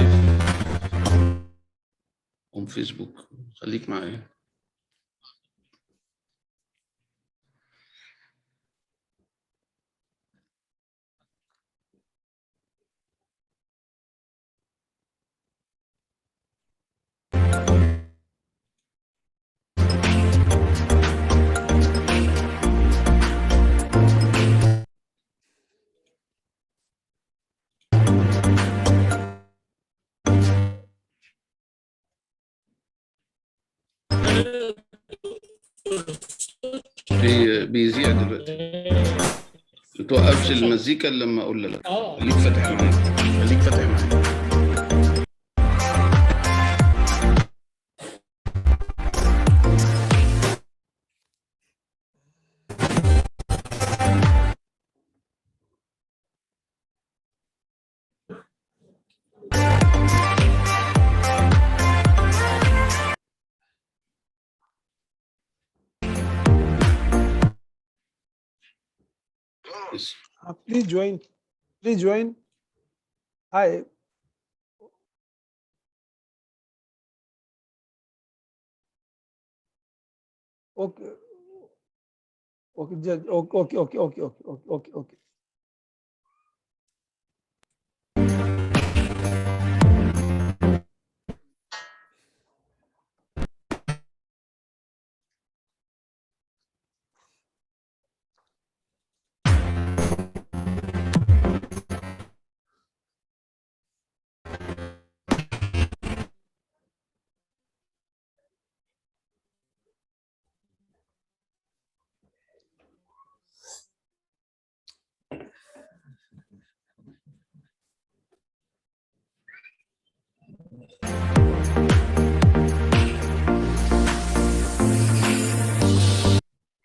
لايف on فيسبوك. خليك معايا. بيذيع دلوقتي. ما توقفش المزيكا إلا لما اقول لك. خليك فاتح معايا، خليك فاتح معايا. Please join. Please join. Hi. Okay. Okay. Okay.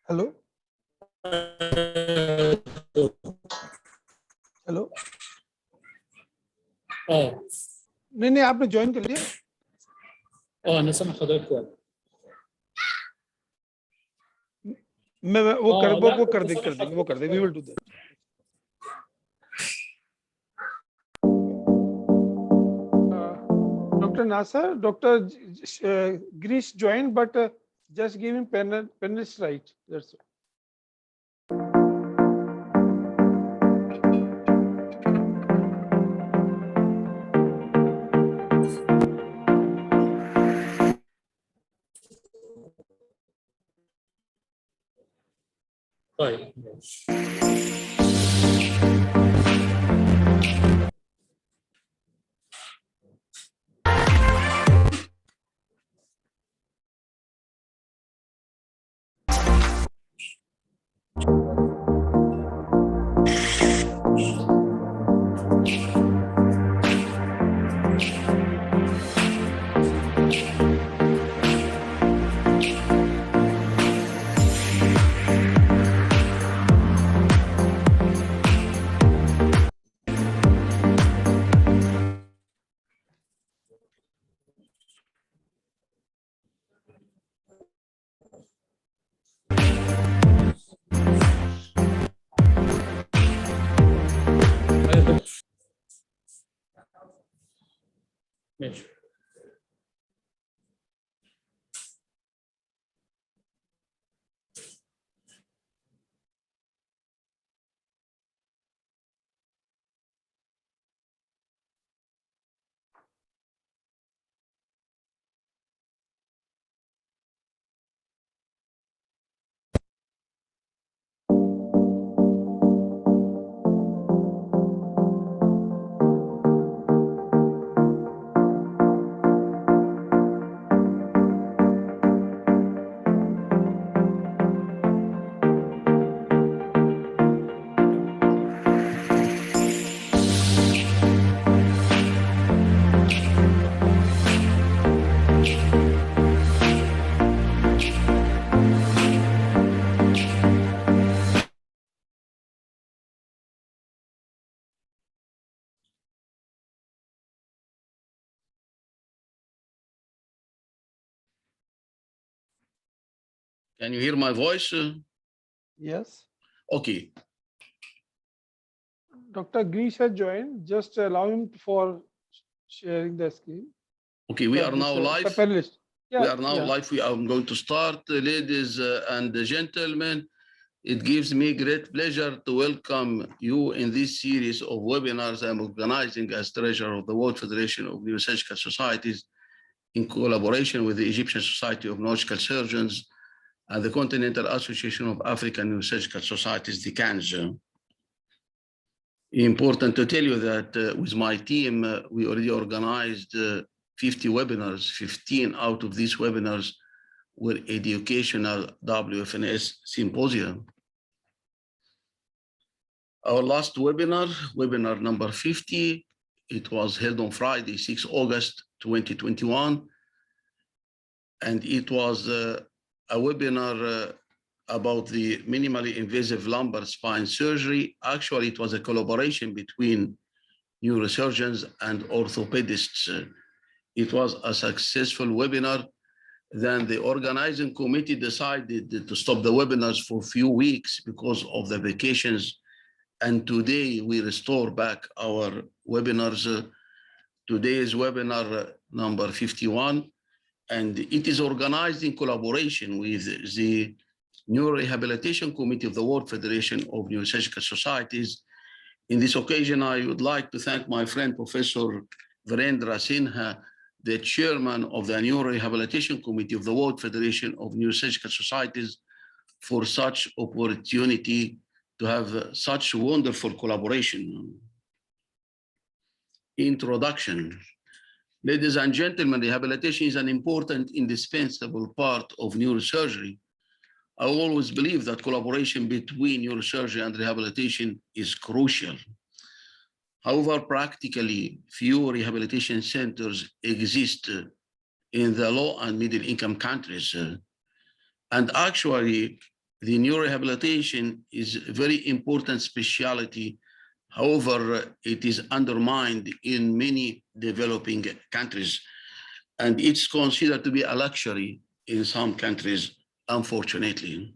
Hello. Hello नहीं आपने join कर लिया? انا سامع حضرتك كويس. मैं वो कर देंगे we will do that. Dr. Nasser, Dr. Grish joined, but just give him panelist right. That's all. طيب ماشي. Can you hear my voice? Yes. Okay. Dr. Grish has joined. Just allow him for sharing the screen. Okay, we for are this, now live. The panelist. Yeah, We are now yeah. live. We are going to start, ladies and gentlemen. It gives me great pleasure to welcome you in this series of webinars I'm organizing as treasurer of the World Federation of Neurosurgical Societies in collaboration with the Egyptian Society of Neurological Surgeons and the Continental Association of African Neurosurgical Societies, the CANS. Important to tell you that with my team, we already organized 50 webinars. 15 out of these webinars were educational WFNS symposium. Our last webinar, webinar number 50, it was held on Friday, 6 August 2021. And it was a webinar about the minimally invasive lumbar spine surgery. Actually, it was a collaboration between neurosurgeons and orthopedists. It was a successful webinar. Then the organizing committee decided to stop the webinars for a few weeks because of the vacations. And today we restore back our webinars. Today is webinar number 51, and it is organized in collaboration with the Neurorehabilitation Committee of the World Federation of Neurosurgical Societies. In this occasion, I would like to thank my friend, Professor Virendra Sinha, the chairman of the Neurorehabilitation Committee of the World Federation of Neurosurgical Societies, for such opportunity to have such wonderful collaboration. Introduction. Ladies and gentlemen, rehabilitation is an important, indispensable part of neurosurgery. I always believe that collaboration between neurosurgery and rehabilitation is crucial. However, practically few rehabilitation centers exist in the low and middle income countries. And actually, the neurorehabilitation is a very important specialty. However, it is undermined in many developing countries, and it's considered to be a luxury in some countries, unfortunately.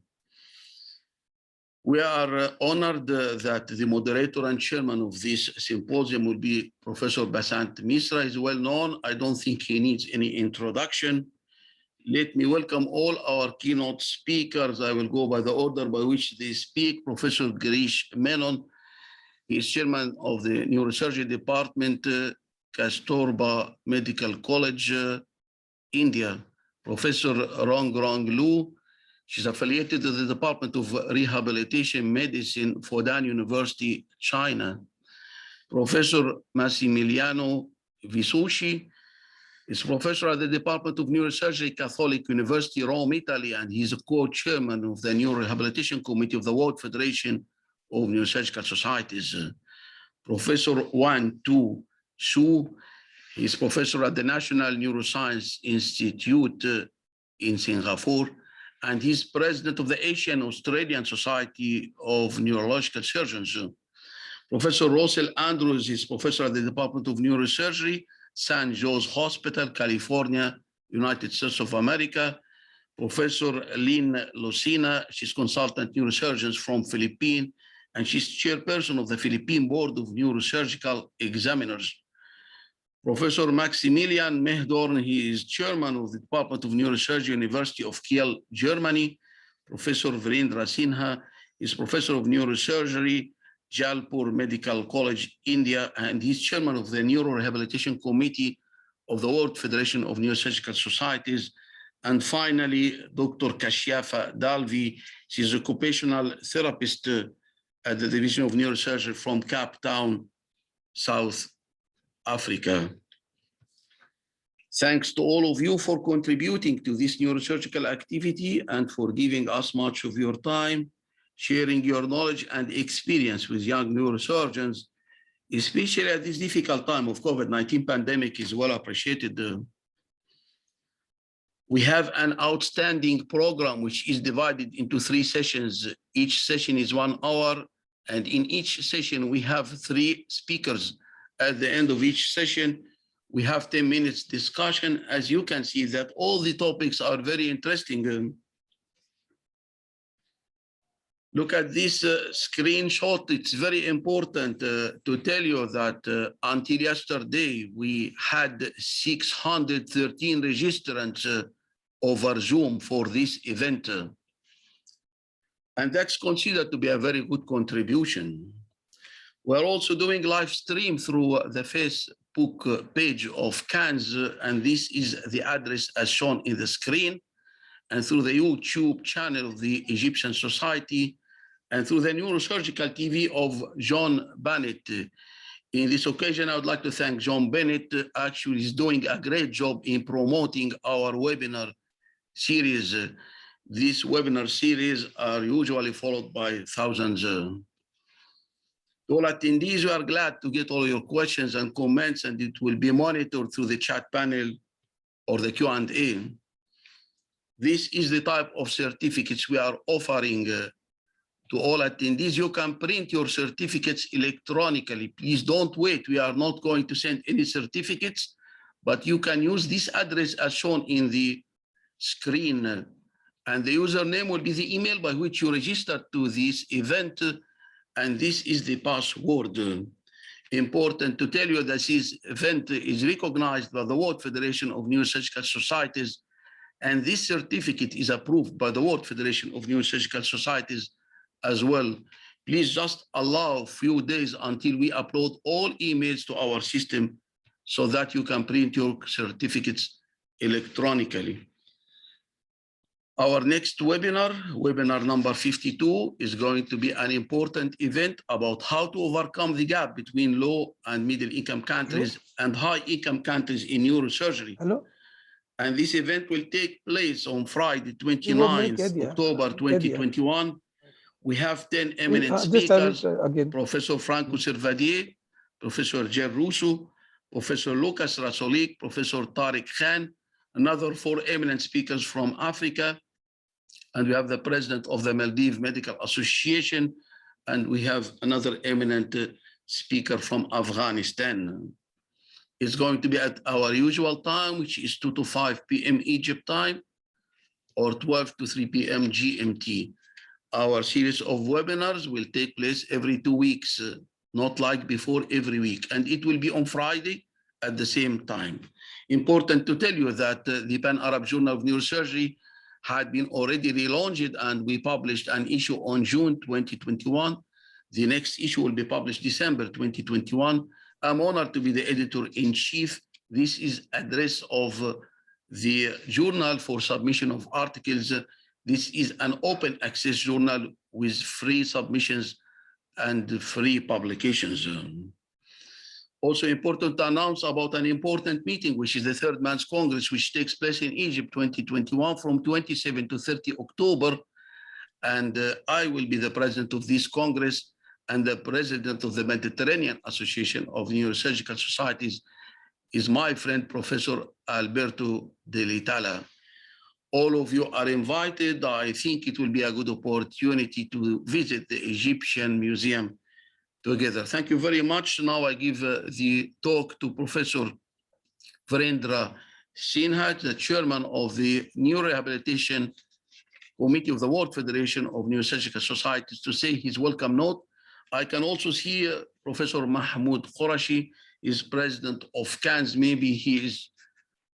We are honored that the moderator and chairman of this symposium will be Professor Basant Misra. Is well known. I don't think he needs any introduction. Let me welcome all our keynote speakers. I will go by the order by which they speak. Professor Girish Menon, he is chairman of the Neurosurgery Department, Kasturba Medical College, India. Professor Rongrong Lu, she's affiliated to the Department of Rehabilitation Medicine, Fudan University, China. Professor Massimiliano Visucci is professor at the Department of Neurosurgery, Catholic University, Rome, Italy, and he's a co-chairman of the Neurorehabilitation Committee of the World Federation of Neurosurgical Societies. Professor Wan Tu Su, he's professor at the National Neuroscience Institute in Singapore, and he's president of the Asian Australian Society of Neurological Surgeons. Professor Russell Andrews is professor at the Department of Neurosurgery, San Jose Hospital, California, United States of America. Professor Lynn Lucina, she's consultant neurosurgeon from Philippines, and she's chairperson of the Philippine Board of Neurosurgical Examiners. Professor Maximilian Mehdorn, he is chairman of the Department of Neurosurgery, University of Kiel, Germany. Professor Virendra Sinha is professor of neurosurgery, Jalpur Medical College, India, and he's chairman of the Neurorehabilitation Committee of the World Federation of Neurosurgical Societies. And finally, Dr. Kashyafa Dalvi, she's an occupational therapist at the Division of Neurosurgery from Cape Town, South Africa. Thanks to all of you for contributing to this neurosurgical activity and for giving us much of your time, sharing your knowledge and experience with young neurosurgeons, especially at this difficult time of COVID-19 pandemic, is well appreciated. We have an outstanding program which is divided into 3 sessions. Each session is 1 hour, and in each session we have 3 speakers. At the end of each session, we have 10 minutes discussion. As you can see that all the topics are very interesting. Look at this screenshot. It's very important to tell you that until yesterday, we had 613 registrants over Zoom for this event. And that's considered to be a very good contribution. We're also doing live stream through the Facebook page of CANS, and this is the address as shown in the screen, and through the YouTube channel of the Egyptian Society, and through the Neurosurgical TV of John Bennett. In this occasion, I would like to thank John Bennett. Actually, he's doing a great job in promoting our webinar series. These webinar series are usually followed by thousands. To all attendees, we are glad to get all your questions and comments, and it will be monitored through the chat panel or the Q&A. This is the type of certificates we are offering to all attendees. You can print your certificates electronically. Please don't wait. We are not going to send any certificates, but you can use this address as shown in the screen. And the username will be the email by which you registered to this event. And this is the password. Important to tell you that this event is recognized by the World Federation of Neurosurgical Societies. And this certificate is approved by the World Federation of Neurosurgical Societies as well. Please just allow a few days until we upload all emails to our system so that you can print your certificates electronically. Our next webinar, webinar number 52, is going to be an important event about how to overcome the gap between low and middle income countries and high income countries in neurosurgery. Hello? And this event will take place on Friday, 29th October 2021. We have 10 eminent speakers, Professor Franco Servadier, Professor Jer Russo, Professor Lucas Rasolik, Professor Tariq Khan, another 4 eminent speakers from Africa, and we have the president of the Maldives Medical Association, and we have another eminent speaker from Afghanistan. It's going to be at our usual time, which is 2 to 5 p.m. Egypt time, or 12 to 3 p.m. GMT. Our series of webinars will take place every 2 weeks, not like before, every week. And it will be on Friday at the same time. Important to tell you that the Pan-Arab Journal of Neurosurgery had been already relaunched, and we published an issue on June 2021. The next issue will be published December 2021. I'm honored to be the editor-in-chief. This is address of the journal for submission of articles. This is an open access journal with free submissions and free publications. Also important to announce about an important meeting, which is the Third Man's Congress, which takes place in Egypt 2021 from 27 to 30 October. And I will be the president of this Congress and the president of the Mediterranean Association of Neurosurgical Societies is my friend, Professor Alberto De Litala. All of you are invited. I think it will be a good opportunity to visit the Egyptian Museum together. Thank you very much. Now I give the talk to Professor Virendra Sinha, the chairman of the Neurorehabilitation Committee of the World Federation of Neurosurgical Societies, to say his welcome note. I can also see Professor Mahmoud Qurashi is president of CANS. Maybe he is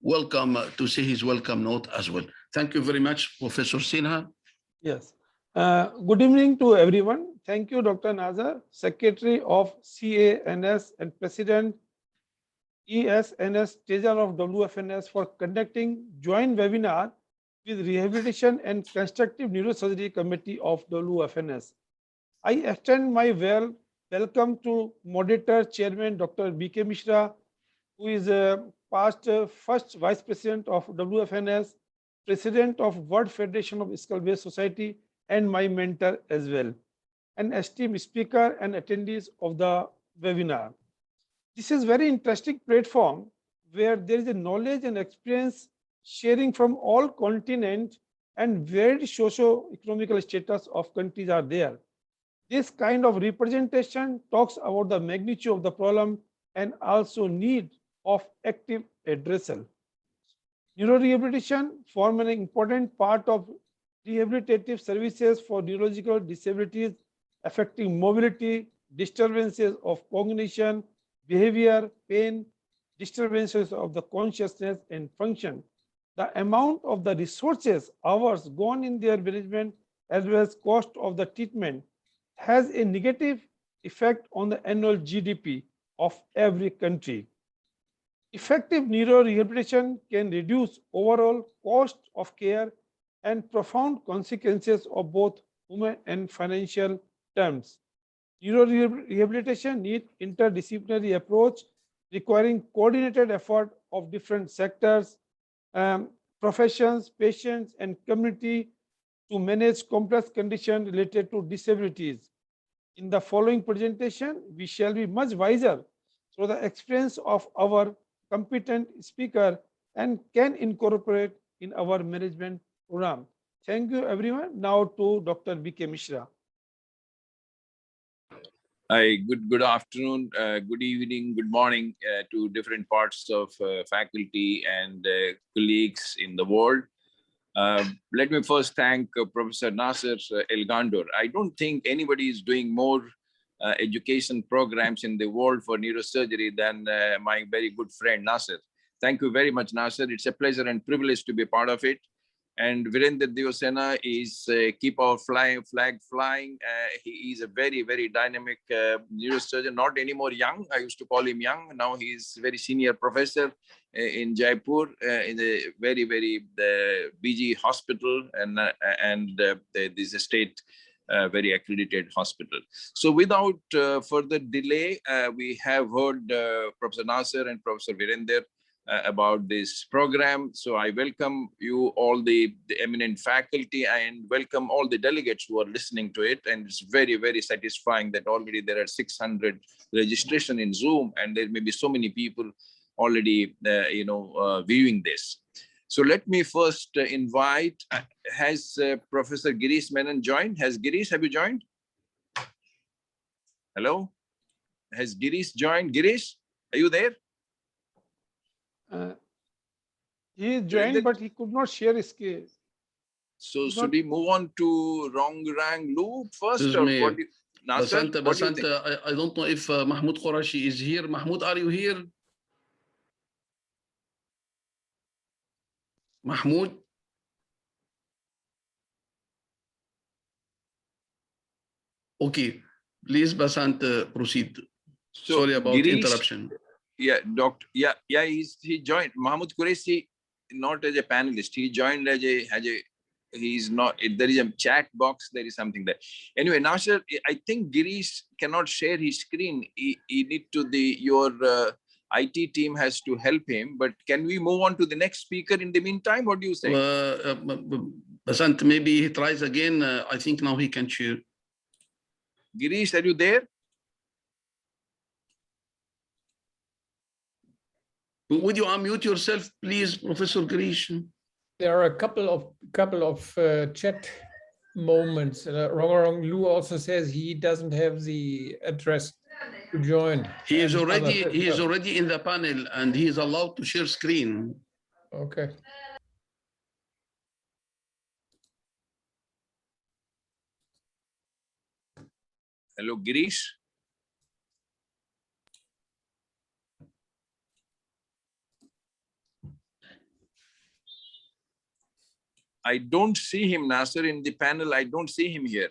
welcome to say his welcome note as well. Thank you very much, Professor Sinha. Yes. Good evening to everyone. Thank you, Dr. Nazar, Secretary of CANS and President ESNS, Treasurer of WFNS, for conducting joint webinar with Rehabilitation and Constructive Neurosurgery Committee of WFNS. I extend my welcome to moderator, Chairman Dr. B.K. Mishra, who is past first Vice President of WFNS, President of World Federation of Skull-Based Society, and my mentor as well, and esteemed speaker and attendees of the webinar. This is very interesting platform where there is a knowledge and experience sharing from all continents and varied socio-economical status of countries are there. This kind of representation talks about the magnitude of the problem and also need of active addressal. Neurorehabilitation forms an important part of rehabilitative services for neurological disabilities affecting mobility, disturbances of cognition, behavior, pain, disturbances of the consciousness and function. The amount of the resources, hours gone in their management, as well as cost of the treatment, has a negative effect on the annual GDP of every country. Effective neurorehabilitation can reduce overall cost of care and profound consequences of both human and financial terms. Neurorehabilitation needs interdisciplinary approach requiring coordinated effort of different sectors, professions, patients, and community to manage complex conditions related to disabilities. In the following presentation, we shall be much wiser through the experience of our competent speaker and can incorporate in our management program. Thank you, everyone. Now to Dr. B.K. Mishra. Hi, good afternoon, good evening, good morning to different parts of faculty and colleagues in the world. Let me first thank Professor Nasser El-Ghandour. I don't think anybody is doing more education programs in the world for neurosurgery than my very good friend Nasser. Thank you very much, Nasser. It's a pleasure and privilege to be part of it. And Virender Diosena is keep our flag flying. He is a very, very dynamic neurosurgeon, not anymore young. I used to call him young. Now he is very senior professor in Jaipur in a very, very busy hospital and this state very accredited hospital. So without further delay, we have heard Professor Nasser and Professor Virender about this program. So I welcome you all the eminent faculty and welcome all the delegates who are listening to it. And it's very, very satisfying that already there are 600 registration in Zoom and there may be so many people already, viewing this. So let me first invite, has Professor Girish Menon joined? Have you joined? Hello? Has Girish joined? Girish, are you there? He joined, but he could not share his screen. So should we move on to Rongrang Loop first? Or what do you, Nasser, what do you think? I don't know if Mahmoud Qurashi is here. Mahmoud, are you here? Mahmoud? Okay, please, Basant, proceed. So Sorry about Girish, interruption. Yeah, doctor. Yeah, he joined. Mahmoud Qureshi, not as a panelist. He joined as a he's not. There is a chat box. There is something there. Anyway, Nasser, I think Girish cannot share his screen. He need to your IT team has to help him. But can we move on to the next speaker in the meantime? What do you say? Basant, maybe he tries again. I think now he can share. Girish, are you there? Would you unmute yourself, please, Professor Girish? There are a couple of chat moments. Rong Lu also says he doesn't have the address to join. He is already in the panel and he is allowed to share screen. Okay. Hello, Girish. I don't see him, Nasser, in the panel. I don't see him here.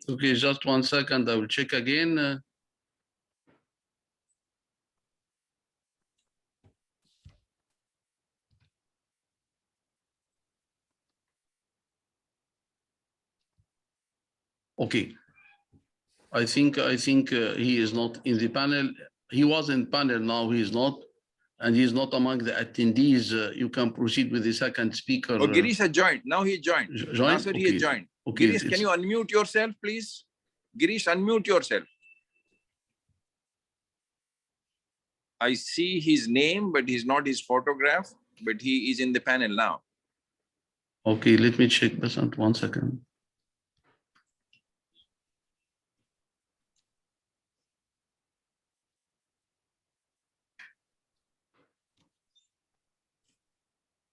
Okay, just 1 second. I will check again. Okay. I think he is not in the panel. He was in panel, now he is not. And he is not among the attendees. You can proceed with the second speaker. Oh, Girish has joined. Now he joined. Nasser, he has joined. Okay. Girish, can you unmute yourself, please? Girish, unmute yourself. I see his name, but he's not his photograph, but he is in the panel now. Okay, let me check this out 1 second.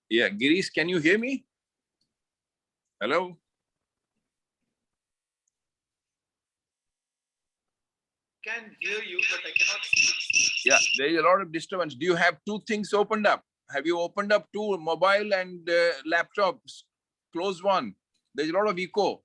Yeah, Girish, can you hear me? Hello? Can hear you, but I cannot speak. Yeah, there is a lot of disturbance. Do you have two things opened up? Have you opened up two, mobile and laptops? Close one. There's a lot of echo.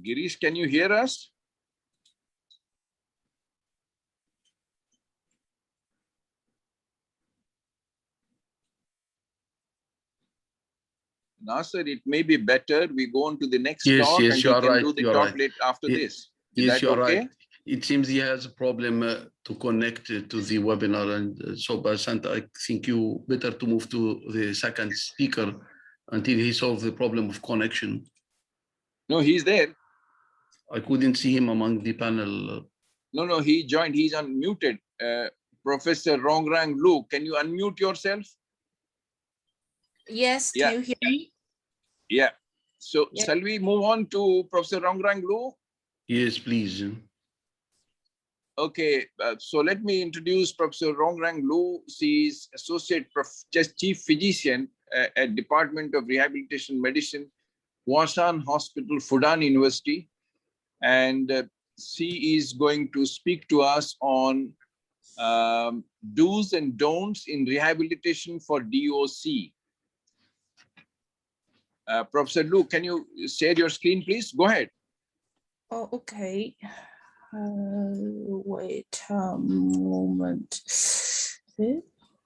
Girish, can you hear us? Nasser, it may be better we go on to the next Yes, talk yes, and you we are can right. do the You are talk right. late after Ye- this. Is Yes, that you are okay? right. It seems he has a problem to connect to the webinar, and so Basant, I think you better to move to the second speaker until he solves the problem of connection. No, he's there. I couldn't see him among the panel. No, he joined. He's unmuted. Professor Rongrang Lu, can you unmute yourself? Yes, Yeah. can you hear me? Yeah. So Yeah. shall we move on to Professor Rongrang Lu? Yes, please. Okay, so let me introduce Professor Rongrang Lu. She is Chief Physician at Department of Rehabilitation Medicine, Wasan Hospital, Fudan University. And she is going to speak to us on do's and don'ts in rehabilitation for DOC. Professor Lu, can you share your screen, please? Go ahead. Oh, okay. Wait a moment.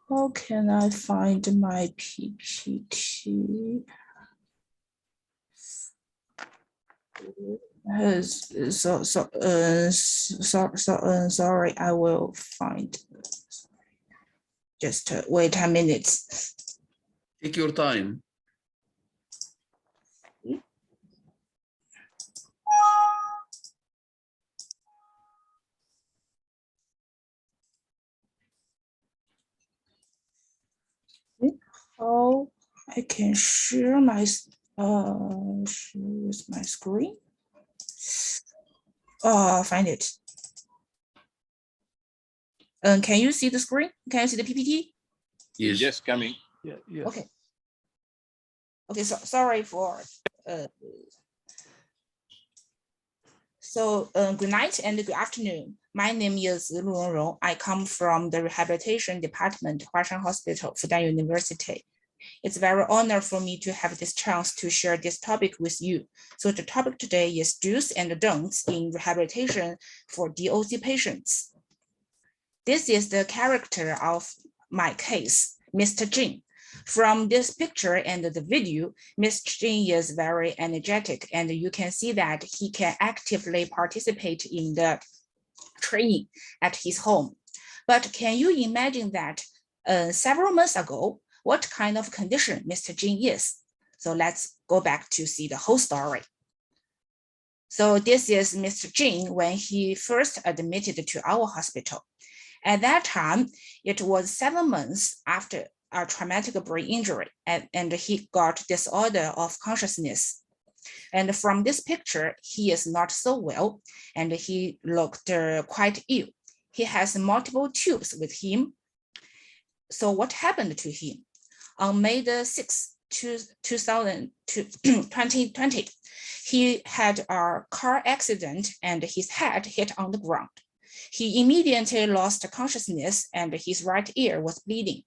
How can I find my PPT? Sorry, I will find. Just wait a minute. Take your time. How I can share my with my screen. Find it. Can you see the screen? Can you see the PPT? Yes. Just coming. Yeah, yes. Okay. Okay, so sorry for good night and good afternoon. My name is Lu Rongrong. I come from the Rehabilitation Department, Huashan Hospital, Fudan University. It's a very honor for me to have this chance to share this topic with you. So the topic today is do's and don'ts in rehabilitation for DOC patients. This is the character of my case, Mr. Jin. From this picture and the video, Mr. Jin is very energetic, and you can see that he can actively participate in the training at his home. But can you imagine that several months ago, what kind of condition Mr. Jin is? So let's go back to see the whole story. So this is Mr. Jin when he first admitted to our hospital. At that time, it was 7 months after a traumatic brain injury, and he got disorder of consciousness. And from this picture, he is not so well, and he looked quite ill. He has multiple tubes with him. So what happened to him? On May the 6th, 2020, he had a car accident and his head hit on the ground. He immediately lost consciousness and his right ear was bleeding.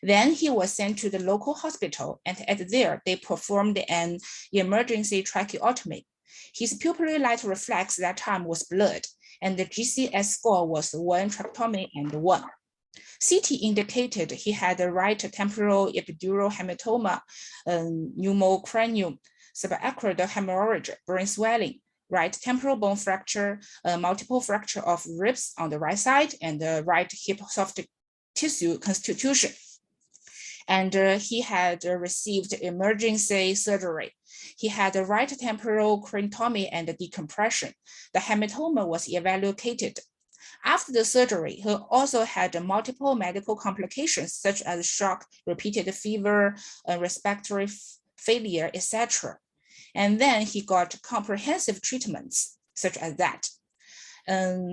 Then he was sent to the local hospital, and at there they performed an emergency tracheotomy. His pupillary light reflex that time was blurred, and the GCS score was 1 tracheotomy and 1. CT indicated he had a right temporal epidural hematoma, pneumocranium, subarachnoid hemorrhage, brain swelling, right temporal bone fracture, multiple fracture of ribs on the right side, and the right hip soft tissue constitution. And he had received emergency surgery. He had a right temporal craniotomy and decompression. The hematoma was evaluated. After the surgery, he also had multiple medical complications such as shock, repeated fever, respiratory failure, etc. And then he got comprehensive treatments such as that.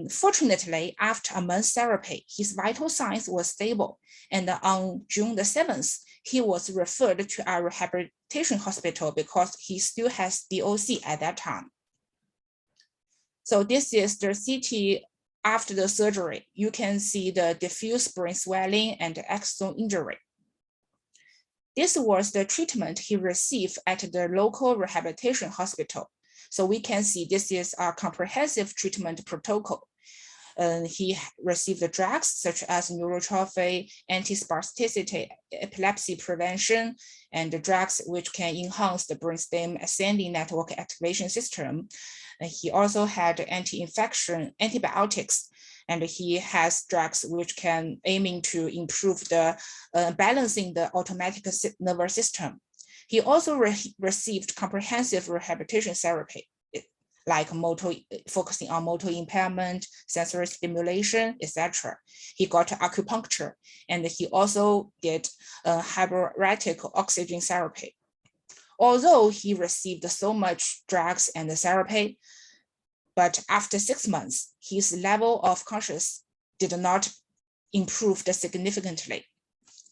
Fortunately, after a month therapy, his vital signs were stable. And on June the 7th, he was referred to our rehabilitation hospital because he still has DOC at that time. So this is the CT after the surgery. You can see the diffuse brain swelling and axon injury. This was the treatment he received at the local rehabilitation hospital. So we can see this is a comprehensive treatment protocol. He received the drugs such as neurotrophy, antispasticity, epilepsy prevention, and the drugs which can enhance the brainstem ascending network activation system. He also had anti-infection antibiotics, and he has drugs which can aiming to improve the balancing the automatic nervous system. He also received comprehensive rehabilitation therapy, like focusing on motor impairment, sensory stimulation, etc. He got acupuncture, and he also did hyperetic oxygen therapy. Although he received so much drugs and therapy, but after 6 months, his level of consciousness did not improve significantly.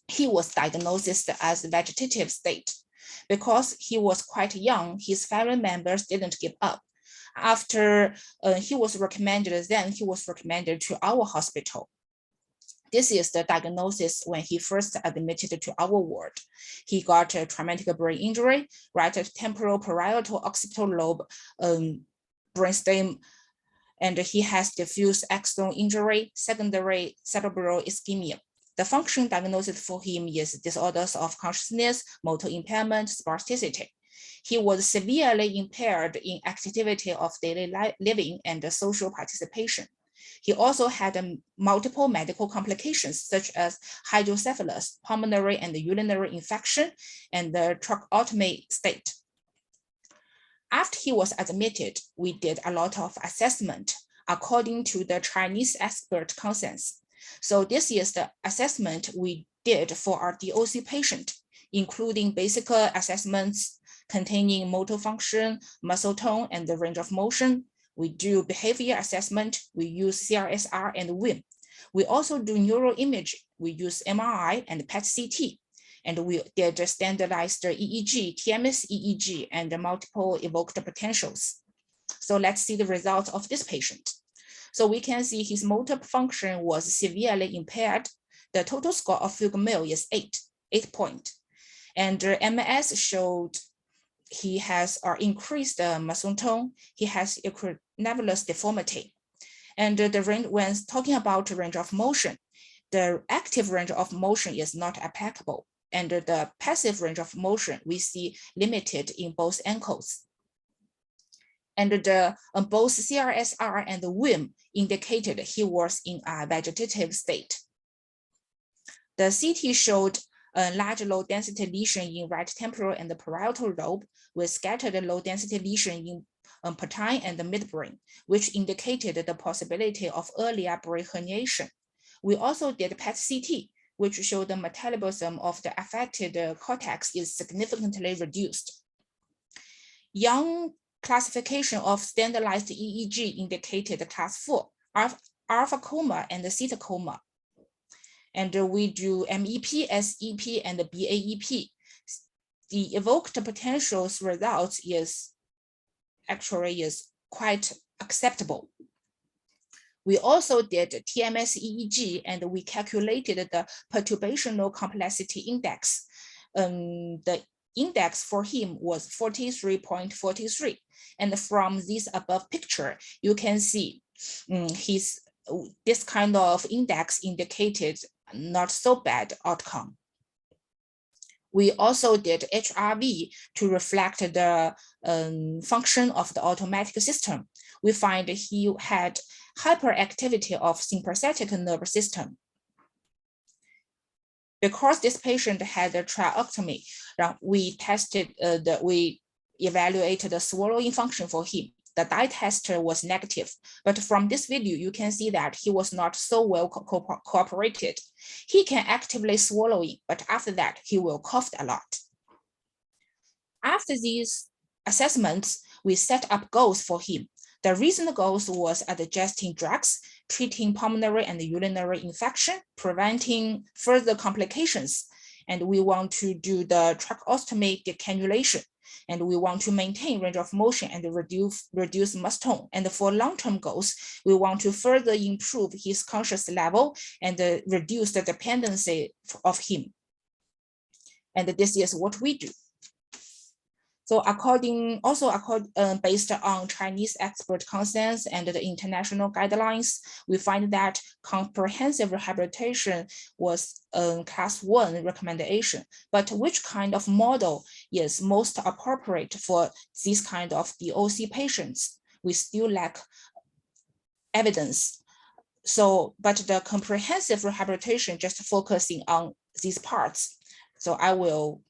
He was diagnosed as vegetative state. Because he was quite young, his family members didn't give up. After he was recommended to our hospital. This is the diagnosis when he first admitted to our ward. He got a traumatic brain injury, right temporal parietal occipital lobe brainstem, and he has diffuse axon injury, secondary cerebral ischemia. The function diagnosis for him is disorders of consciousness, motor impairment, spasticity. He was severely impaired in activity of daily living and social participation. He also had multiple medical complications such as hydrocephalus, pulmonary and urinary infection, and the tracheotomy state. After he was admitted, we did a lot of assessment according to the Chinese expert consensus. So this is the assessment we did for our DOC patient, including basic assessments containing motor function, muscle tone, and the range of motion. We do behavior assessment. We use CRSR and WIM. We also do neuroimaging. We use MRI and PET-CT. And we did standardized EEG, TMS EEG, and multiple evoked potentials. So let's see the results of this patient. So we can see his motor function was severely impaired. The total score of Fugl-Mille is 8 point. And MS showed he has increased muscle tone. He has equinavulous deformity. And the range, when talking about range of motion, the active range of motion is not applicable. And the passive range of motion we see limited in both ankles. And both CRSR and WIM indicated he was in a vegetative state. The CT showed a large low density lesion in right temporal and the parietal lobe with scattered low density lesion in portine and the midbrain, which indicated the possibility of earlier brain herniation. We also did PET-CT, which showed the metabolism of the affected cortex is significantly reduced. Young classification of standardized EEG indicated class 4, alpha coma and theta coma. And we do MEP, SEP, and BAEP. The evoked potentials results is quite acceptable. We also did TMS EEG, and we calculated the perturbational complexity index. The index for him was 43.43. And from this above picture, you can see this kind of index indicated not so bad outcome. We also did HRV to reflect the function of the automatic system. We find he had hyperactivity of sympathetic nervous system. Because this patient had a tracheotomy, we evaluated the swallowing function for him. The dye test was negative, but from this video, you can see that he was not so well cooperated. He can actively swallowing, but after that, he will cough a lot. After these assessments, we set up goals for him. The recent goals was adjusting drugs, treating pulmonary and urinary infection, preventing further complications. And we want to do the tracheostomy decannulation. And we want to maintain range of motion and reduce mast tone. And for long-term goals, we want to further improve his conscious level and reduce the dependency of him. And this is what we do. So based on Chinese expert consensus and the international guidelines, we find that comprehensive rehabilitation was class 1 recommendation. But which kind of model is most appropriate for this kind of DOC patients? We still lack evidence. So, but the comprehensive rehabilitation just focusing on these parts. So I will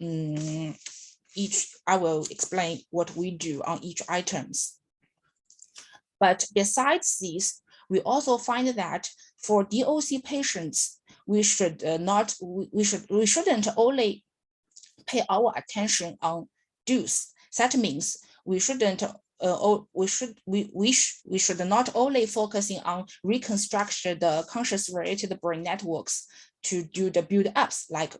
explain what we do on each items. But besides this, we also find that for DOC patients, we shouldn't only pay our attention on dose. That means we should not only focusing on reconstruction the conscious related brain networks to do the build-ups like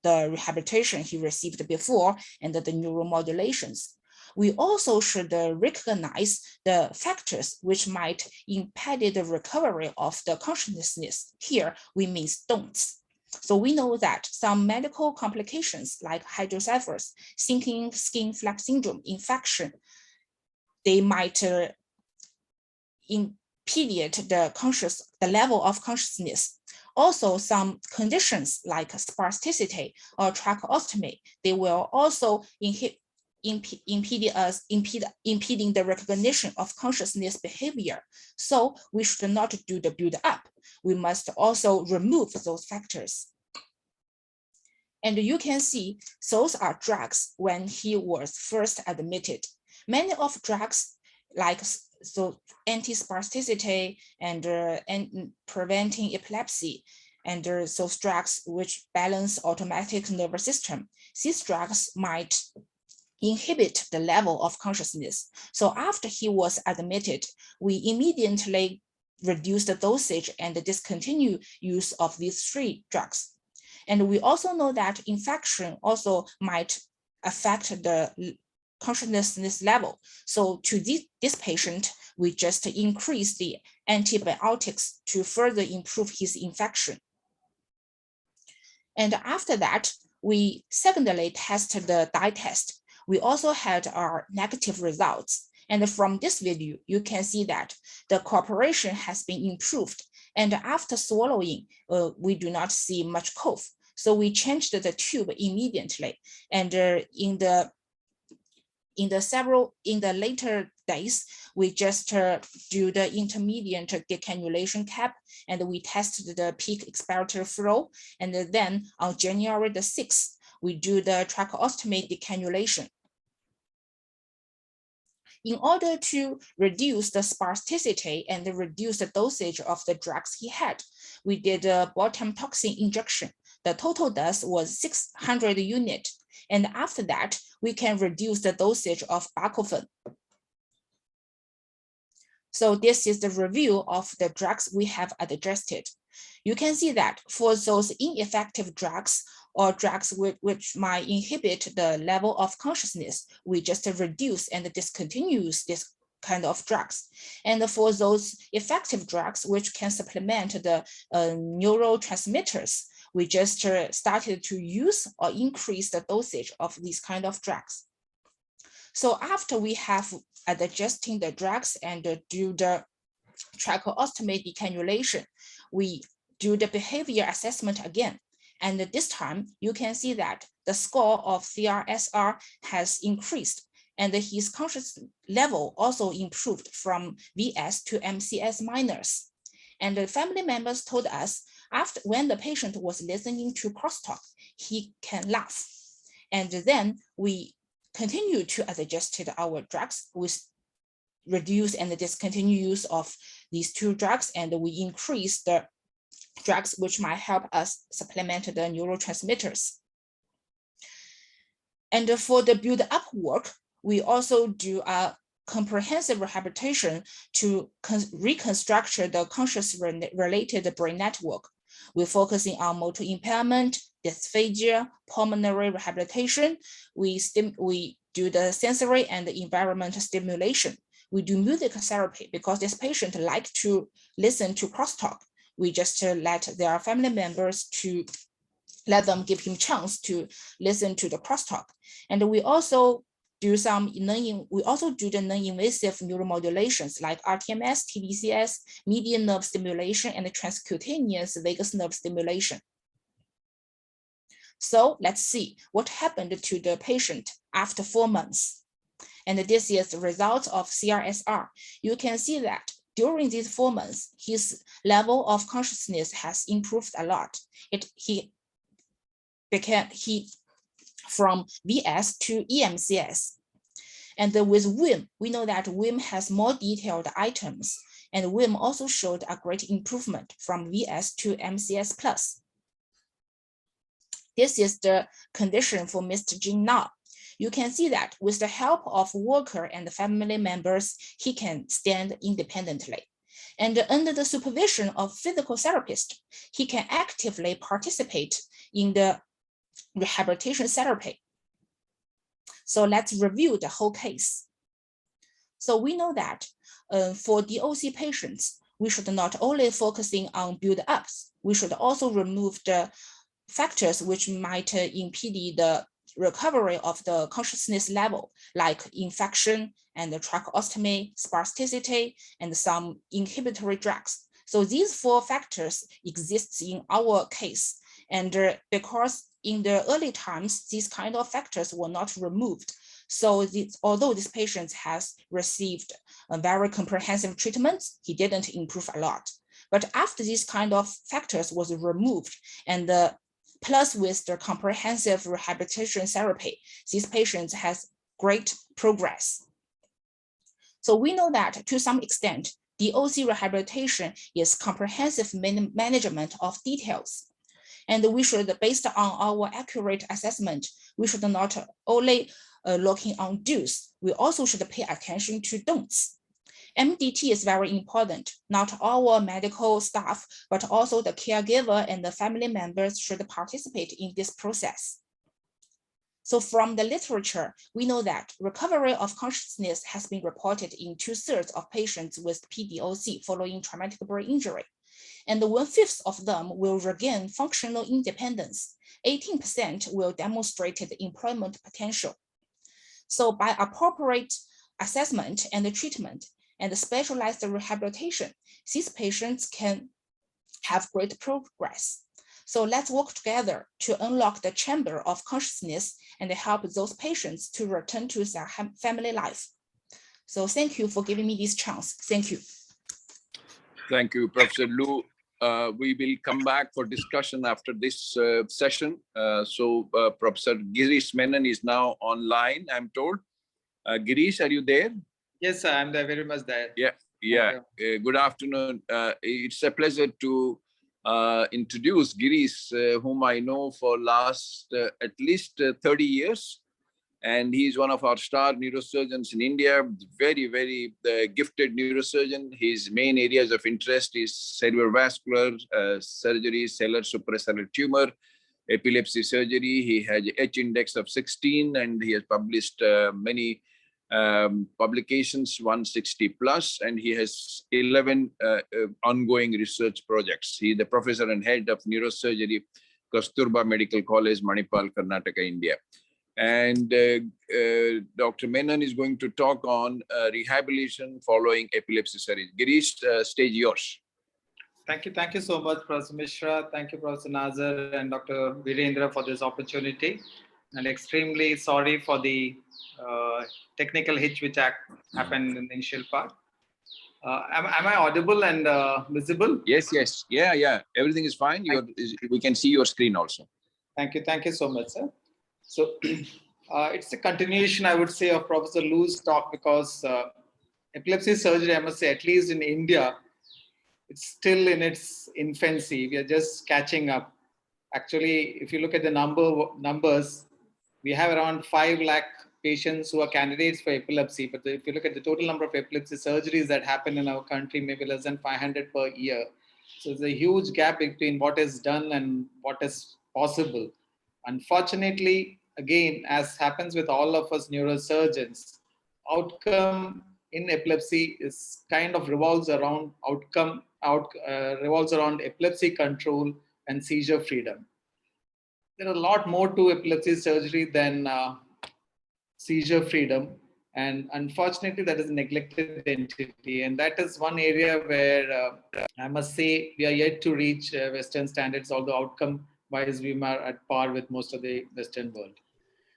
the rehabilitation he received before and the neuromodulations. We also should recognize the factors which might impede the recovery of the consciousness. Here we mean don'ts. So we know that some medical complications like hydrocephalus, sinking skin flap syndrome, infection, they might impede the level of consciousness. Also, some conditions like spasticity or tracheostomy, they will also impeding the recognition of consciousness behavior. So we should not do the build up. We must also remove those factors. And you can see those are drugs when he was first admitted. Many of drugs like anti-spasticity and preventing epilepsy, and those drugs which balance automatic nervous system, these drugs might inhibit the level of consciousness. So after he was admitted, we immediately reduce the dosage and discontinue use of these 3 drugs. And we also know that infection also might affect the consciousness level. So to this patient, we just increase the antibiotics to further improve his infection. And after that, we secondly tested the dye test. We also had our negative results. And from this video, you can see that the cooperation has been improved. And after swallowing, we do not see much cough. So we changed the tube immediately. And in the later days, we just do the intermediate decannulation cap, and we tested the peak expiratory flow. And then on January the 6th, we do the tracheostomy decannulation. In order to reduce the spasticity and reduce the dosage of the drugs he had, we did a botulinum toxin injection. The total dose was 600 units. And after that, we can reduce the dosage of baclofen. So this is the review of the drugs we have adjusted. You can see that for those ineffective drugs or drugs which might inhibit the level of consciousness, we just reduce and discontinue this kind of drugs. And for those effective drugs which can supplement the neurotransmitters, we just started to use or increase the dosage of these kind of drugs. So after we have adjusting the drugs and do the tracheostomy decannulation, we do the behavior assessment again. And this time you can see that the score of CRSR has increased and his conscious level also improved from VS to MCS minors. And the family members told us when the patient was listening to crosstalk, he can laugh. And then we continue to adjust our drugs with reduce and discontinue use of these two drugs, and we increase the drugs which might help us supplement the neurotransmitters. And for the build up work, we also do a comprehensive rehabilitation to reconstruct the conscious related brain network. We're focusing on motor impairment, dysphagia, pulmonary rehabilitation. We do the sensory and the environmental stimulation. We do music therapy because this patient like to listen to crosstalk. We just let their family members to let them give him chance to listen to the crosstalk. And we also do the non-invasive neuromodulations like RTMS, TVCS, median nerve stimulation, and transcutaneous vagus nerve stimulation. So let's see what happened to the patient after 4 months. And this is the result of CRSR. You can see that during these 4 months, his level of consciousness has improved a lot. He from VS to EMCS. And with WIM, we know that WIM has more detailed items, and WIM also showed a great improvement from VS to MCS plus. This is the condition for Mr. Jin now. You can see that with the help of worker and family members, he can stand independently. And under the supervision of physical therapist, he can actively participate in the rehabilitation therapy. So let's review the whole case. So we know that for DOC patients, we should not only focusing on build-ups, we should also remove the factors which might impede the recovery of the consciousness level, like infection and the tracheostomy, spasticity, and some inhibitory drugs. So these 4 factors exist in our case. And because in the early times, these kind of factors were not removed. So although this patient has received a very comprehensive treatment, he didn't improve a lot. But after these kind of factors was removed, and plus with the comprehensive rehabilitation therapy, these patients has great progress. So we know that to some extent, DOC rehabilitation is comprehensive management of details. And we should, based on our accurate assessment, we should not only looking on do's, we also should pay attention to don'ts. MDT is very important. Not our medical staff, but also the caregiver and the family members should participate in this process. So from the literature, we know that recovery of consciousness has been reported in 2/3 of patients with PDOC following traumatic brain injury. And 1/5 of them will regain functional independence. 18% will demonstrate the employment potential. So by appropriate assessment and treatment and specialized rehabilitation, these patients can have great progress. So let's work together to unlock the chamber of consciousness and help those patients to return to their family life. So thank you for giving me this chance. Thank you. Thank you, Professor Lu. We will come back for discussion after this session. Professor Girish Menon is now online, I'm told. Girish, are you there? Yes, sir, I'm there, very much there. Yeah. Good afternoon. It's a pleasure to introduce Girish, whom I know for last at least 30 years. And he's one of our star neurosurgeons in India, very, very gifted neurosurgeon. His main areas of interest is cerebrovascular surgery, cellular supracellular tumor, epilepsy surgery. He has H index of 16, and he has published many publications 160 plus, and he has 11 ongoing research projects. He is the professor and head of neurosurgery, Kasturba Medical College, Manipal, Karnataka, India. And Dr. Menon is going to talk on rehabilitation following epilepsy surgery. Girish, stage yours. Thank you so much, Professor Mishra. Thank you, Professor Nazar and Dr. Virendra for this opportunity. And extremely sorry for the technical hitch which happened in the initial part. Am I audible and visible? Yes. Yeah. Everything is fine. We can see your screen also. Thank you so much, sir. So it's a continuation, I would say, of Professor Lu's talk, because epilepsy surgery, I must say, at least in India, it's still in its infancy. We are just catching up. Actually, if you look at the numbers, we have around 5 lakh patients who are candidates for epilepsy. But if you look at the total number of epilepsy surgeries that happen in our country, maybe less than 500 per year. So there's a huge gap between what is done and what is possible. Unfortunately, again, as happens with all of us neurosurgeons, outcome in epilepsy is kind of revolves around epilepsy control and seizure freedom. There are a lot more to epilepsy surgery than seizure freedom, and unfortunately that is a neglected entity, and that is one area where I must say we are yet to reach Western standards, although outcome wise we are at par with most of the Western world.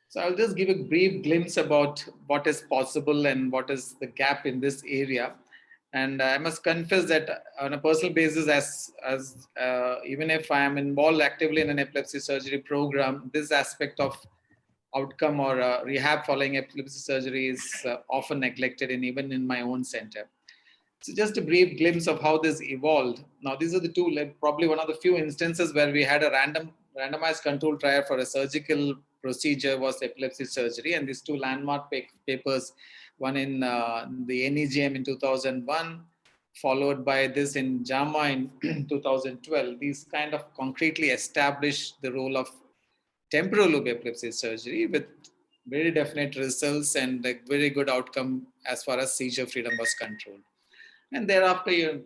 So I'll just give a brief glimpse about what is possible and what is the gap in this area. And I must confess that on a personal basis, as even if I am involved actively in an epilepsy surgery program, this aspect of outcome or rehab following epilepsy surgery is often neglected, and even in my own center. So just a brief glimpse of how this evolved. Now, these are the two, probably one of the few instances where we had a randomized control trial for a surgical procedure was epilepsy surgery. And these two landmark papers, one in the NEJM in 2001, followed by this in JAMA in 2012. These kind of concretely established the role of temporal lobe epilepsy surgery with very definite results and a very good outcome as far as seizure freedom was controlled. And thereafter,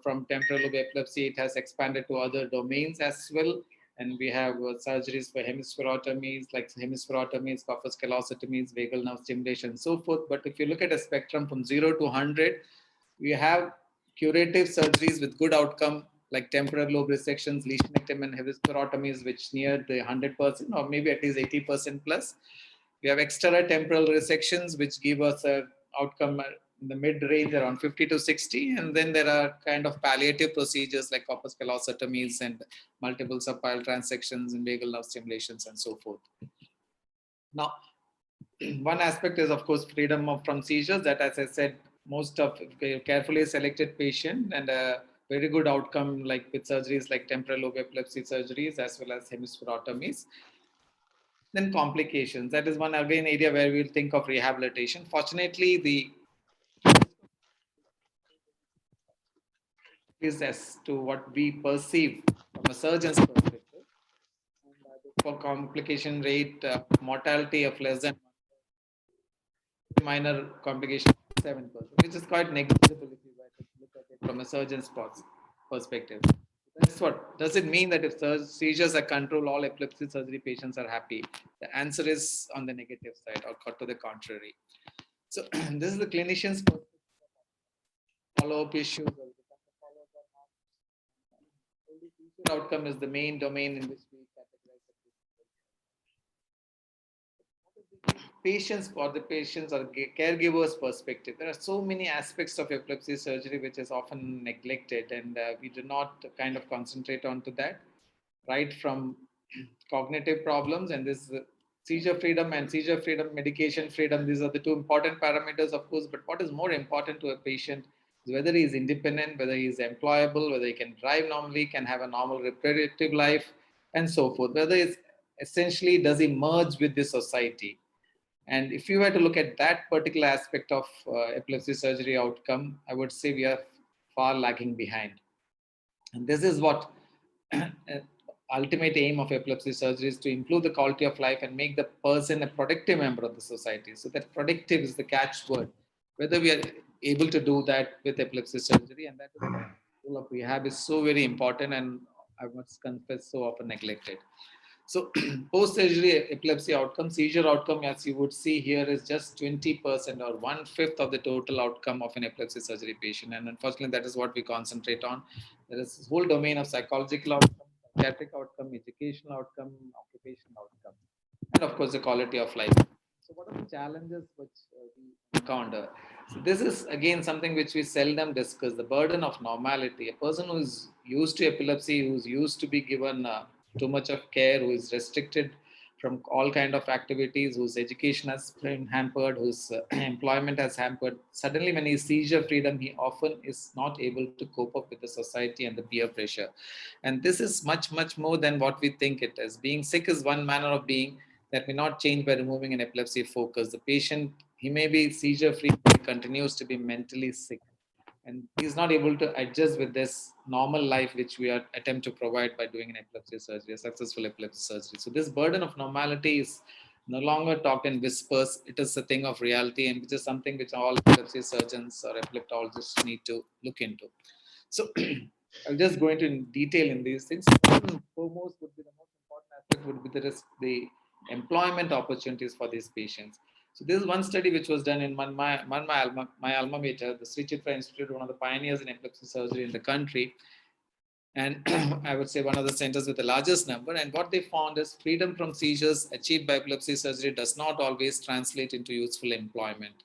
from temporal lobe epilepsy, it has expanded to other domains as well. And we have surgeries for hemispherotomies, like hemispherotomies, corpus callosotomies, vagal nerve stimulation, and so forth. But if you look at a spectrum from 0 to 100, we have curative surgeries with good outcome, like temporal lobe resections, lesionectomy, and hemispherotomies, which near the 100% or maybe at least 80% plus. We have extratemporal resections, which give us an outcome in the mid-range around 50 to 60. And then there are kind of palliative procedures like corpus callosotomies and multiple subpial transections and vagal nerve stimulations and so forth. Now, one aspect is, of course, freedom from seizures that, as I said, most of carefully selected patient and a very good outcome, like with surgeries like temporal lobe epilepsy surgeries as well as hemispherotomies. Then complications. That is one again area where we'll think of rehabilitation. Fortunately, the is as to what we perceive from a surgeon's perspective. And for complication rate, mortality of less than minor complication 7%, which is quite negligible if you were to look at it from a surgeon's perspective. That's what. Does it mean that if seizures are controlled, all epilepsy surgery patients are happy? The answer is on the negative side, or to the contrary. So this is the clinician's follow-up issues. Outcome is the main domain in which we categorize the patients or the patients or caregivers perspective. There are so many aspects of epilepsy surgery which is often neglected, and we do not kind of concentrate onto that, right from cognitive problems, and this seizure freedom and seizure freedom, medication freedom. These are the two important parameters, of course, but what is more important to a patient is whether he is independent, whether he is employable, whether he can drive normally, can have a normal reproductive life, and so forth. Whether it's essentially, does he merge with the society? And if you were to look at that particular aspect of epilepsy surgery outcome, I would say we are far lagging behind. And this is what ultimate aim of epilepsy surgery is to improve the quality of life and make the person a productive member of the society. So that productive is the catchword. Whether we are able to do that with epilepsy surgery, and that is the role of rehab is so very important, and I must confess so often neglected. So post-surgery epilepsy outcome, seizure outcome, as you would see here, is just 20% or 1/5 of the total outcome of an epilepsy surgery patient. And unfortunately, that is what we concentrate on. There is this whole domain of psychological outcome, psychiatric outcome, educational outcome, occupational outcome, and of course, the quality of life. So what are the challenges which we encounter? So this is again something which we seldom discuss, the burden of normality. A person who is used to epilepsy, who's used to be given too much of care, who is restricted from all kind of activities, whose education has been hampered, whose employment has hampered. Suddenly when he's seizure freedom, he often is not able to cope up with the society and the peer pressure. And this is much, much more than what we think it is. Being sick is one manner of being that may not change by removing an epilepsy focus. The patient, he may be seizure free, but he continues to be mentally sick. And he's not able to adjust with this normal life which we are attempt to provide by doing an epilepsy surgery, a successful epilepsy surgery. So this burden of normality is no longer talked in whispers. It is a thing of reality, and which is something which all epilepsy surgeons or epileptologists need to look into. So I'll just go into detail in these things. Foremost would be the most important aspect would be the employment opportunities for these patients. So this is one study which was done in my alma mater, the Sri Chitra Institute, one of the pioneers in epilepsy surgery in the country. And I would say one of the centers with the largest number. And what they found is freedom from seizures achieved by epilepsy surgery does not always translate into useful employment.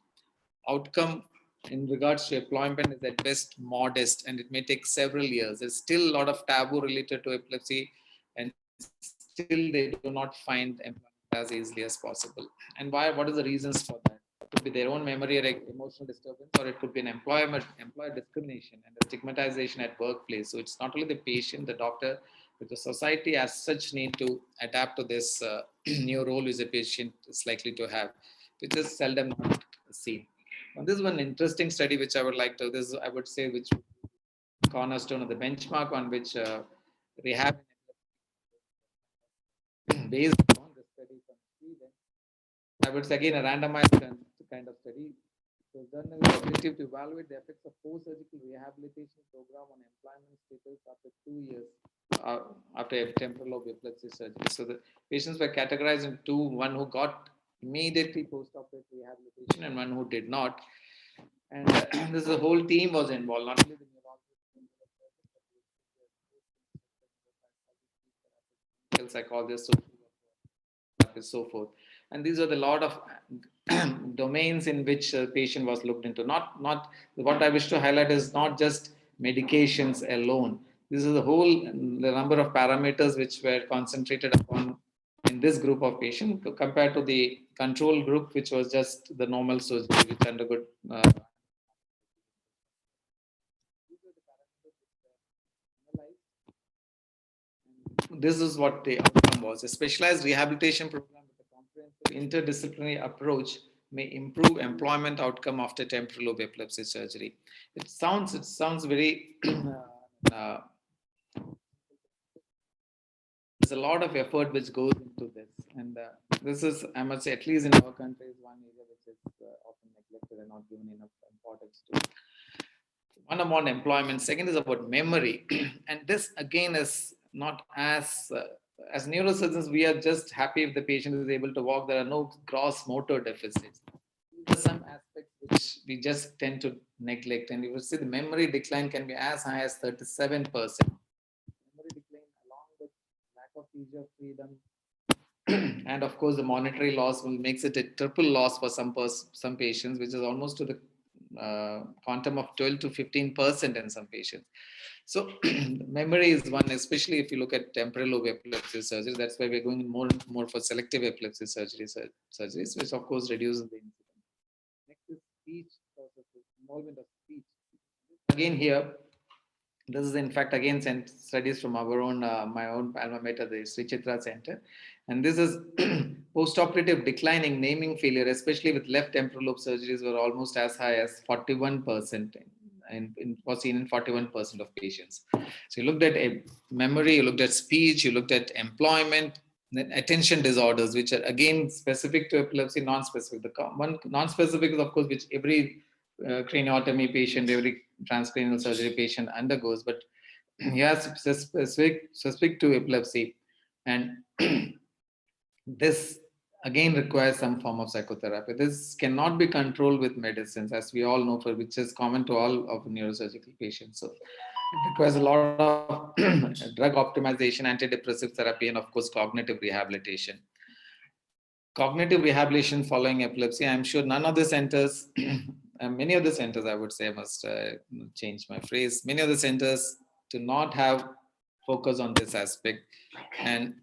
Outcome in regards to employment is at best modest, and it may take several years. There's still a lot of taboo related to epilepsy, and still they do not find employment as easily as possible. And why? What are the reasons for that? It could be their own memory or emotional disturbance, or it could be an employer discrimination and a stigmatization at workplace. So it's not only the patient, the doctor, but the society as such need to adapt to this new role which a patient is likely to have, which is seldom not seen. And this is one interesting study which I would like to, this I would say, which cornerstone of the benchmark on which rehab based on the study from Sweden. I would say again a randomized kind of study. So done with the objective to evaluate the effects of post-surgical rehabilitation program on employment status after 2 years after a temporal lobe epilepsy surgery. So the patients were categorized in two: one who got immediately post-operative rehabilitation and one who did not. And this the whole team was involved, not only the neurologist, psychologists, so forth. And these are the lot of domains in which a patient was looked into. Not what I wish to highlight is not just medications alone. This is the number of parameters which were concentrated upon in this group of patients compared to the control group, which was just the normal surgery, which undergood. This is what the outcome was. A specialized rehabilitation program with a comprehensive interdisciplinary approach may improve employment outcome after temporal lobe epilepsy surgery. It sounds very there's a lot of effort which goes into this, and this is, I must say, at least in our country, is one area which is often neglected and not given enough importance to. One about employment, second is about memory. And this again is not as neurosurgeons, we are just happy if the patient is able to walk. There are no gross motor deficits. There are some aspects which we just tend to neglect, and you will see the memory decline can be as high as 37%. Memory decline along with lack of seizure freedom and of course the monetary loss makes it a triple loss for some patients, which is almost to the quantum of 12 to 15% in some patients. So memory is one, especially if you look at temporal lobe epilepsy surgery. That's why we're going more and more for selective epilepsy surgeries, which of course reduces the incidence. Next is speech processes, involvement of speech. Again here, this is in fact again studies from our own, my own alma mater, the Sri Chitra Center. And this is post-operative declining naming failure, especially with left temporal lobe surgeries, were almost as high as 41%. was seen in 41% of patients. So you looked at memory, you looked at speech, you looked at employment, then attention disorders, which are again specific to epilepsy, non-specific. The one non-specific is of course which every craniotomy patient, every transcranial surgery patient undergoes, but yes, specific to epilepsy. And this again requires some form of psychotherapy. This cannot be controlled with medicines, as we all know, for which is common to all of neurosurgical patients. So it requires a lot of drug optimization, antidepressive therapy, and of course, cognitive rehabilitation. Cognitive rehabilitation following epilepsy, I'm sure none of the centers, many of the centers, I would say, I must change my phrase, many of the centers do not have focus on this aspect. And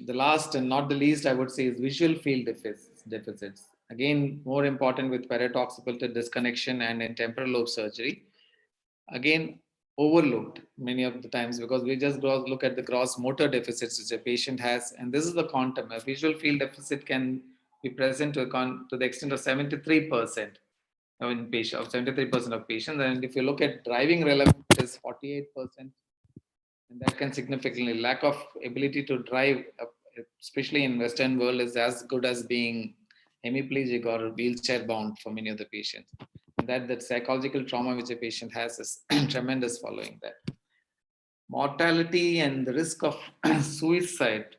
the last and not the least, I would say, is visual field deficits. Again, more important with paradoxical disconnection and in temporal lobe surgery. Again, overlooked many of the times because we just look at the gross motor deficits which a patient has, and this is the quantum. A visual field deficit can be present to the extent of 73% in patient, of 73% of patients. And if you look at driving relevance, it is 48%. And that can significantly, lack of ability to drive, especially in Western world, is as good as being hemiplegic or wheelchair bound for many of the patients. And that psychological trauma which a patient has is tremendous following that. Mortality and the risk of suicide.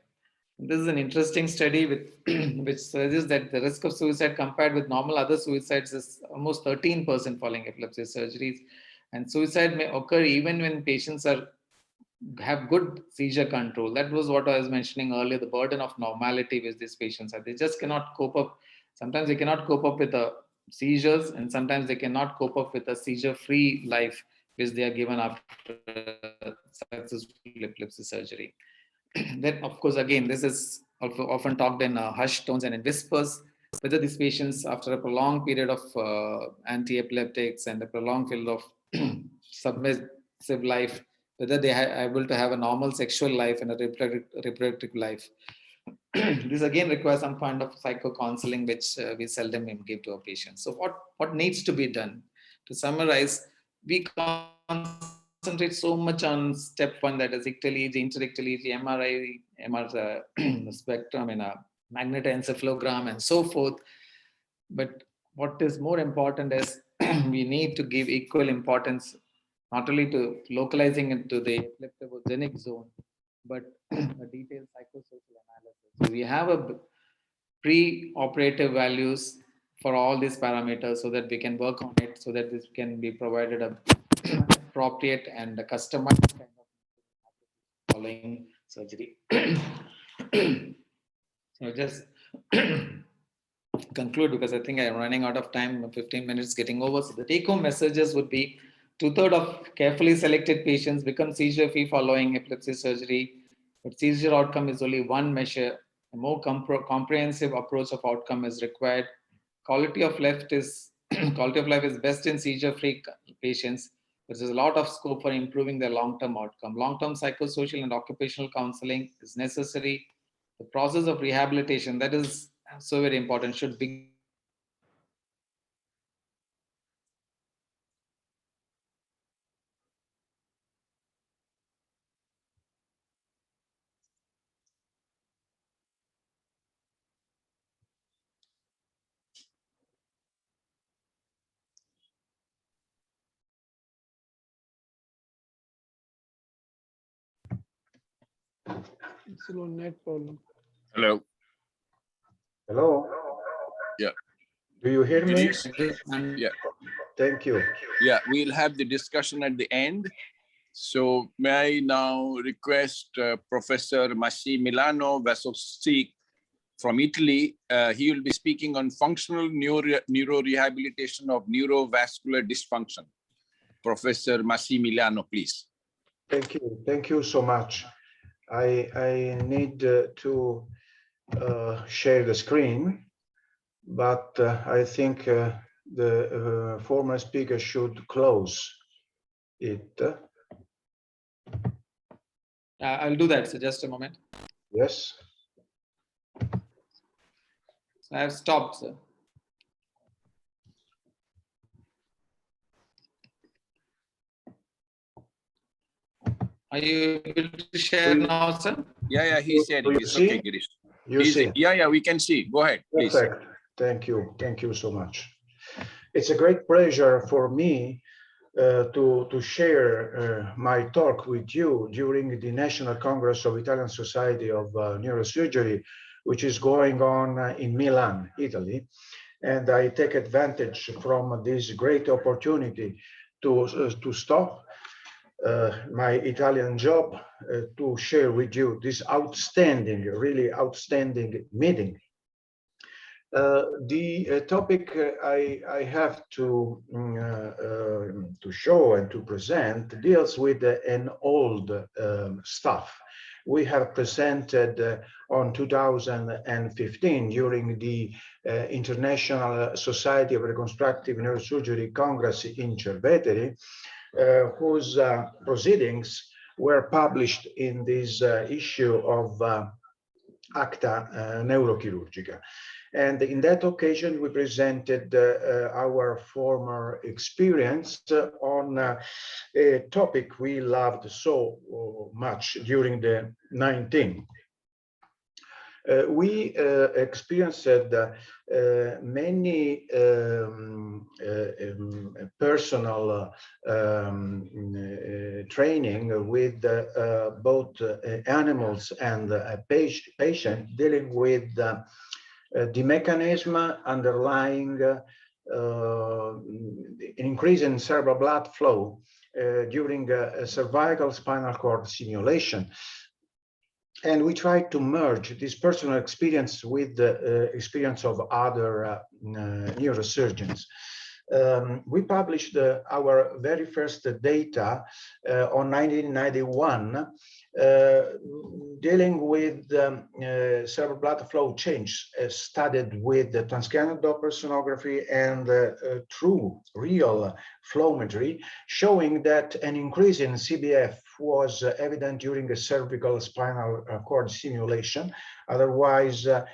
This is an interesting study which suggests that the risk of suicide compared with normal other suicides is almost 13% following epilepsy surgeries. And suicide may occur even when patients have good seizure control. That was what I was mentioning earlier, the burden of normality which these patients have. They just cannot cope up. Sometimes they cannot cope up with the seizures, and sometimes they cannot cope up with a seizure-free life which they are given after successful epilepsy surgery. Then, of course, again, this is often talked in hushed tones and in whispers, whether these patients, after a prolonged period of anti-epileptics and a prolonged period of submissive life, whether they are able to have a normal sexual life and a reproductive life. This again requires some kind of psycho-counseling, which we seldom give to our patients. So what needs to be done? To summarize, we concentrate so much on step one, that is ictal EEG, interictal EEG, MR spectrum, and a magnetoencephalogram, and so forth. But what is more important is we need to give equal importance not only to localizing it to the epileptogenic zone, but a detailed psychosocial analysis. So we have a pre-operative values for all these parameters so that we can work on it, so that this can be provided a appropriate and a customized kind of following surgery. So just conclude, because I think I'm running out of time, 15 minutes getting over. So the take-home messages would be: 2/3 of carefully selected patients become seizure-free following epilepsy surgery, but seizure outcome is only one measure. A more comprehensive approach of outcome is required. Quality of life is best in seizure-free patients, but there's a lot of scope for improving their long-term outcome. Long-term psychosocial and occupational counseling is necessary. The process of rehabilitation, that is so very important, should begin It's a net problem. Hello. Hello. Yeah. Do you hear me? Yeah. Thank you. Yeah, we'll have the discussion at the end. So may I now request Professor Massimiliano Vasossi from Italy. He will be speaking on functional neurorehabilitation of neurovascular dysfunction. Professor Massimiliano, please. Thank you. Thank you so much. I need to share the screen, but I think the former speaker should close it. I'll do that. So just a moment. Yes. I have stopped, sir. Are you able to share now, sir? Yeah, he's sharing. You It's see? okay, Girish. You see? Yeah, we can see. Go ahead, please. Perfect. Thank you. Thank you so much. It's a great pleasure for me to share my talk with you during the National Congress of Italian Society of Neurosurgery, which is going on in Milan, Italy. And I take advantage from this great opportunity to stop my Italian job to share with you this outstanding, really outstanding meeting. The topic I have to show and to present deals with an old stuff. We have presented on 2015 during the International Society of Reconstructive Neurosurgery Congress in Cerveteri, whose proceedings were published in this issue of Acta Neurochirurgica. And in that occasion, we presented our former experience on a topic we loved so much during the 19th. We experienced many personal training with both animals and patients dealing with the mechanism underlying an increase in cerebral blood flow during cervical spinal cord stimulation. And we tried to merge this personal experience with the experience of other neurosurgeons. We published our very first data on 1991, dealing with cerebral blood flow change studied with the transcranial Doppler sonography and true real flowmetry, showing that an increase in CBF was evident during a cervical spinal cord stimulation. Otherwise, a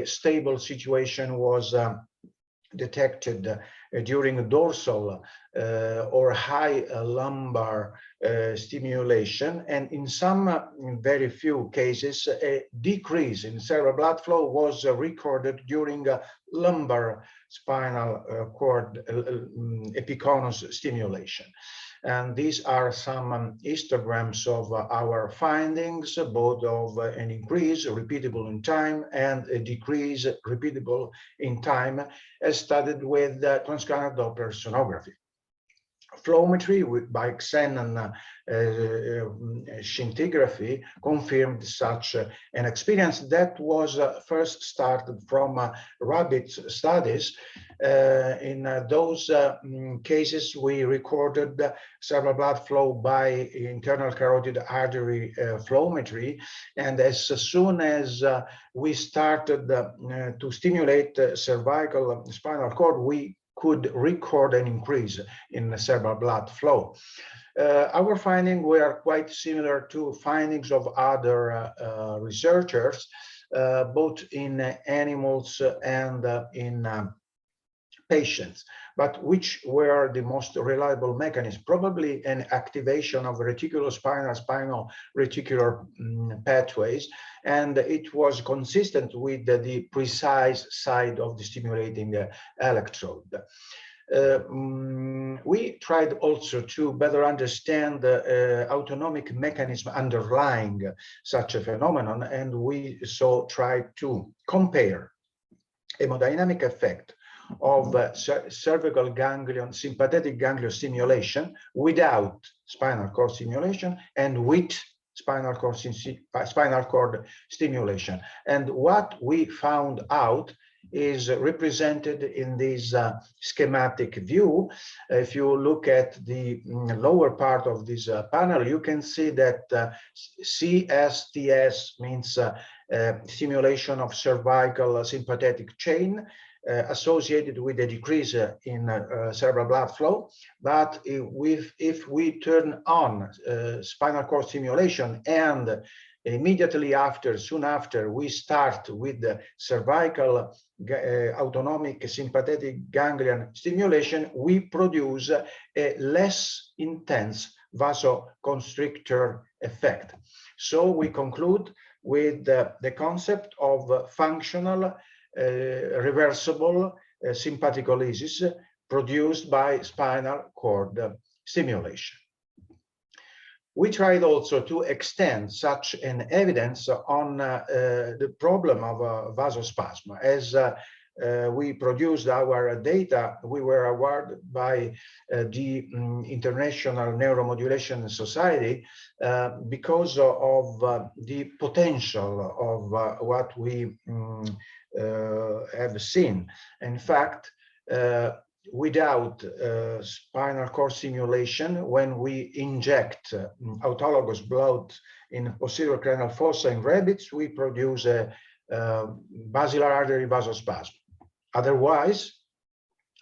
stable situation was detected during dorsal or high lumbar stimulation, and in some very few cases a decrease in cerebral blood flow was recorded during lumbar spinal cord epiconus stimulation. And these are some histograms of our findings, both of an increase repeatable in time and a decrease repeatable in time, as studied with transcranial Doppler sonography. Flowmetry by Xenon scintigraphy confirmed such an experience that was first started from rabbit studies. In those cases, we recorded cerebral blood flow by internal carotid artery flowmetry, and as soon as we started to stimulate cervical spinal cord, we could record an increase in the cerebral blood flow. Our findings were quite similar to findings of other researchers, both in animals and in patients. But which were the most reliable mechanisms? Probably an activation of reticulospinal reticular pathways, and it was consistent with the precise side of the stimulating electrode. We tried also to better understand the autonomic mechanism underlying such a phenomenon, and we tried to compare hemodynamic effect of cervical ganglion, sympathetic ganglion stimulation without spinal cord stimulation and with spinal cord stimulation. And what we found out is represented in this schematic view. If you look at the lower part of this panel, you can see that CSTS means stimulation of cervical sympathetic chain, associated with a decrease in cerebral blood flow. But if we turn on spinal cord stimulation and immediately after, soon after, we start with the cervical autonomic sympathetic ganglion stimulation, we produce a less intense vasoconstrictor effect. So we conclude with the concept of functional reversible sympathicolysis produced by spinal cord stimulation. We tried also to extend such an evidence on the problem of vasospasm. As we produced our data, we were awarded by the International Neuromodulation Society because of the potential of what we have seen. In fact, without spinal cord stimulation, when we inject autologous blood in posterior cranial fossa in rabbits, we produce a basilar artery vasospasm. Otherwise,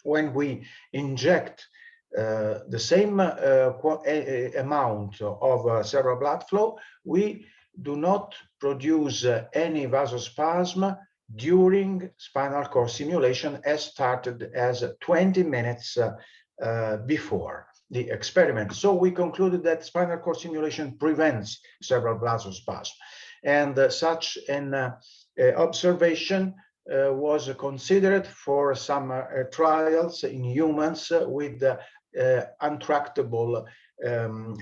when we inject the same amount of cerebral blood flow, we do not produce any vasospasm during spinal cord stimulation, as started as 20 minutes before the experiment. So we concluded that spinal cord stimulation prevents cerebral vasospasm, and such an observation was considered for some trials in humans with untractable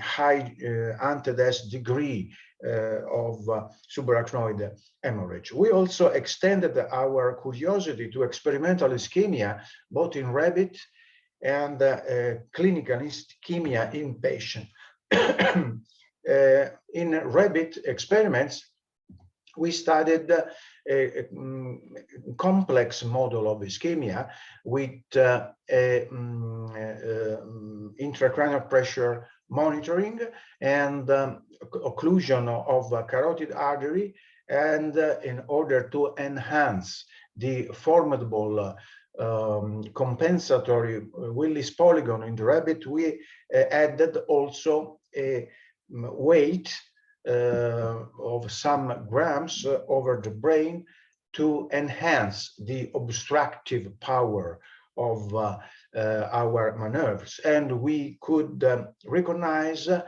high anti-death degree of subarachnoid hemorrhage. We also extended our curiosity to experimental ischemia, both in rabbit and clinical ischemia in patient. In rabbit experiments, we studied a complex model of ischemia with intracranial pressure monitoring and occlusion of carotid artery, and in order to enhance the formidable compensatory Willis polygon in the rabbit, we added also a weight of some grams over the brain to enhance the obstructive power of our maneuvers. And we could recognize a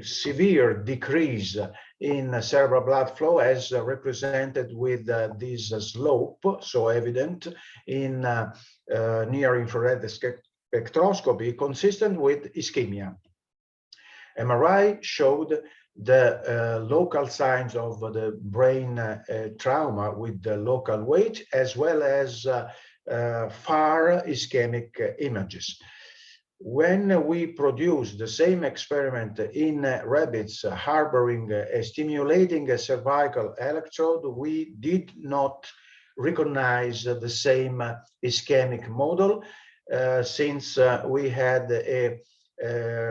severe decrease in cerebral blood flow, as represented with this slope, so evident in near infrared spectroscopy, consistent with ischemia. MRI showed the local signs of the brain trauma with the local weight, as well as far ischemic images. When we produced the same experiment in rabbits harboring a stimulating cervical electrode, we did not recognize the same ischemic model, since we had a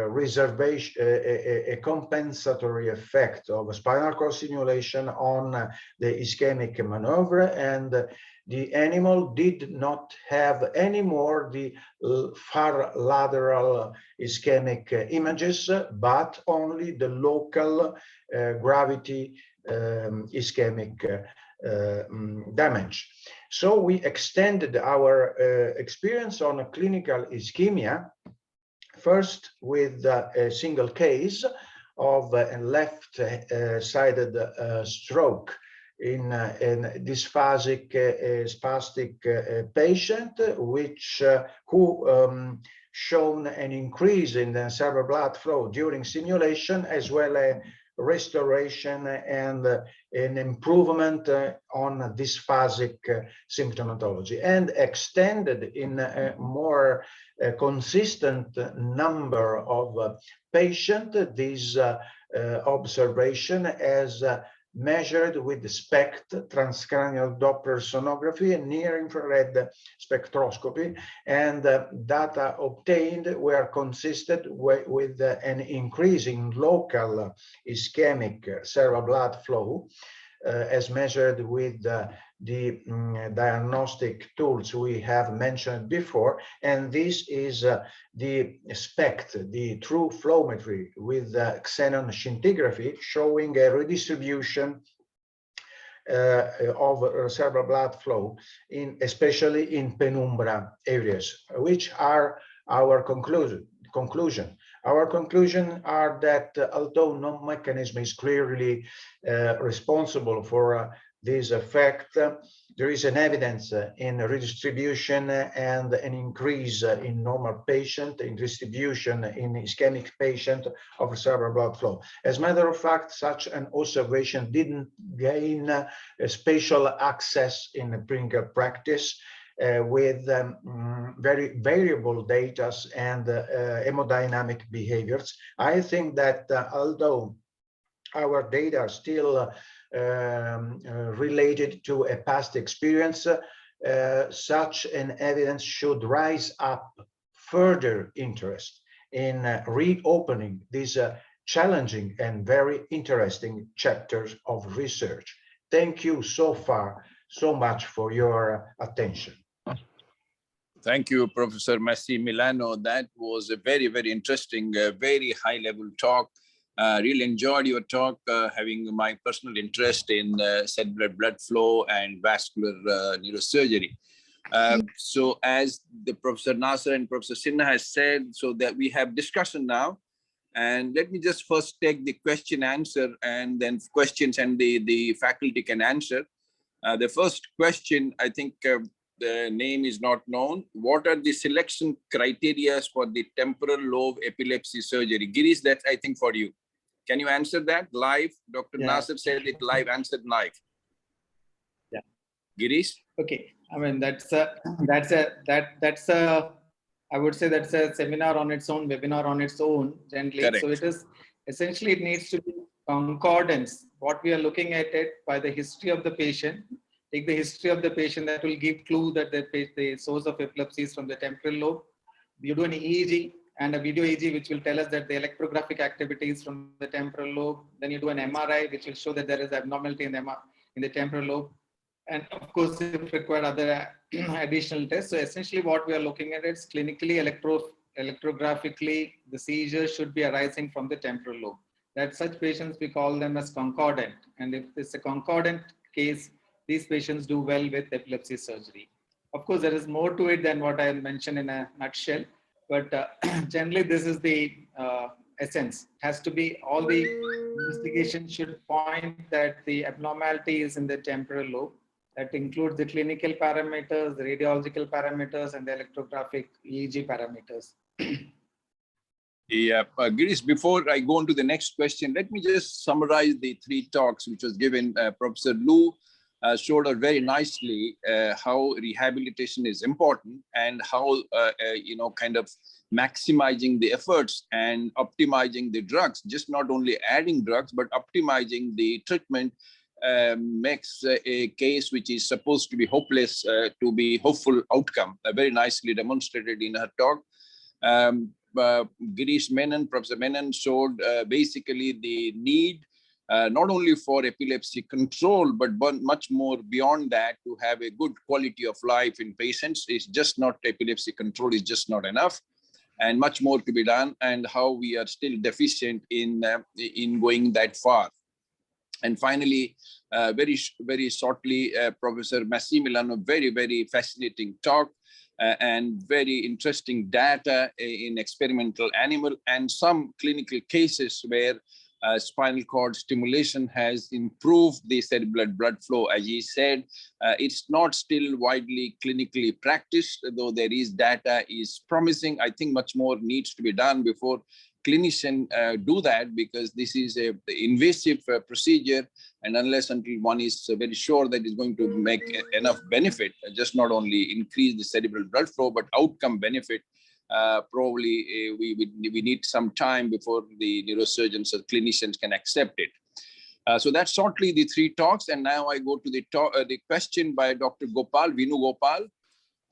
reservation, a compensatory effect of spinal cord stimulation on the ischemic maneuver, and the animal did not have any more the far lateral ischemic images, but only the local gravity ischemic damage. So we extended our experience on clinical ischemia, first with a single case of a left-sided stroke in a dysphasic spastic patient, who shown an increase in the cerebral blood flow during stimulation, as well as restoration and an improvement on dysphasic symptomatology, and extended in a more consistent number of patients this observation as measured with SPECT, transcranial Doppler sonography, and near-infrared spectroscopy, and data obtained were consistent with an increase in local ischemic cerebral blood flow, as measured with the diagnostic tools we have mentioned before. And this is the SPECT, the true flowmetry with xenon scintigraphy, showing a redistribution of cerebral blood flow, especially in penumbra areas, which are our conclusion. Our conclusion are that although no mechanism is clearly responsible for this effect, there is an evidence in redistribution and an increase in normal patient, in distribution in ischemic patient of cerebral blood flow. As a matter of fact, such an observation didn't gain spatial access in clinical practice with very variable data and hemodynamic behaviors. I think that although our data are still related to a past experience, such an evidence should rise up further interest in reopening these challenging and very interesting chapters of research. Thank you so much for your attention. Thank you, Professor Massimiliano. That was a very, very interesting, very high-level talk. Really enjoyed your talk, having my personal interest in cerebral blood flow and vascular neurosurgery. So as the Professor Nasser and Professor Sinha has said, so that we have discussion now. And let me just first take the question answer and then questions and the faculty can answer. The first question, I think the name is not known. What are the selection criteria for the temporal lobe epilepsy surgery? Girish, that's I think for you. Can you answer that live? Dr. Nasser said it live, answered live. Yeah. Girish? Okay. I mean, that's a, I would say that's a seminar on its own, webinar on its own, generally. Correct. So it is, essentially it needs to be concordance. What we are looking at it by the history of the patient. Take the history of the patient, that will give clue that the source of epilepsy is from the temporal lobe. You do an EEG and a video EEG, which will tell us that the electrographic activity is from the temporal lobe. Then you do an MRI, which will show that there is abnormality in the temporal lobe. And of course, if required, other additional tests. So essentially what we are looking at is clinically, electrographically, the seizure should be arising from the temporal lobe. That such patients, we call them as concordant. And if it's a concordant case, these patients do well with epilepsy surgery. Of course, there is more to it than what I mentioned in a nutshell, but generally this is the essence. It has to be, all the investigation should point that the abnormality is in the temporal lobe. That includes the clinical parameters, the radiological parameters, and the electrographic EEG parameters. Yeah, Girish, before I go on to the next question, let me just summarize the three talks which was given. Professor Lu showed us very nicely how rehabilitation is important and how, kind of maximizing the efforts and optimizing the drugs, just not only adding drugs, but optimizing the treatment makes a case which is supposed to be hopeless to be hopeful outcome, very nicely demonstrated in her talk. Girish Menon, Professor Menon showed basically the need not only for epilepsy control, but much more beyond that, to have a good quality of life in patients. It's just not epilepsy control, is just not enough, and much more to be done, and how we are still deficient in going that far. And finally, very shortly, Professor Massimiliano, very, very fascinating talk and very interesting data in experimental animal and some clinical cases where spinal cord stimulation has improved the cerebral blood flow. As he said, it's not still widely clinically practiced, though there is data is promising. I think much more needs to be done before clinicians do that, because this is a invasive procedure, and unless until one is very sure that it's going to make enough benefit, just not only increase the cerebral blood flow, but outcome benefit, probably we need some time before the neurosurgeons or clinicians can accept it. So that's shortly the three talks, and now I go to the question by Dr. Gopal, Vinu Gopal.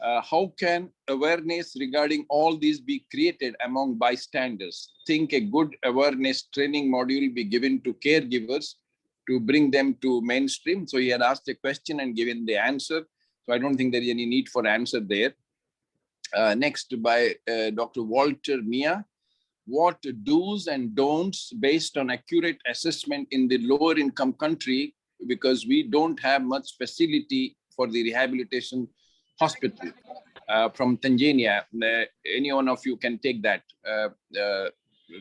How can awareness regarding all these be created among bystanders? Think a good awareness training module be given to caregivers to bring them to mainstream. So he had asked a question and given the answer. So I don't think there is any need for answer there. Next by Dr. Walter Mia. What do's and don'ts based on accurate assessment in the lower income country, because we don't have much facility for the rehabilitation hospital, from Tanzania. Any one of you can take that.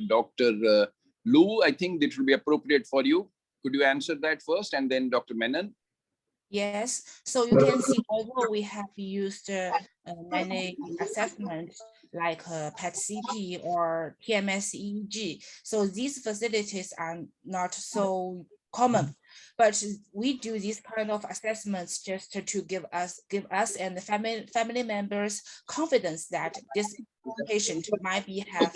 Dr. Lu, I think it will be appropriate for you. Could you answer that first, and then Dr. Menon? Yes, so you can see, although we have used many assessments like PET-CT or TMS-EEG, so these facilities are not so common, but we do these kind of assessments just to give us and the family members confidence that this patient might have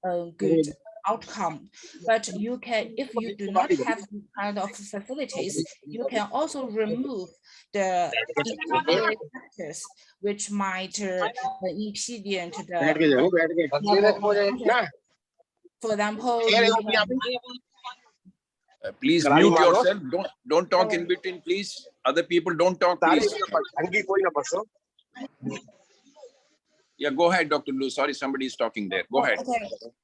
a good outcome. But you can, if you do not have this kind of facilities, you can also remove the inhibitory factors which might impede the level of, for example, you can Please mute yourself. Don't talk in between, please. Other people don't talk, please. Yeah, go ahead, Dr. Lu. Sorry, somebody is talking there. Go ahead.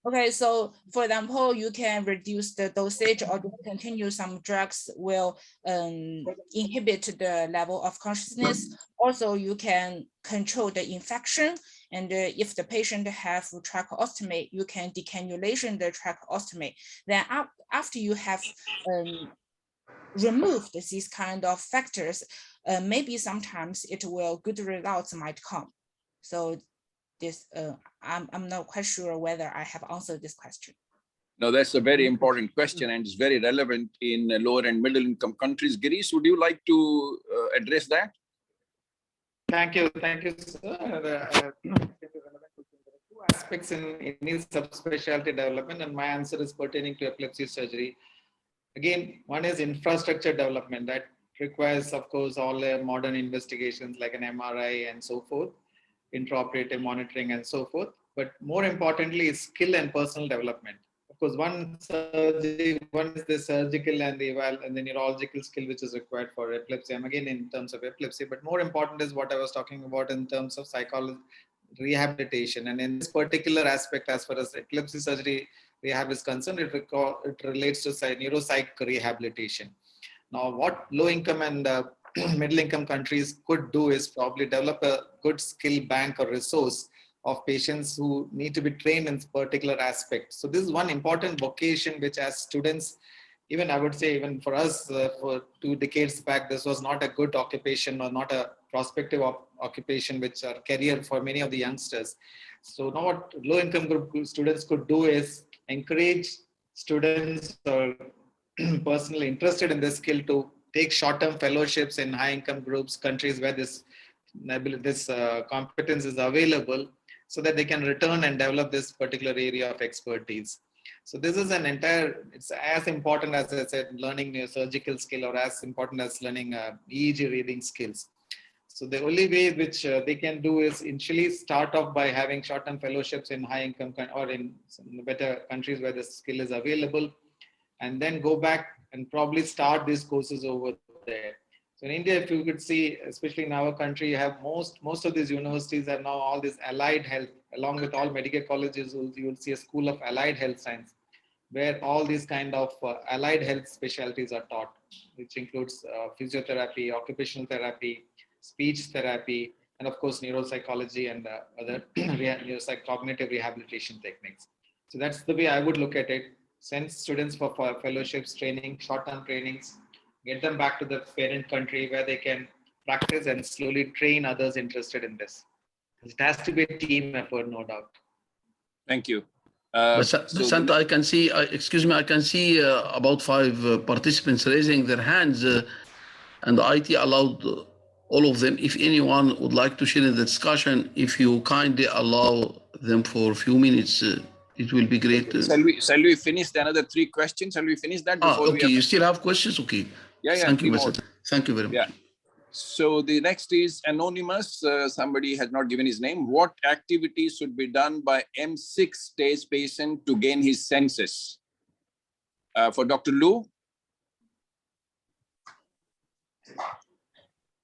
Okay, so for example, you can reduce the dosage or discontinue some drugs will inhibit the level of consciousness. Also, you can control the infection. And if the patient have tracheostomy, you can decannulation the tracheostomy. Then after you have removed these kind of factors, maybe sometimes good results might come. So this, I'm not quite sure whether I have answered this question. No, that's a very important question, and it's very relevant in lower and middle income countries. Girish, would you like to address that? Thank you, sir. Two aspects in any subspecialty development, and my answer is pertaining to epilepsy surgery. Again, one is infrastructure development that requires, of course, all modern investigations like an MRI and so forth, intraoperative monitoring and so forth. But more importantly, is skill and personal development. Of course, one is the surgical and the neurological skill which is required for epilepsy. And again, in terms of epilepsy, but more important is what I was talking about in terms of psychology, rehabilitation. And in this particular aspect, as far as epilepsy surgery rehab is concerned, it relates to neuropsych rehabilitation. Now, what low-income and middle-income countries could do is probably develop a good skill bank or resource of patients who need to be trained in particular aspects. So this is one important vocation which, as students, even I would say, even for us, for 2 decades back, this was not a good occupation or not a prospective occupation, which are career for many of the youngsters. So now what low-income group students could do is encourage students or personally interested in this skill to take short-term fellowships in high-income groups, countries where this competence is available, so that they can return and develop this particular area of expertise. So this is an it's as important as I said, learning a surgical skill, or as important as learning EEG reading skills. So the only way which they can do is initially start off by having short-term fellowships in high-income or in better countries where the skill is available, and then go back and probably start these courses over there. So in India, if you could see, especially in our country, you have most of these universities have now all this allied health, along with all medical colleges, you will see a school of allied health science, where all these kind of allied health specialties are taught, which includes physiotherapy, occupational therapy, speech therapy, and of course, neuropsychology and other cognitive rehabilitation techniques. So that's the way I would look at it. Send students for fellowships, training, short-term trainings, get them back to the parent country where they can practice and slowly train others interested in this. It has to be a team effort, no doubt. Thank you. Santa, I can see, excuse me, I can see about 5 participants raising their hands, and IT allowed all of them. If anyone would like to share in the discussion, if you kindly allow them for a few minutes, it will be great. Shall we finish the another 3 questions? Shall we finish that before okay, you still have questions? Okay. Yeah, Thank you, Basant. Thank you very much. Yeah. So the next is anonymous. Somebody has not given his name. What activities should be done by M6 stage patient to gain his senses? For Dr. Lu?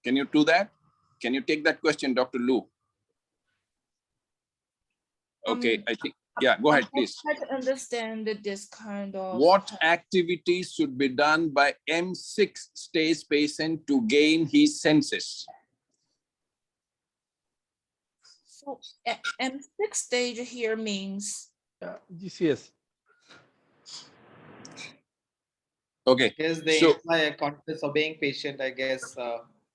Can you do that? Can you take that question, Dr. Lu? Okay, I think, yeah, go ahead, please. I try to understand this kind of... What activities should be done by M6 stage patient to gain his senses? So M6 stage here means Yeah, GCS. Okay, Because they so imply a conscious obeying patient, I guess.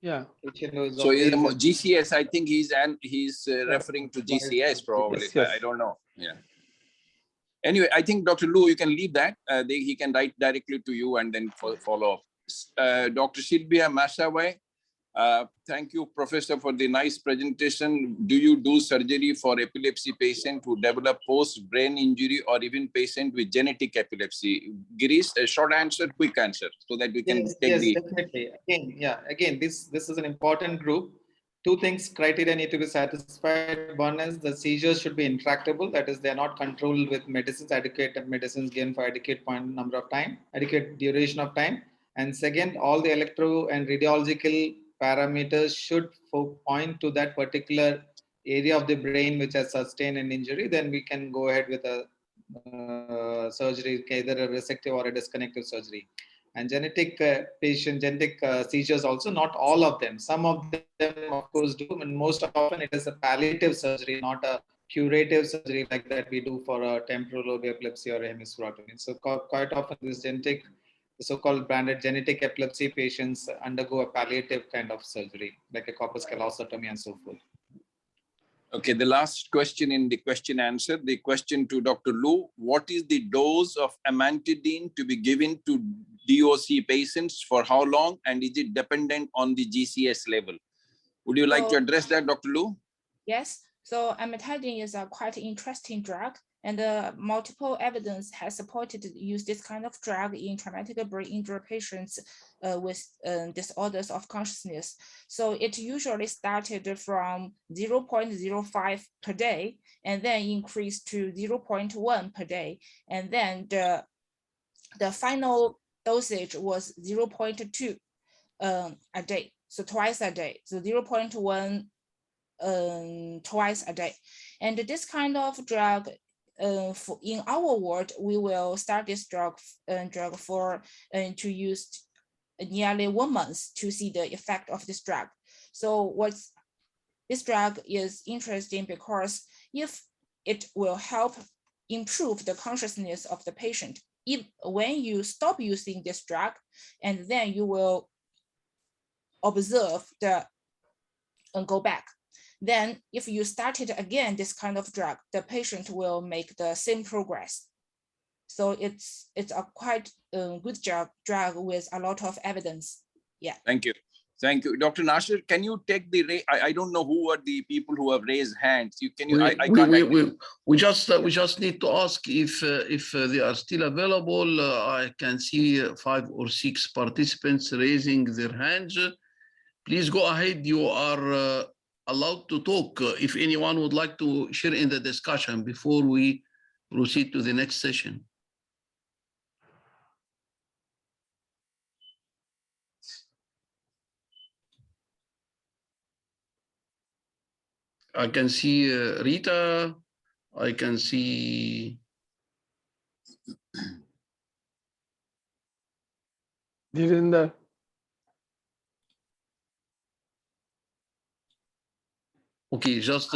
Yeah. Patient who is so in the obeys GCS, I think he's referring to Right. GCS probably. Yes, yes. I don't know. Yeah. Anyway, I think Dr. Lu, you can leave that. He can write directly to you and then follow up. Dr. Silvia Masaway, thank you, Professor, for the nice presentation. Do you do surgery for epilepsy patient who develop post-brain injury or even patient with genetic epilepsy? Girish, a short answer, quick answer, so that we can Yes, take yes, the... definitely. Again, this is an important group. Two things, criteria need to be satisfied. One is the seizures should be intractable. That is, they are not controlled with medicines, adequate medicines given for adequate number of time, adequate duration of time. And second, all the electro and radiological parameters should point to that particular area of the brain which has sustained an injury. Then we can go ahead with a surgery, either a resective or a disconnective surgery. And genetic genetic seizures also, not all of them. Some of them, of course, do, and most often it is a palliative surgery, not a curative surgery like that we do for a temporal lobe epilepsy or a hemispherectomy. So quite often this genetic, the so-called branded genetic epilepsy patients undergo a palliative kind of surgery, like a corpus callosotomy and so forth. Okay, the last question in the question answer, the question to Dr. Lu, what is the dose of amantadine to be given to DOC patients for how long, and is it dependent on the GCS level? Would you like to address that, Dr. Lu? Yes, so amantadine is a quite interesting drug, and multiple evidence has supported the use this kind of drug in traumatic brain injury patients with disorders of consciousness. So it usually started from 0.05 per day and then increased to 0.1 per day. And then the final dosage was 0.2 a day, so twice a day, so 0.1 twice a day. And this kind of drug, in our world, we will start this drug for to use nearly 1 month to see the effect of this drug. So this drug is interesting because if it will help improve the consciousness of the patient, when you stop using this drug, and then you will observe and go back. Then if you started again this kind of drug, the patient will make the same progress. So it's a quite good drug with a lot of evidence. Yeah. Thank you. Thank you. Dr. Nasir, can you take the, I don't know who are the people who have raised hands. We just need to ask if they are still available. I can see 5 or 6 participants raising their hands. Please go ahead. You are allowed to talk if anyone would like to share in the discussion before we proceed to the next session. I can see Rita. I can see Dhirendra. Okay, just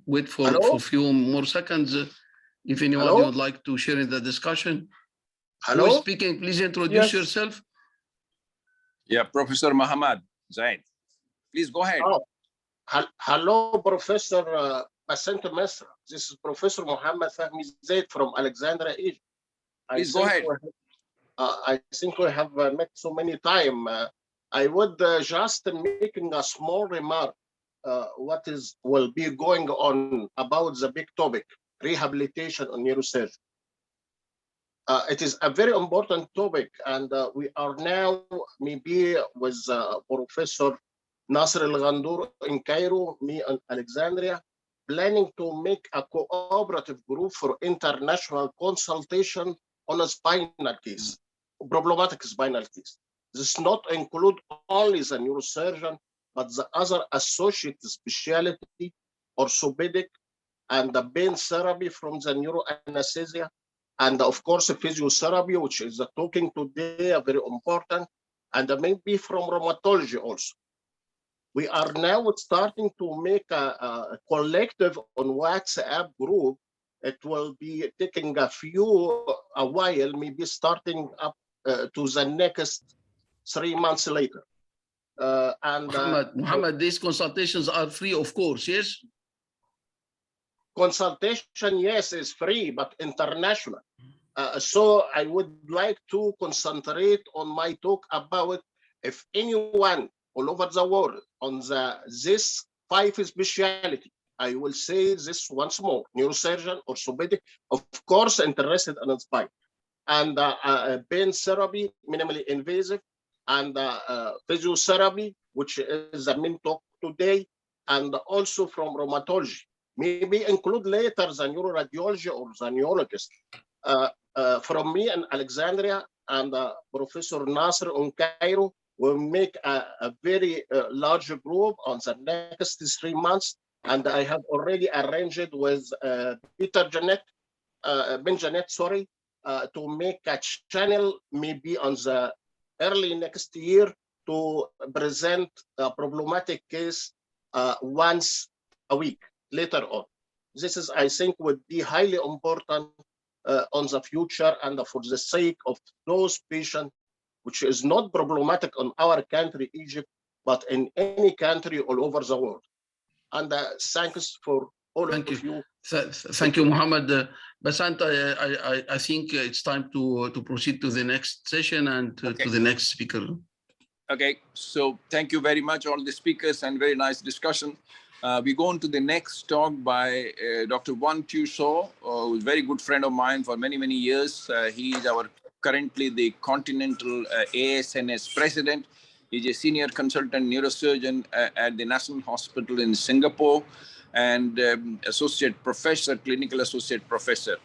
wait for Hello? a few more seconds. If anyone Hello? would like to share in the discussion. Hello? Who is speaking? Please introduce Yes. yourself. Yeah, Professor Muhammad Zaid. Please go ahead. Oh, hello, Professor Basant Mesra. This is Professor Muhammad Fahmi Zaid from Alexandria, Egypt. Please go ahead. I think we have met so many times. I would just making a small remark. What will be going on about the big topic, rehabilitation on neurosurgery. It is a very important topic, and we are now maybe with Professor Nasser El-Ghandour in Cairo, me in Alexandria, planning to make a cooperative group for international consultation on a spinal case, problematic spinal case. This not include only the neurosurgeon, but the other associated specialty, orthopedic, and the pain therapy from the neuroanesthesia, and of course physiotherapy, which is talking today, very important, and maybe from rheumatology also. We are now starting to make a collective on WhatsApp group it will be taking a while, maybe starting up to the next 3 months later. Muhammad, these consultations are free, of course, yes? Consultation, yes, is free, but international. So I would like to concentrate on my talk about if anyone all over the world on this 5 specialty, I will say this once more, neurosurgeon, orthopedic, of course, interested and inspired. And pain therapy, minimally invasive, and physiotherapy, which is the main talk today, and also from rheumatology. Maybe include later the neuroradiology or the neurologist. From me in Alexandria and Professor Nasser in Cairo will make a very large group on the next 3 months. And I have already arranged with Ben Janet, to make a channel maybe on the early next year to present a problematic case once a week later on. This is, I think, would be highly important on the future and for the sake of those patients, which is not problematic in our country, Egypt, but in any country all over the world. And thanks for all of you. Thank you, Muhammad. Basant, I think it's time to proceed to the next session and to the next speaker. Okay, so thank you very much, all the speakers, and very nice discussion. We go on to the next talk by Dr. Wan Tu So, who's a very good friend of mine for many, many years. He is currently the Continental ASNS president. He's a senior consultant neurosurgeon at the National Hospital in Singapore and associate professor, clinical associate professor.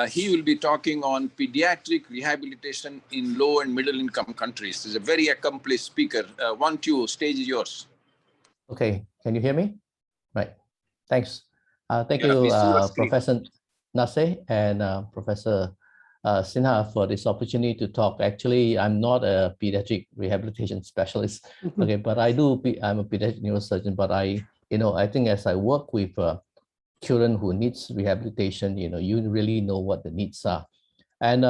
He will be talking on pediatric rehabilitation in low and middle income countries. He's a very accomplished speaker. Wan Tu, stage is yours. Okay, can you hear me? Right, thanks. Thank you, Professor Nasser and Professor Sinha for this opportunity to talk. Actually, I'm not a pediatric rehabilitation specialist, okay, but I'm a pediatric neurosurgeon, but I think as I work with children who needs rehabilitation, you really know what the needs are. And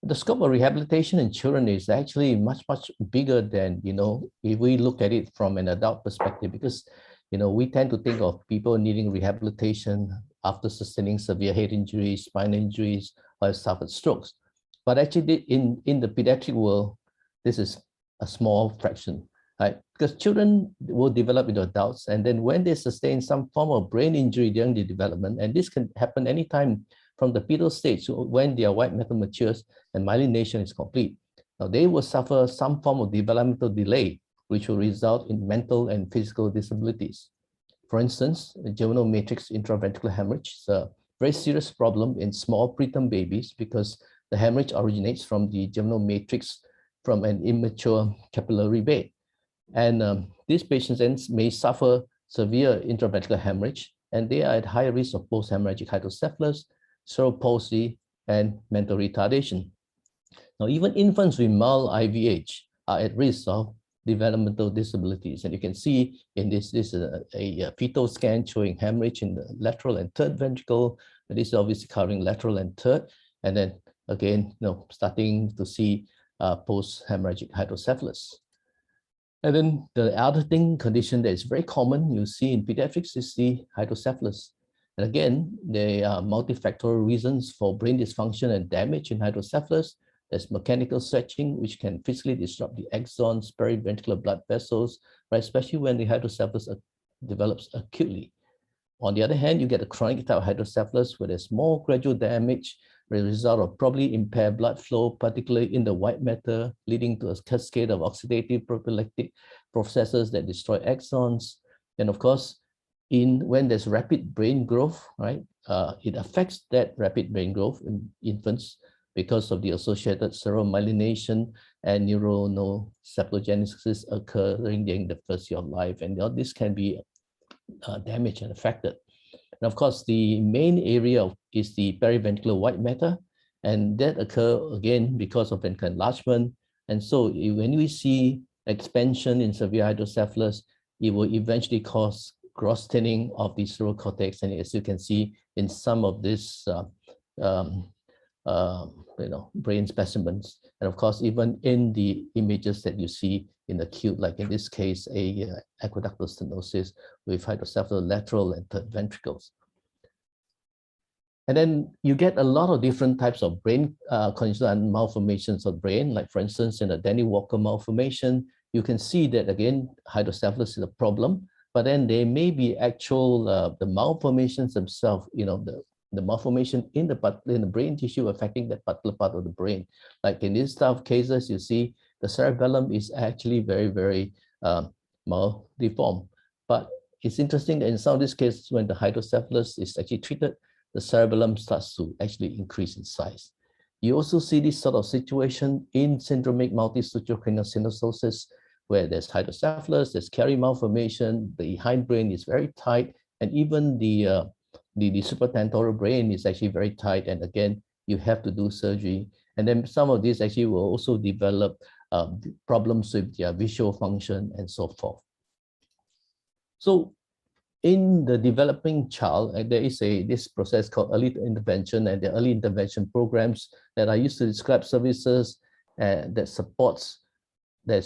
the scope of rehabilitation in children is actually much, much bigger than, if we look at it from an adult perspective, because, we tend to think of people needing rehabilitation after sustaining severe head injuries, spine injuries, or suffered strokes. But actually in the pediatric world, this is a small fraction, right? Because children will develop into adults, and then when they sustain some form of brain injury during the development, and this can happen anytime from the fetal stage when their white matter matures and myelination is complete. Now they will suffer some form of developmental delay, which will result in mental and physical disabilities. For instance, juvenile matrix intraventricular hemorrhage is a very serious problem in small preterm babies because the hemorrhage originates from the juvenile matrix from an immature capillary bed. And these patients then may suffer severe intraventricular hemorrhage, and they are at high risk of post-hemorrhagic hydrocephalus, cerebral palsy, and mental retardation. Now, even infants with mild IVH are at risk of developmental disabilities. And you can see in this is a fetal scan showing hemorrhage in the lateral and third ventricle. And this is obviously covering lateral and third. And then again, starting to see post-hemorrhagic hydrocephalus. And then the other condition that is very common you see in pediatrics is the hydrocephalus. And again, there are multifactorial reasons for brain dysfunction and damage in hydrocephalus. There's mechanical stretching, which can physically disrupt the axons, periventricular blood vessels, right? Especially when the hydrocephalus develops acutely. On the other hand, you get a chronic type of hydrocephalus where there's more gradual damage as a result of probably impaired blood flow, particularly in the white matter, leading to a cascade of oxidative proteolytic processes that destroy axons. And of course, when there's rapid brain growth, right, it affects that rapid brain growth in infants because of the associated cerebral myelination and neuronal septogenesis occurring during the first year of life. And all this can be damaged and affected. And of course, the main area is the periventricular white matter, and that occurs again because of ventricular enlargement. And so when we see expansion in severe hydrocephalus, it will eventually cause gross thinning of the cerebral cortex, and as you can see in some of these brain specimens, and of course even in the images that you see in acute, like in this case a aqueductal stenosis with hydrocephalus lateral and third ventricles. And then you get a lot of different types of brain congenital and malformations of brain, like for instance in a Danny Walker malformation, you can see that again hydrocephalus is a problem, but then there may be actual the malformations themselves, the malformation in the brain tissue affecting that particular part of the brain. Like in these type of cases, you see the cerebellum is actually very, very maldeformed. But it's interesting that in some of these cases, when the hydrocephalus is actually treated, the cerebellum starts to actually increase in size. You also see this sort of situation in syndromic multisutural cranial synostosis, where there's hydrocephalus, there's Chiari malformation, the hindbrain is very tight, and even the supratentorial brain is actually very tight, and again, you have to do surgery. And then some of these actually will also develop problems with their visual function and so forth. So in the developing child, there is this process called early intervention, and the early intervention programs that are used to describe services that's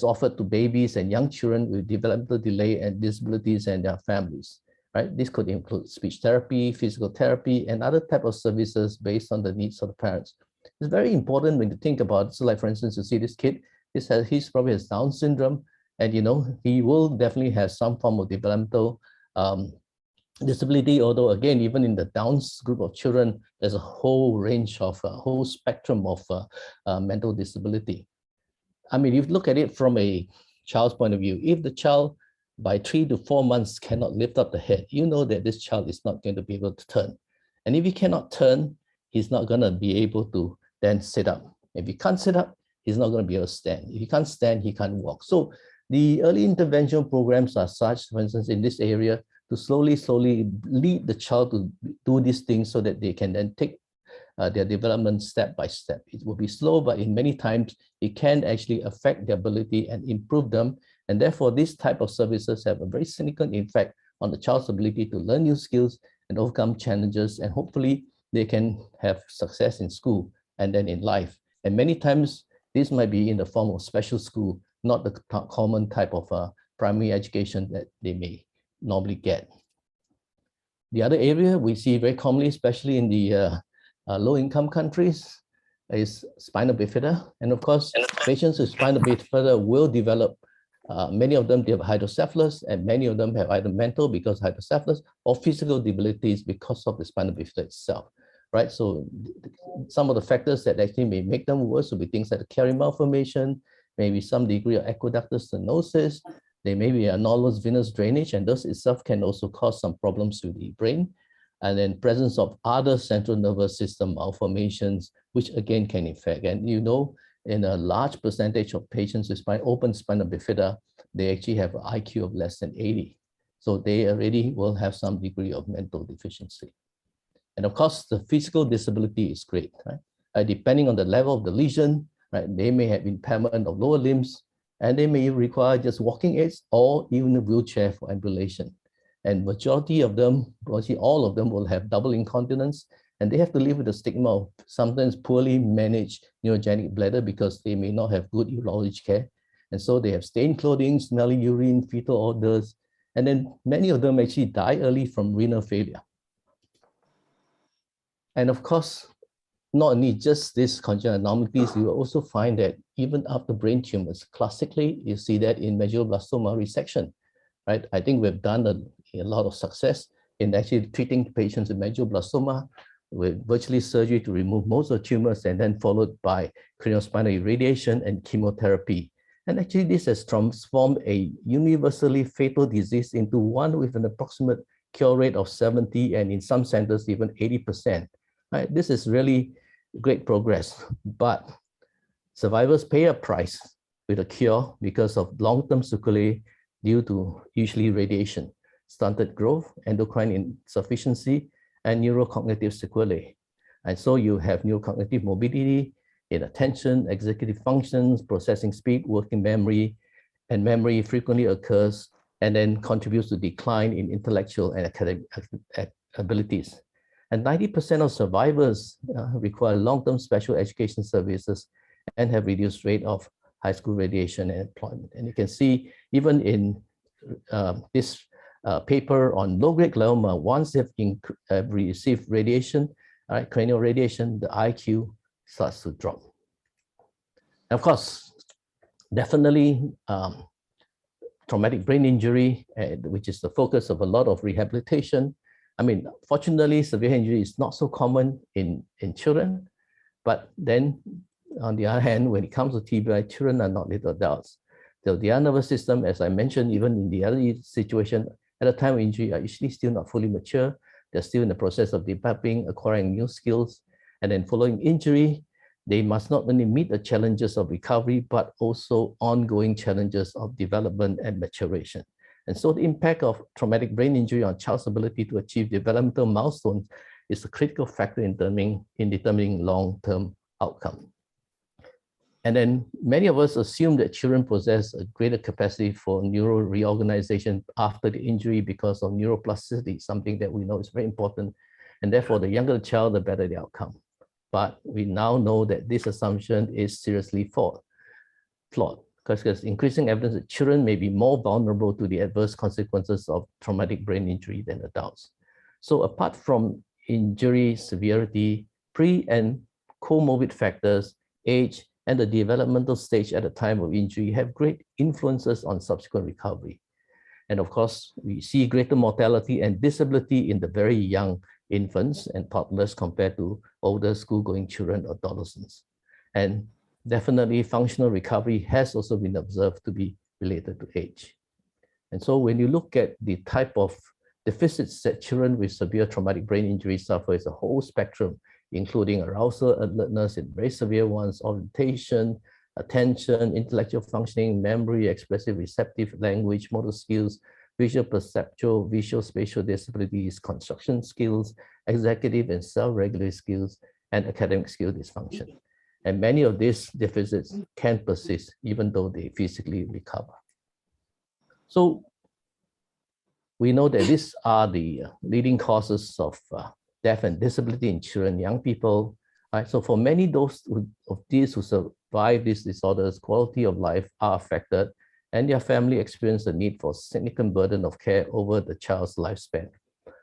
offered to babies and young children with developmental delay and disabilities and their families. Right? This could include speech therapy, physical therapy, and other type of services based on the needs of the parents. It's very important when you think about it. So like for instance, you see this kid, he probably has Down syndrome, and he will definitely have some form of developmental disability, although again, even in the Down's group of children, there's a whole range of, a whole spectrum of mental disability. I mean, if you look at it from a child's point of view, if the child by 3 to 4 months cannot lift up the head, you know that this child is not going to be able to turn. And if he cannot turn, he's not going to be able to then sit up. If he can't sit up, he's not going to be able to stand. If he can't stand, he can't walk. So the early intervention programs are such, for instance, in this area, to slowly lead the child to do these things so that they can then take their development step by step. It will be slow, but in many times, it can actually affect their ability and improve them. And therefore, these type of services have a very significant effect on the child's ability to learn new skills and overcome challenges, and hopefully they can have success in school and then in life. And many times, this might be in the form of special school, not the common type of primary education that they may normally get. The other area we see very commonly, especially in the low-income countries, is spina bifida. And of course, patients with spina bifida will develop, many of them have hydrocephalus, and many of them have either mental because of hydrocephalus or physical disabilities because of the spina bifida itself, right? So some of the factors that actually may make them worse will be things like the Chiari malformation, maybe some degree of aqueductal stenosis, there may be anomalous venous drainage, and those itself can also cause some problems with the brain. And then presence of other central nervous system malformations, which again can affect. And in a large percentage of patients with open spina bifida, they actually have an IQ of less than 80. So they already will have some degree of mental deficiency. And of course, the physical disability is great, right? Depending on the level of the lesion, right? They may have impairment of lower limbs, and they may require just walking aids or even a wheelchair for ambulation. And majority of them, actually all of them, will have double incontinence, and they have to live with the stigma of sometimes poorly managed neurogenic bladder because they may not have good urology care. And so they have stained clothing, smelly urine, fetal odors, and then many of them actually die early from renal failure. And of course, not only just these congenital anomalies, you will also find that even after brain tumors, classically, you see that in medulloblastoma resection, right? I think we've done a lot of success in actually treating patients with medulloblastoma with virtually surgery to remove most of the tumors, and then followed by craniospinal irradiation and chemotherapy. And actually, this has transformed a universally fatal disease into one with an approximate cure rate of 70%, and in some centers, even 80%. Right? This is really great progress, but survivors pay a price with a cure because of long-term sequelae due to usually radiation, stunted growth, endocrine insufficiency, and neurocognitive sequelae. And so you have neurocognitive morbidity in attention, executive functions, processing speed, working memory, and memory frequently occurs and then contributes to decline in intellectual and academic abilities. And 90% of survivors require long-term special education services and have reduced rate of high school radiation and employment. And you can see even in this paper on low-grade glioma, once they've received radiation, cranial radiation, the IQ starts to drop. And of course, definitely traumatic brain injury, which is the focus of a lot of rehabilitation. I mean, fortunately, severe injury is not so common in children, but then on the other hand, when it comes to TBI, children are not little adults. So the nervous system, as I mentioned, even in the other situation, at the time of injury are usually still not fully mature. They're still in the process of developing, acquiring new skills, and then following injury, they must not only meet the challenges of recovery, but also ongoing challenges of development and maturation. And so the impact of traumatic brain injury on child's ability to achieve developmental milestones is a critical factor in determining long-term outcome. And then many of us assume that children possess a greater capacity for neural reorganization after the injury because of neuroplasticity, something that we know is very important. And therefore, the younger the child, the better the outcome. But we now know that this assumption is seriously flawed because there's increasing evidence that children may be more vulnerable to the adverse consequences of traumatic brain injury than adults. So apart from injury severity, pre and comorbid factors, age, and the developmental stage at the time of injury have great influences on subsequent recovery. And of course, we see greater mortality and disability in the very young infants and toddlers compared to older school-going children or adolescents. And definitely functional recovery has also been observed to be related to age. And so when you look at the type of deficits that children with severe traumatic brain injury suffer, it's a whole spectrum, including arousal, alertness in very severe ones, orientation, attention, intellectual functioning, memory, expressive, receptive language, motor skills, visual perceptual, visual spatial disabilities, construction skills, executive and self-regulatory skills, and academic skill dysfunction. And many of these deficits can persist even though they physically recover. So we know that these are the leading causes of death and disability in children, young people. Right? So for many of these who survive these disorders, quality of life are affected, and their family experience the need for significant burden of care over the child's lifespan.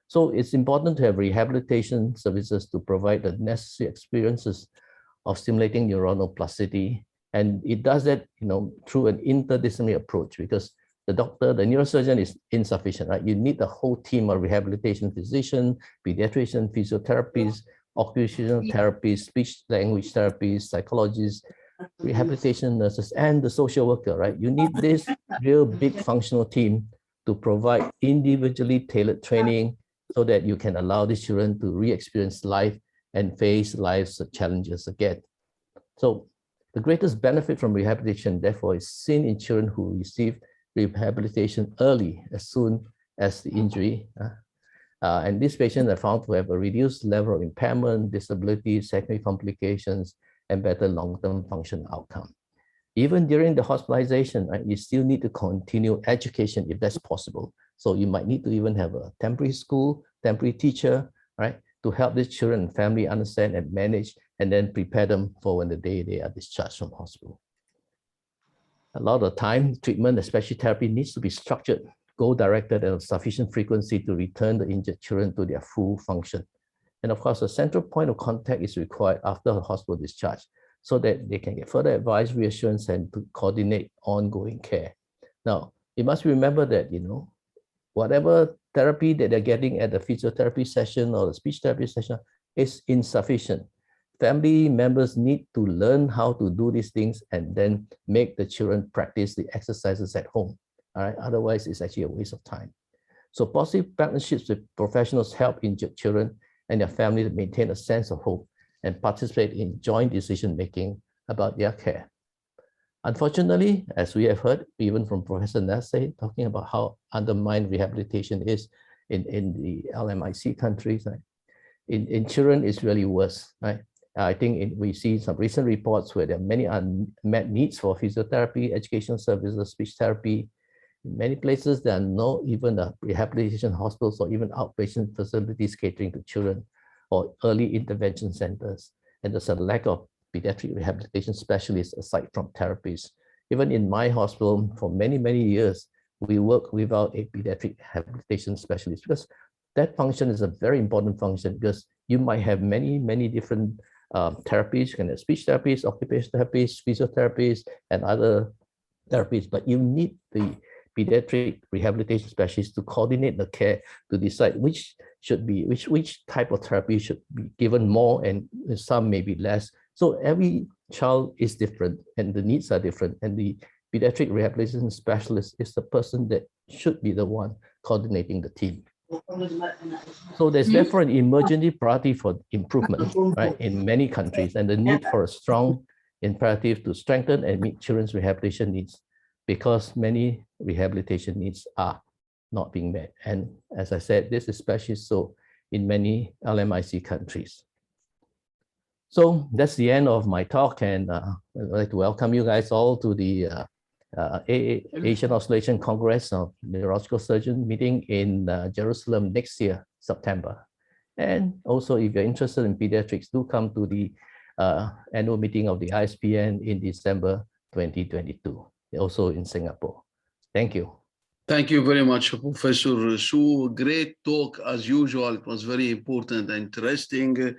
So it's important to have rehabilitation services to provide the necessary experiences of stimulating neuronal plasticity. And it does that, through an interdisciplinary approach, because the doctor, the neurosurgeon is insufficient, right? You need a whole team of rehabilitation physician, pediatrician, physiotherapists, occupational therapists, speech language therapists, psychologists, rehabilitation nurses, and the social worker, right? You need this real big functional team to provide individually tailored training so that you can allow these children to re-experience life and face life's challenges again. So the greatest benefit from rehabilitation, therefore, is seen in children who receive rehabilitation early, as soon as the injury. And these patients are found to have a reduced level of impairment, disability, secondary complications, and better long-term function outcome. Even during the hospitalization, right, you still need to continue education if that's possible. So you might need to even have a temporary school, temporary teacher, right, to help these children and family understand and manage, and then prepare them for when the day they are discharged from hospital. A lot of time, treatment, especially therapy, needs to be structured, goal-directed, and of sufficient frequency to return the injured children to their full function. And of course, a central point of contact is required after the hospital discharge so that they can get further advice, reassurance, and to coordinate ongoing care. Now, it must be remembered that, whatever therapy that they're getting at the physiotherapy session or the speech therapy session is insufficient. Family members need to learn how to do these things and then make the children practice the exercises at home. All right, otherwise it's actually a waste of time. So positive partnerships with professionals help injured children and their family to maintain a sense of hope and participate in joint decision-making about their care. Unfortunately, as we have heard, even from Professor Nasseh, talking about how undermined rehabilitation is in the LMIC countries, right? In children, it's really worse, right? I think we see some recent reports where there are many unmet needs for physiotherapy, educational services, speech therapy, In many places, there are no even rehabilitation hospitals or even outpatient facilities catering to children or early intervention centers. And there's a lack of pediatric rehabilitation specialists aside from therapists. Even in my hospital, for many, many years, we work without a pediatric rehabilitation specialist because that function is a very important function because you might have many, many different therapies. You can have speech therapists, occupational therapists, physiotherapists, and other therapies, but you need the pediatric rehabilitation specialist to coordinate the care, to decide which type of therapy should be given more and some maybe less. So every child is different and the needs are different, and the pediatric rehabilitation specialist is the person that should be the one coordinating the team. So there's therefore an emergency priority for improvement, right, in many countries, and the need for a strong imperative to strengthen and meet children's rehabilitation needs, because many rehabilitation needs are not being met. And as I said, this is especially so in many LMIC countries. So that's the end of my talk, and I'd like to welcome you guys all to the Asian Australasian Congress of Neurological Surgeon meeting in Jerusalem next year, September. And also, if you're interested in pediatrics, do come to the annual meeting of the ISPN in December 2022, also in Singapore. Thank you. Thank you very much, Professor Su. Great talk as usual. It was very important and interesting.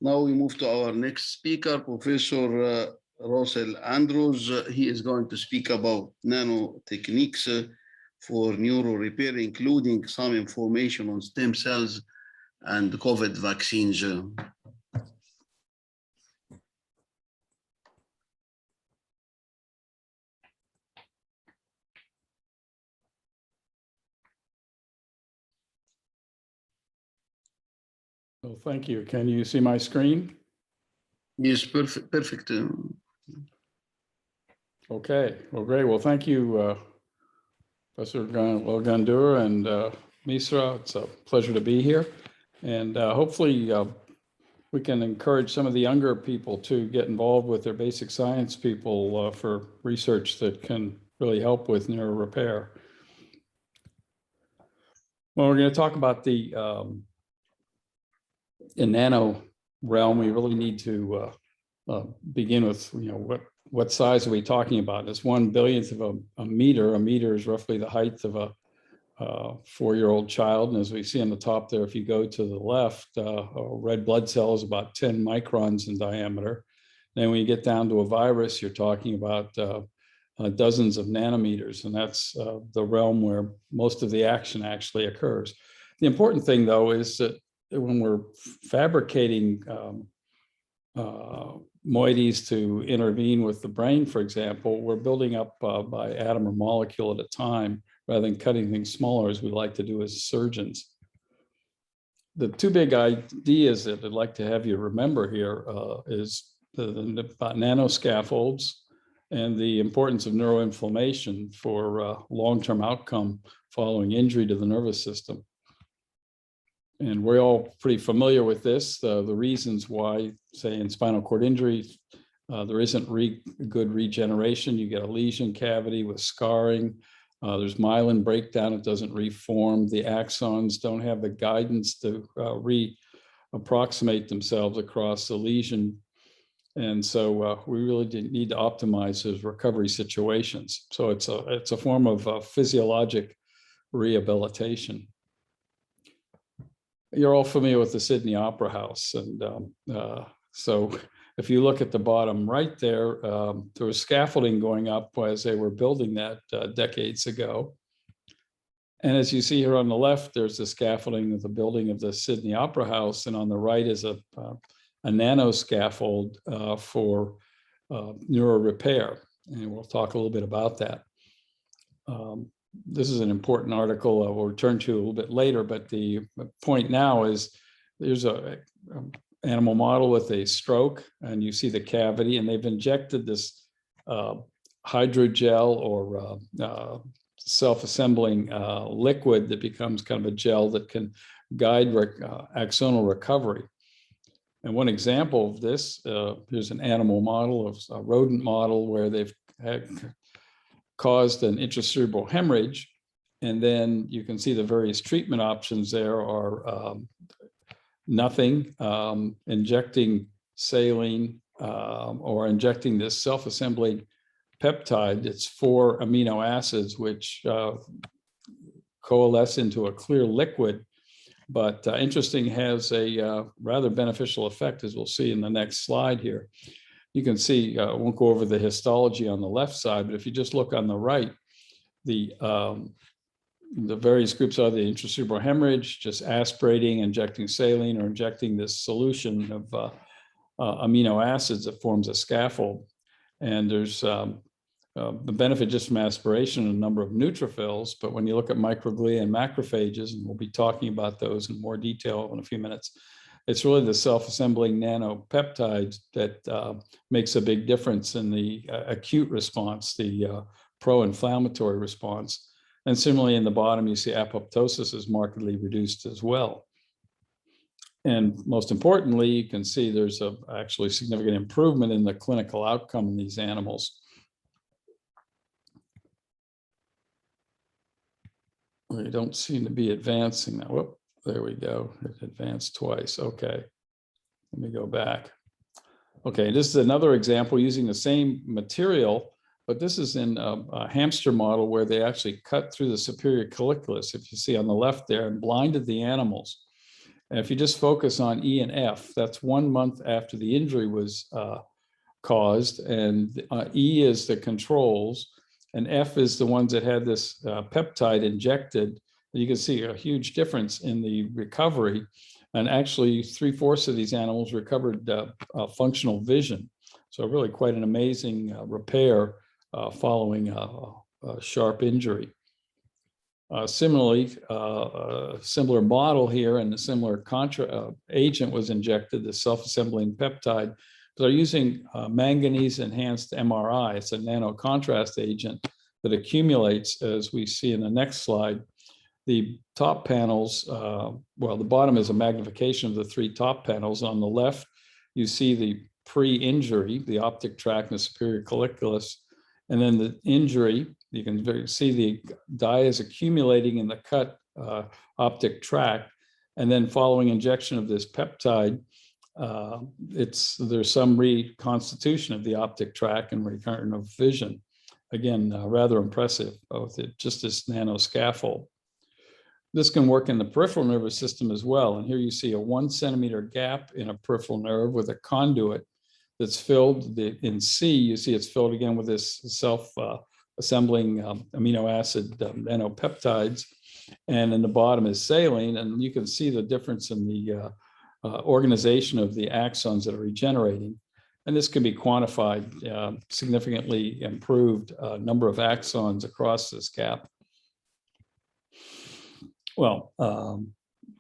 Now we move to our next speaker, Professor Russell Andrews. He is going to speak about nanotechniques for neuro repair, including some information on stem cells and COVID vaccines. Well, thank you. Can you see my screen? Yes, perfect. Okay, well, great. Well, thank you, Professor El-Ghandour and Misra. It's a pleasure to be here. And hopefully we can encourage some of the younger people to get involved with their basic science people for research that can really help with neuro repair. Well, we're going to talk about the in nano realm. We really need to begin with, what size are we talking about? It's 1/1000th of a meter. A meter is roughly the height of a 4-year-old child. And as we see on the top there, if you go to the left, a red blood cell is about 10 microns in diameter. Then when you get down to a virus, you're talking about dozens of nanometers. And that's the realm where most of the action actually occurs. The important thing, though, is that when we're fabricating moieties to intervene with the brain, for example, we're building up by atom or molecule at a time rather than cutting things smaller, as we like to do as surgeons. The two big ideas that I'd like to have you remember here is about nanoscaffolds and the importance of neuroinflammation for long-term outcome following injury to the nervous system. And we're all pretty familiar with this, the reasons why, say, in spinal cord injury, there isn't good regeneration. You get a lesion cavity with scarring. There's myelin breakdown. It doesn't reform. The axons don't have the guidance to re-approximate themselves across the lesion. And so we really need to optimize those recovery situations. So it's a form of physiologic rehabilitation. You're all familiar with the Sydney Opera House. And so if you look at the bottom right there, there was scaffolding going up as they were building that decades ago. And as you see here on the left, there's the scaffolding of the building of the Sydney Opera House. And on the right is a nano scaffold for neuro repair. And we'll talk a little bit about that. This is an important article we'll return to a little bit later, but the point now is there's a animal model with a stroke, and you see the cavity, and they've injected this hydrogel or self-assembling liquid that becomes kind of a gel that can guide axonal recovery. And one example of this, here's an animal model of a rodent model where they've caused an intracerebral hemorrhage. And then you can see the various treatment options there are nothing, injecting saline, or injecting this self-assembling peptide. It's 4 amino acids which coalesce into a clear liquid, but interesting, has a rather beneficial effect, as we'll see in the next slide here. You can see, I won't go over the histology on the left side, but if you just look on the right, the various groups are the intracerebral hemorrhage, just aspirating, injecting saline, or injecting this solution of amino acids that forms a scaffold. And there's the benefit just from aspiration, a number of neutrophils, but when you look at microglia and macrophages, and we'll be talking about those in more detail in a few minutes, it's really the self-assembling nanopeptides that makes a big difference in the acute response, the pro-inflammatory response. And similarly, in the bottom, you see apoptosis is markedly reduced as well. And most importantly, you can see there's actually significant improvement in the clinical outcome in these animals. We don't seem to be advancing now. Whoop, there we go. It advanced twice. Okay, let me go back. Okay, this is another example using the same material, but this is in a hamster model where they actually cut through the superior colliculus, if you see on the left there, and blinded the animals. And if you just focus on E and F, that's 1 month after the injury was caused, and E is the controls, and F is the ones that had this peptide injected. You can see a huge difference in the recovery, and actually 3/4 of these animals recovered functional vision. So really quite an amazing repair following a sharp injury. Similarly, a similar model here and a similar agent was injected, the self-assembling peptide. They're using manganese enhanced MRI. It's a nano contrast agent that accumulates, as we see in the next slide. The top panels, well, the bottom is a magnification of the 3 top panels. On the left, you see the pre-injury, the optic tract and the superior colliculus. And then the injury, you can see the dye is accumulating in the cut optic tract. And then following injection of this peptide, there's some reconstitution of the optic tract and return of vision. Again, rather impressive with just this nano scaffold. This can work in the peripheral nervous system as well. And here you see a 1 centimeter gap in a peripheral nerve with a conduit that's filled. In C, you see it's filled again with this self-assembling amino acid nanopeptides. And in the bottom is saline. And you can see the difference in the organization of the axons that are regenerating. And this can be quantified, significantly improved number of axons across this gap. Well,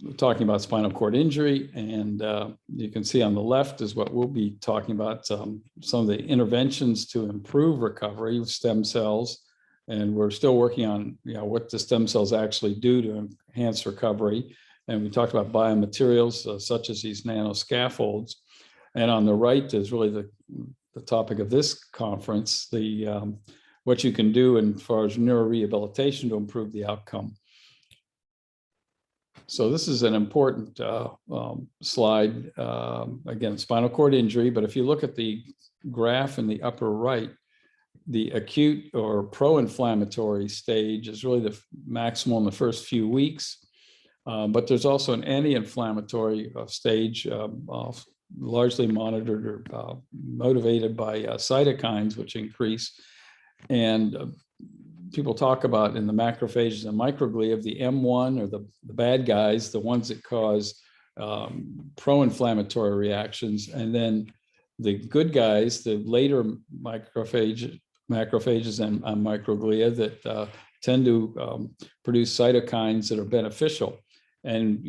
we're talking about spinal cord injury, and you can see on the left is what we'll be talking about, some of the interventions to improve recovery with stem cells. And we're still working on what the stem cells actually do to enhance recovery. And we talked about biomaterials such as these nanoscaffolds. And on the right is really the topic of this conference, what you can do as far as neurorehabilitation to improve the outcome. So this is an important slide, again, spinal cord injury. But if you look at the graph in the upper right, the acute or pro-inflammatory stage is really the maximal in the first few weeks. But there's also an anti-inflammatory stage, largely monitored or motivated by cytokines, which increase. And people talk about in the macrophages and microglia of the M1 or the bad guys, the ones that cause pro-inflammatory reactions, and then the good guys, the later macrophages and microglia that tend to produce cytokines that are beneficial. And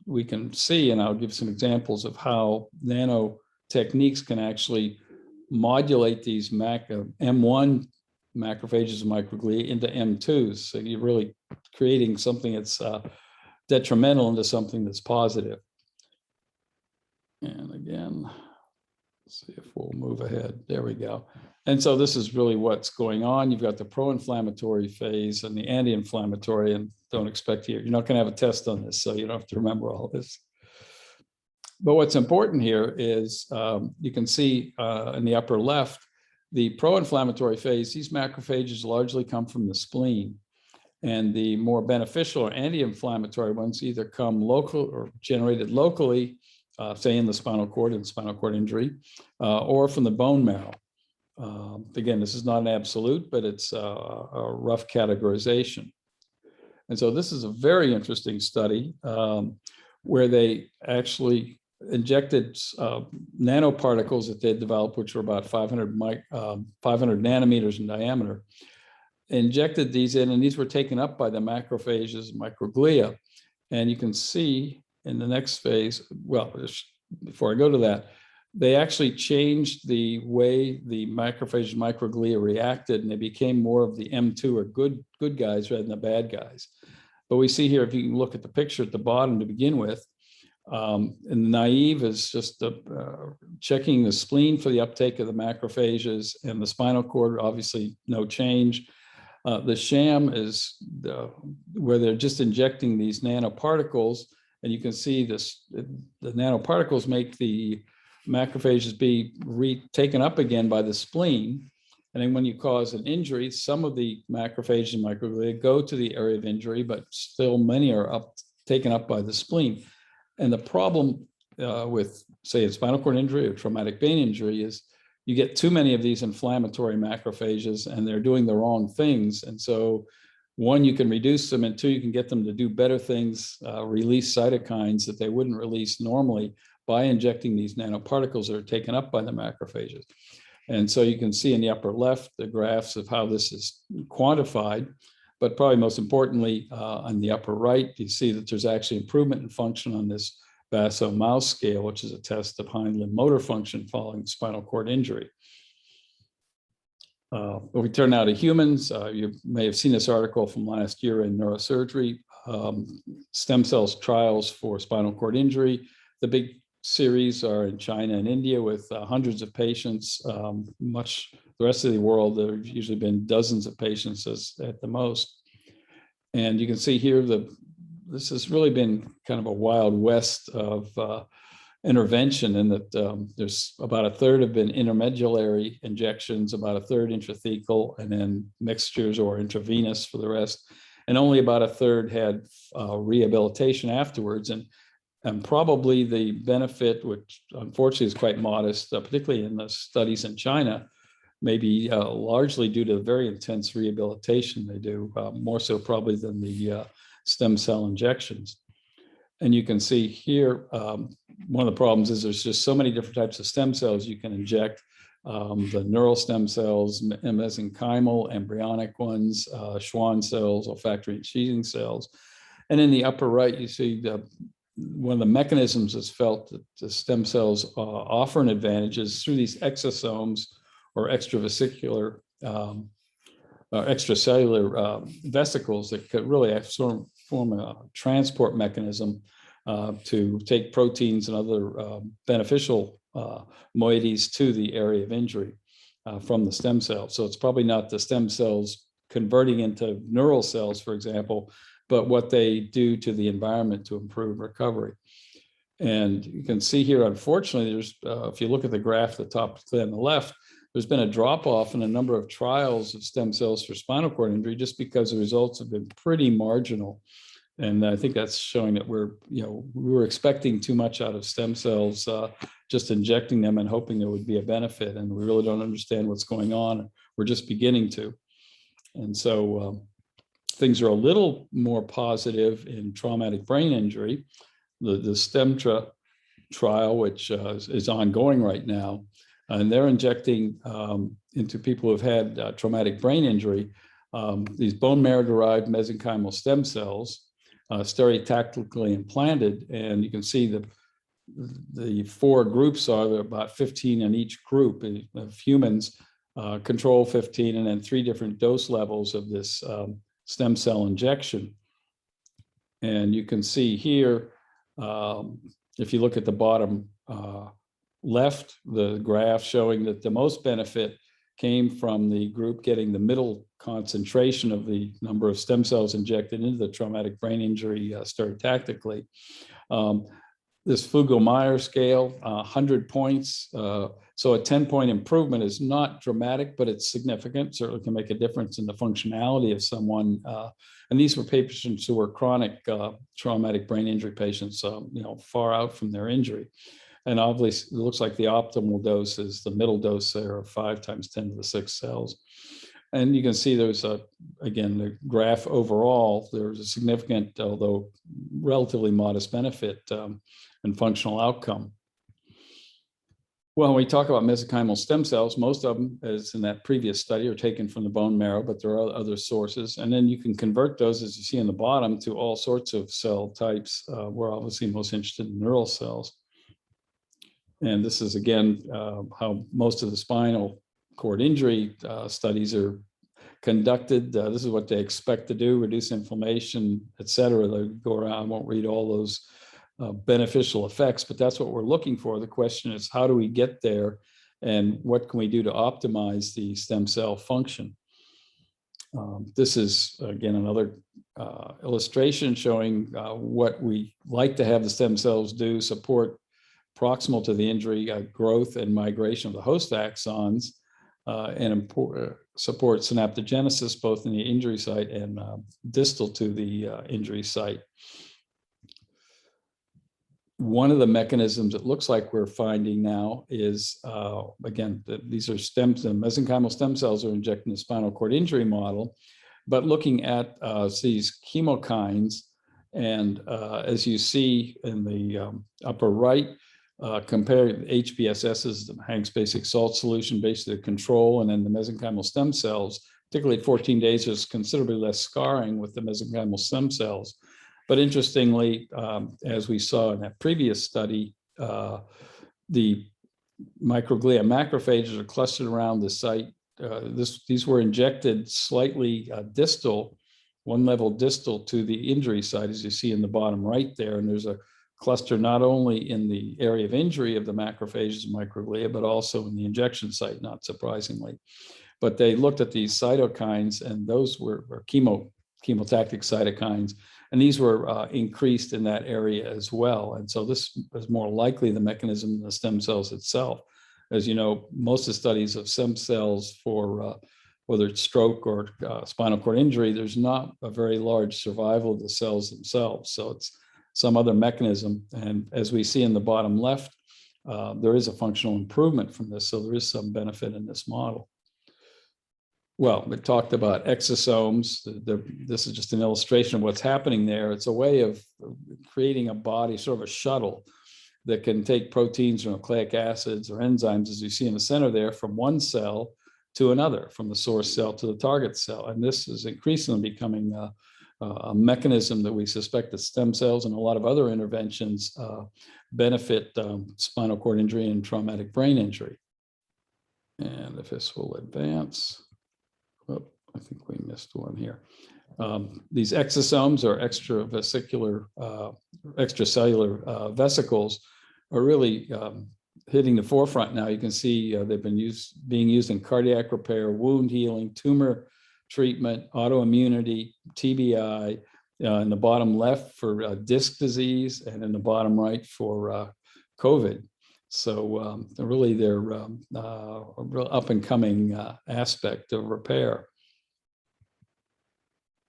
we can see, and I'll give some examples of how nano techniques can actually modulate these M1 macrophages and microglia into M2s. So you're really creating something that's detrimental into something that's positive. And again, Let's see if we'll move ahead. There we go. And so this is really what's going on. You've got the pro-inflammatory phase and the anti-inflammatory, and don't expect you're not going to have a test on this, so you don't have to remember all this. But what's important here is you can see in the upper left, the pro-inflammatory phase, these macrophages largely come from the spleen. And the more beneficial or anti-inflammatory ones either come local or generated locally, say in the spinal cord and spinal cord injury, or from the bone marrow. Again, this is not an absolute, but it's a rough categorization. And so this is a very interesting study where they actually injected nanoparticles that they developed, which were about 500 nanometers in diameter, injected these in, and these were taken up by the macrophages, microglia. And you can see in the next phase, well, before I go to that, they actually changed the way the macrophage microglia reacted, and they became more of the M2 or good guys rather than the bad guys. But we see here, if you can look at the picture at the bottom to begin with, and the naive is just checking the spleen for the uptake of the macrophages, and the spinal cord, obviously no change. The sham is where they're just injecting these nanoparticles, and you can see this, the nanoparticles make the macrophages be taken up again by the spleen. And then when you cause an injury, some of the macrophages and microglia go to the area of injury, but still many are taken up by the spleen. And the problem with, say, a spinal cord injury or traumatic brain injury is you get too many of these inflammatory macrophages and they're doing the wrong things. And so one, you can reduce them, and two, you can get them to do better things, release cytokines that they wouldn't release normally by injecting these nanoparticles that are taken up by the macrophages. And so you can see in the upper left, the graphs of how this is quantified, but probably most importantly, on the upper right, you see that there's actually improvement in function on this Basso mouse scale, which is a test of hind limb motor function following spinal cord injury. If we turn now to humans, you may have seen this article from last year in Neurosurgery, stem cells trials for spinal cord injury. The big series are in China and India with hundreds of patients. The rest of the world, there have usually been dozens of patients at the most. And you can see here, this has really been kind of a wild west of intervention, in that there's about a third have been intermedullary injections, about a third intrathecal, and then mixtures or intravenous for the rest. And only about a third had rehabilitation afterwards. And probably the benefit, which unfortunately is quite modest, particularly in the studies in China, maybe largely due to the very intense rehabilitation they do, more so probably than the stem cell injections. And you can see here, one of the problems is there's just so many different types of stem cells you can inject. The neural stem cells, mesenchymal, embryonic ones, Schwann cells, olfactory and sheathing cells. And in the upper right, you see one of the mechanisms is felt that the stem cells offer an advantage is through these exosomes or extravesicular extracellular vesicles that could really sort of form a transport mechanism to take proteins and other beneficial moieties to the area of injury from the stem cells. So it's probably not the stem cells converting into neural cells, for example, but what they do to the environment to improve recovery. And you can see here, unfortunately, there's if you look at the graph at the top on the left, there's been a drop off in a number of trials of stem cells for spinal cord injury just because the results have been pretty marginal. And I think that's showing that we were expecting too much out of stem cells, just injecting them and hoping there would be a benefit. And we really don't understand what's going on. We're just beginning to. And so things are a little more positive in traumatic brain injury. The STEMTRA trial, which is ongoing right now, and they're injecting into people who've had traumatic brain injury, these bone marrow-derived mesenchymal stem cells, stereotactically implanted. And you can see the four groups are there, about 15 in each group of humans, control 15, and then 3 different dose levels of this stem cell injection. And you can see here, if you look at the bottom left, the graph showing that the most benefit came from the group getting the middle concentration of the number of stem cells injected into the traumatic brain injury stereotactically. This Fugl-Meyer scale, 100 points. So a 10-point improvement is not dramatic, but it's significant. Certainly can make a difference in the functionality of someone. And these were patients who were chronic traumatic brain injury patients, far out from their injury. And obviously, it looks like the optimal dose is the middle dose there of 5 × 10⁶ cells. And you can see there's again, the graph overall, there's a significant, although relatively modest benefit and functional outcome. Well, when we talk about mesenchymal stem cells, most of them, as in that previous study, are taken from the bone marrow, but there are other sources. And then you can convert those, as you see in the bottom, to all sorts of cell types. We're obviously most interested in neural cells. And this is, again, how most of the spinal cord injury studies are conducted. This is what they expect to do: reduce inflammation, et cetera. They go around, I won't read all those beneficial effects, but that's what we're looking for. The question is, how do we get there, and what can we do to optimize the stem cell function? This is, again, another illustration showing what we like to have the stem cells do: support proximal to the injury growth and migration of the host axons, and support synaptogenesis both in the injury site and distal to the injury site. One of the mechanisms it looks like we're finding now is, again, these are stems, and mesenchymal stem cells are injected in the spinal cord injury model, but looking at these chemokines, and as you see in the upper right, compare HBSS is the Hank's basic salt solution, basically the control, and then the mesenchymal stem cells, particularly at 14 days, there's considerably less scarring with the mesenchymal stem cells. But interestingly, as we saw in that previous study, the microglia macrophages are clustered around the site. These were injected slightly distal, one level distal to the injury site, as you see in the bottom right there. And there's a cluster not only in the area of injury of the macrophages and microglia, but also in the injection site, not surprisingly. But they looked at these cytokines, and those were chemotactic cytokines, and these were increased in that area as well. And so this is more likely the mechanism than the stem cells itself. As you know, most of the studies of stem cells for whether it's stroke or spinal cord injury, there's not a very large survival of the cells themselves. So it's some other mechanism. And as we see in the bottom left, there is a functional improvement from this. So there is some benefit in this model. Well, we talked about exosomes. This is just an illustration of what's happening there. It's a way of creating a body, sort of a shuttle, that can take proteins or nucleic acids or enzymes, as you see in the center there, from one cell to another, from the source cell to the target cell. And this is increasingly becoming a mechanism that we suspect that stem cells and a lot of other interventions benefit spinal cord injury and traumatic brain injury. And if this will advance. Oh, I think we missed one here. These exosomes, or extracellular vesicles, are really hitting the forefront now. You can see they've been being used in cardiac repair, wound healing, tumor treatment, autoimmunity, TBI, in the bottom left for disc disease, and in the bottom right for COVID. So really, they're a real up and coming aspect of repair.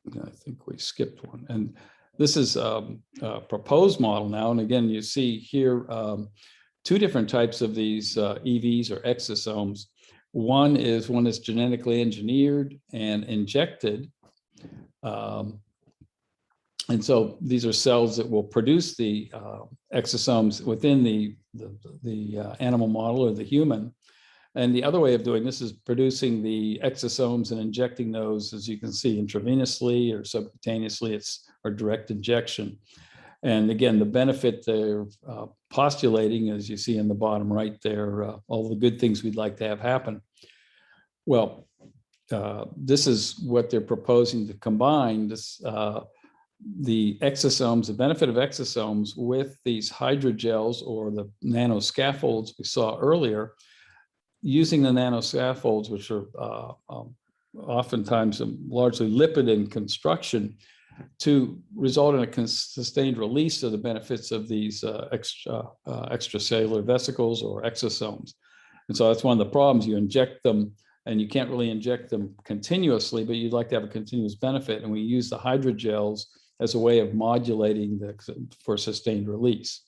I think we skipped one. And this is a proposed model now. And again, you see here two different types of these EVs or exosomes. One is genetically engineered and injected. And so these are cells that will produce the exosomes within the animal model or the human. And the other way of doing this is producing the exosomes and injecting those, as you can see, intravenously or subcutaneously, or direct injection. And again, the benefit they're postulating, as you see in the bottom right there, all the good things we'd like to have happen. Well, this is what they're proposing to combine. the exosomes, the benefit of exosomes with these hydrogels or the nanoscaffolds we saw earlier, using the nanoscaffolds, which are oftentimes largely lipid in construction, to result in a sustained release of the benefits of these extracellular vesicles or exosomes. And so that's one of the problems. You inject them, and you can't really inject them continuously, but you'd like to have a continuous benefit. And we use the hydrogels as a way of modulating for sustained release.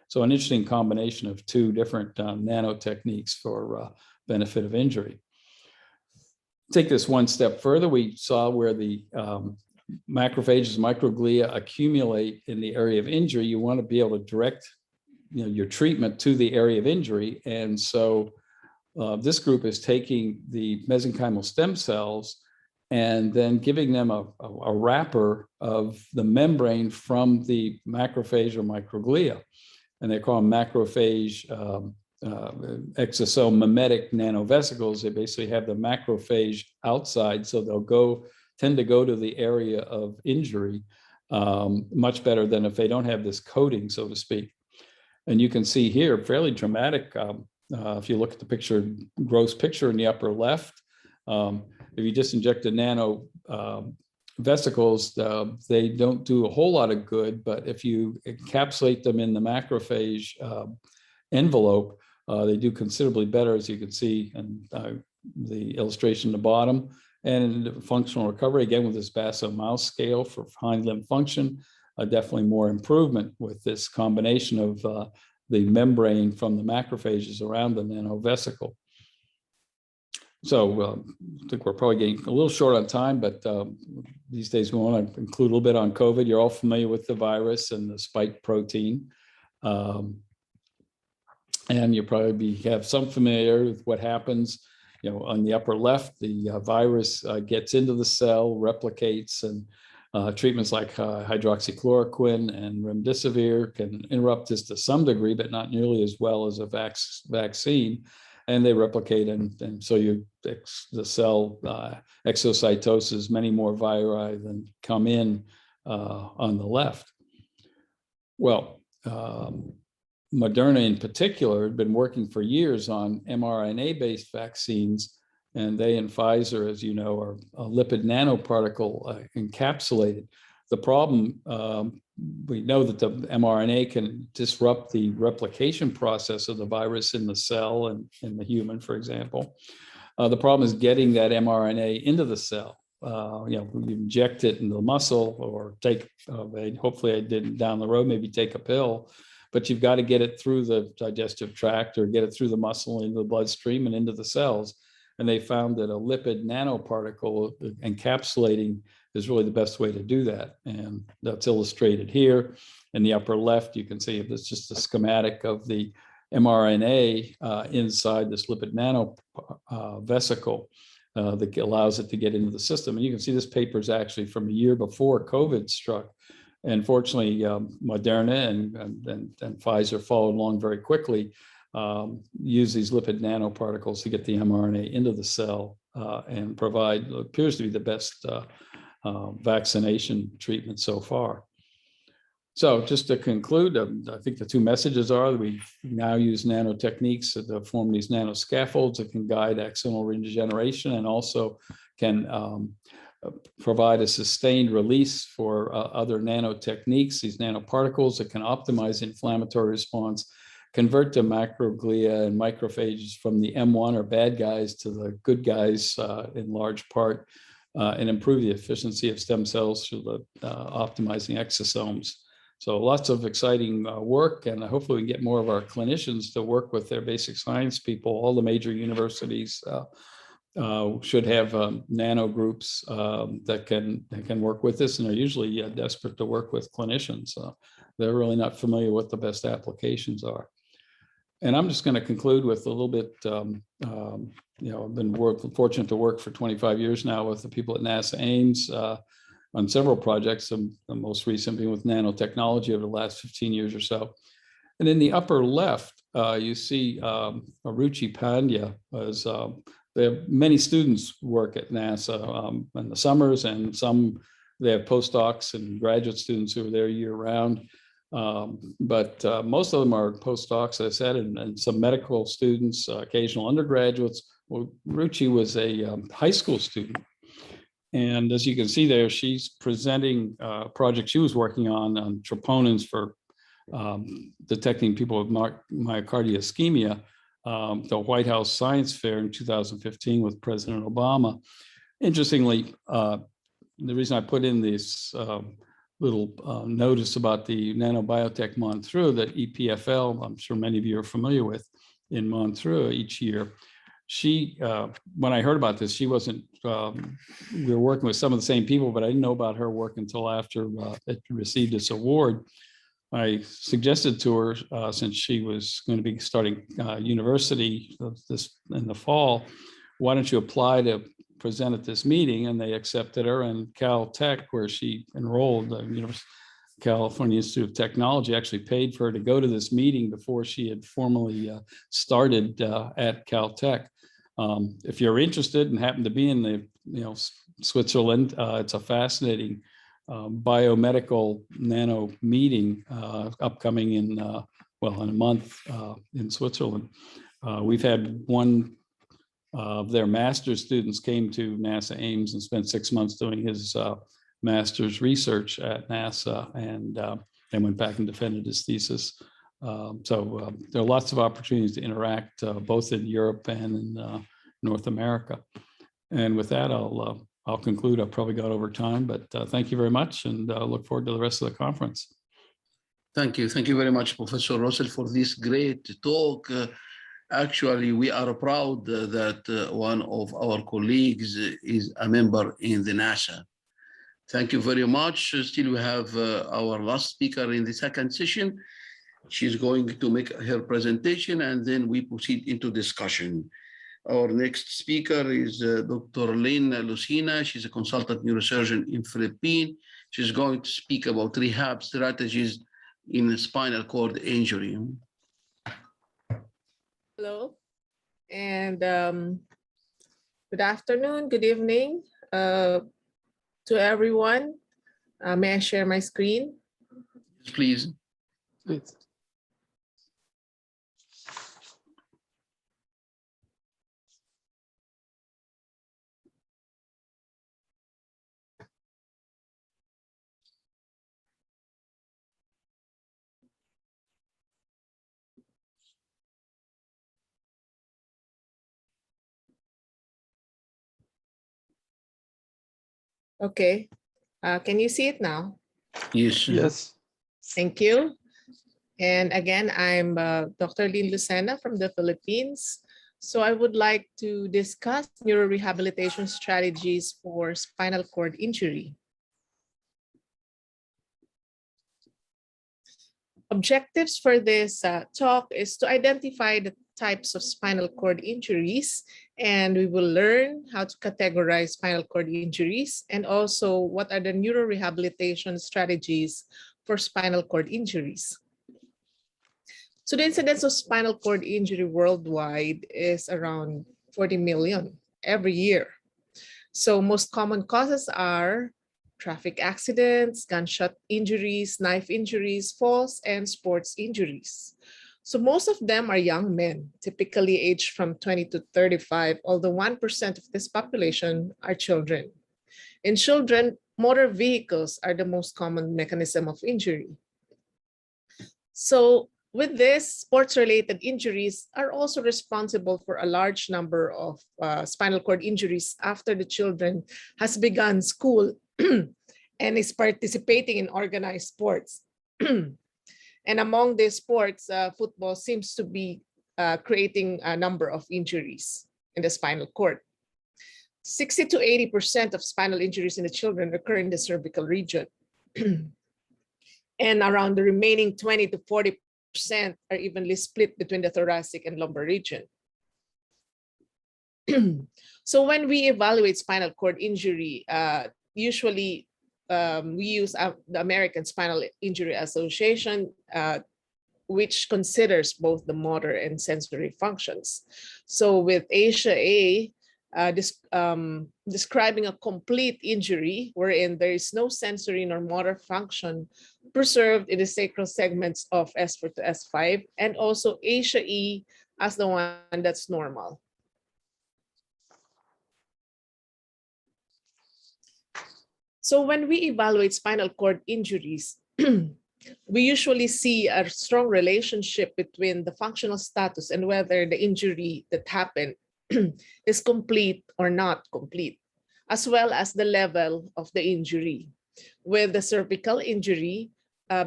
So an interesting combination of two different nanotechniques for benefit of injury. Take this one step further. We saw where the macrophages, microglia accumulate in the area of injury. You want to be able to direct your treatment to the area of injury. And so this group is taking the mesenchymal stem cells and then giving them a wrapper of the membrane from the macrophage or microglia. And they call them macrophage exosome mimetic nanovesicles. They basically have the macrophage outside, so they'll tend to go to the area of injury much better than if they don't have this coating, so to speak. And you can see here, fairly dramatic, if you look at the picture, gross picture in the upper left, if you just inject the nano vesicles, they don't do a whole lot of good, but if you encapsulate them in the macrophage envelope, they do considerably better, as you can see in the illustration at the bottom. And functional recovery, again, with this Basso mouse scale for hind limb function, definitely more improvement with this combination of the membrane from the macrophages around the nanovesicle. So I think we're probably getting a little short on time, but these days we want to include a little bit on COVID. You're all familiar with the virus and the spike protein. And you probably have some familiarity with what happens. On the upper left, the virus gets into the cell, replicates, and treatments like hydroxychloroquine and remdesivir can interrupt this to some degree, but not nearly as well as a vaccine. And they replicate, and so the cell exocytoses many more viri than come in on the left. Well, Moderna in particular had been working for years on mRNA-based vaccines, and they and Pfizer, as you know, are a lipid nanoparticle encapsulated. The problem, we know that the mRNA can disrupt the replication process of the virus in the cell and in the human, for example. The problem is getting that mRNA into the cell. You inject it in the muscle or take, hopefully I didn't down the road, maybe take a pill, but you've got to get it through the digestive tract or get it through the muscle into the bloodstream and into the cells. And they found that a lipid nanoparticle encapsulating is really the best way to do that. And that's illustrated here. In the upper left, you can see it's just a schematic of the mRNA inside this lipid nano vesicle that allows it to get into the system. And you can see this paper is actually from a year before COVID struck. And fortunately, Moderna and Pfizer followed along very quickly, use these lipid nanoparticles to get the mRNA into the cell and provide what appears to be the best vaccination treatment so far. So just to conclude, I think the two messages are that we now use nanotechniques to form these nanoscaffolds that can guide axonal regeneration and also can provide a sustained release for other nanotechniques, these nanoparticles that can optimize inflammatory response, convert to macroglia and macrophages from the M1 or bad guys to the good guys in large part, and improve the efficiency of stem cells through the optimizing exosomes. So lots of exciting work, and hopefully we can get more of our clinicians to work with their basic science people. All the major universities should have nano groups that can work with this, and they're usually desperate to work with clinicians. They're really not familiar what the best applications are. And I'm just going to conclude with a little bit, I've been fortunate to work for 25 years now with the people at NASA Ames on several projects, the most recent being with nanotechnology over the last 15 years or so. And in the upper left, you see Aruchi Pandya. They have many students work at NASA in the summers, and some They have postdocs and graduate students who are there year round. But most of them are postdocs, as I said, and some medical students, occasional undergraduates. Well, Ruchi was a high school student. And as you can see there, she's presenting a project she was working on troponins for detecting people with myocardial ischemia, the White House Science Fair in 2015 with President Obama. Interestingly, the reason I put in this little notice about the nanobiotech Montreux that EPFL, I'm sure many of you are familiar with, in Montreux each year. She, when I heard about this, she wasn't, we were working with some of the same people, but I didn't know about her work until after it received its award. I suggested to her, since she was going to be starting university this in the fall, why don't you apply to present at this meeting? And they accepted her, and Caltech, where she enrolled, the California Institute of Technology, actually paid for her to go to this meeting before she had formally started at Caltech. If you're interested and happen to be in the Switzerland, it's a fascinating biomedical nano meeting upcoming in in a month in Switzerland. We've had one of their master's students came to NASA Ames and spent 6 months doing his master's research at NASA, and then went back and defended his thesis. So there are lots of opportunities to interact both in Europe and in North America. And with that, I'll conclude. I've probably got over time, but thank you very much, and look forward to the rest of the conference. Thank you. Thank you very much, Professor Russell, for this great talk. Actually, we are proud that one of our colleagues is a member in the NASA. Thank you very much. Still, we have our last speaker in the second session. She's going to make her presentation, and then we proceed into discussion. Our next speaker is Dr. Lynn Lucena. She's a consultant neurosurgeon in Philippines. She's going to speak about rehab strategies in spinal cord injury. Hello, and good afternoon, good evening to everyone. May I share my screen? Please. Please. Okay, can you see it now? Yes. Yes. Thank you. And again, I'm Dr. Lynn Lucena from the Philippines. So I would like to discuss neurorehabilitation strategies for spinal cord injury. Objectives for this talk is to identify the types of spinal cord injuries, and we will learn how to categorize spinal cord injuries, and also what are the neurorehabilitation strategies for spinal cord injuries. So the incidence of spinal cord injury worldwide is around 40 million every year. So most common causes are traffic accidents, gunshot injuries, knife injuries, falls, and sports injuries. So most of them are young men, typically aged from 20 to 35, although 1% of this population are children. In children, motor vehicles are the most common mechanism of injury. So with this, sports-related injuries are also responsible for a large number of spinal cord injuries after the children has begun school and is participating in organized sports. And among these sports, football seems to be creating a number of injuries in the spinal cord. 60 to 80% of spinal injuries in the children occur in the cervical region. And around the remaining 20 to 40% are evenly split between the thoracic and lumbar region. So when we evaluate spinal cord injury, usually we use the American Spinal Injury Association, which considers both the motor and sensory functions. So with ASIA-A, describing a complete injury wherein there is no sensory nor motor function preserved in the sacral segments of S4 to S5, and also Asia E as the one that's normal. So when we evaluate spinal cord injuries, we usually see a strong relationship between the functional status and whether the injury that happened is complete or not complete, as well as the level of the injury, with the cervical injury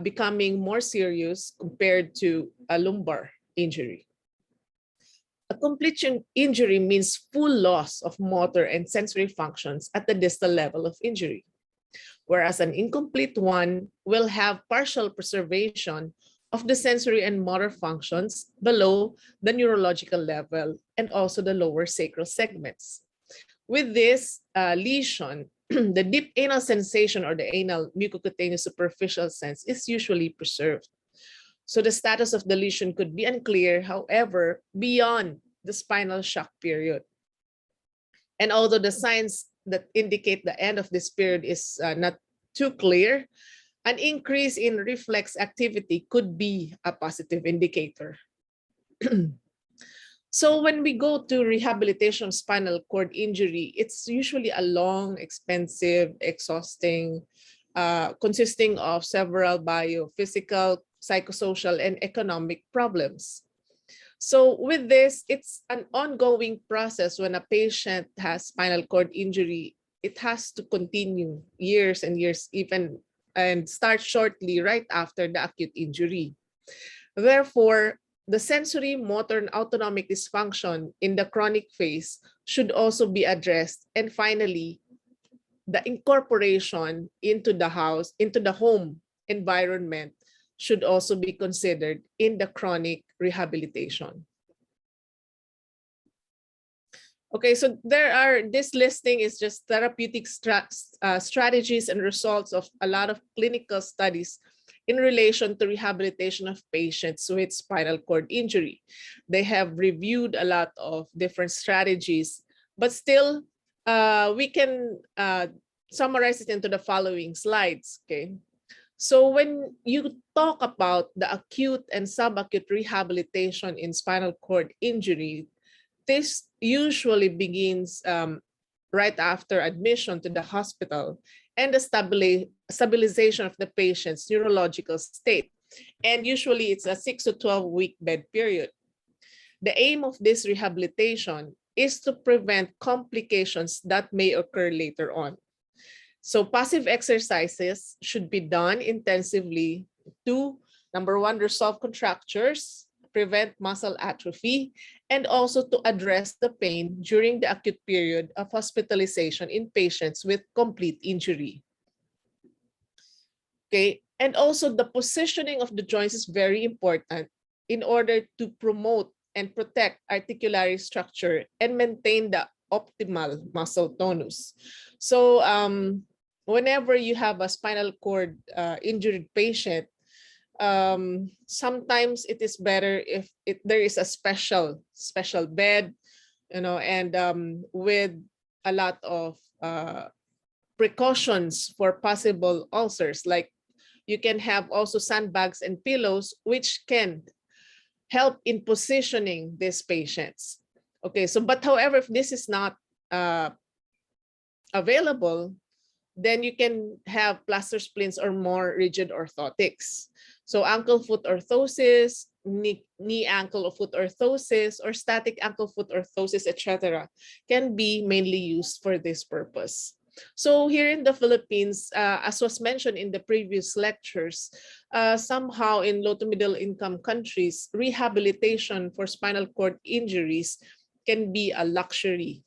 becoming more serious compared to a lumbar injury. A complete injury means full loss of motor and sensory functions at the distal level of injury, whereas an incomplete one will have partial preservation of the sensory and motor functions below the neurological level and also the lower sacral segments. With this lesion, the deep anal sensation or the anal mucocutaneous superficial sense is usually preserved. So the status of the lesion could be unclear, however, beyond the spinal shock period. And although the signs that indicate the end of this period is not too clear, an increase in reflex activity could be a positive indicator. So when we go to rehabilitation of spinal cord injury, it's usually a long, expensive, exhausting, consisting of several biophysical, psychosocial, and economic problems. So with this, it's an ongoing process. When a patient has spinal cord injury, it has to continue years and years, even, and start shortly right after the acute injury. Therefore, the sensory, motor, and autonomic dysfunction in the chronic phase should also be addressed. And finally, the incorporation into the house, into the home environment should also be considered in the chronic rehabilitation. Okay, so this listing is just therapeutic strategies and results of a lot of clinical studies in relation to rehabilitation of patients with spinal cord injury. They have reviewed a lot of different strategies, but still we can summarize it into the following slides, okay? So when you talk about the acute and subacute rehabilitation in spinal cord injury, this usually begins right after admission to the hospital and the stabilization of the patient's neurological state. And usually it's a 6 to 12-week bed period. The aim of this rehabilitation is to prevent complications that may occur later on. So passive exercises should be done intensively to, number one, resolve contractures, prevent muscle atrophy, and also to address the pain during the acute period of hospitalization in patients with complete injury. Okay, and also the positioning of the joints is very important in order to promote and protect articulary structure and maintain the optimal muscle tonus. So whenever you have a spinal cord injured patient, sometimes it is better if there is a special bed, you know, and with a lot of precautions for possible ulcers. Like you can have also sandbags and pillows, which can help in positioning these patients. Okay, so but however, if this is not available, then you can have plaster splints or more rigid orthotics. So ankle-foot orthosis, knee ankle-foot orthosis, or static ankle-foot orthosis, etc., can be mainly used for this purpose. So here in the Philippines, as was mentioned in the previous lectures, somehow in low to middle income countries, rehabilitation for spinal cord injuries can be a luxury.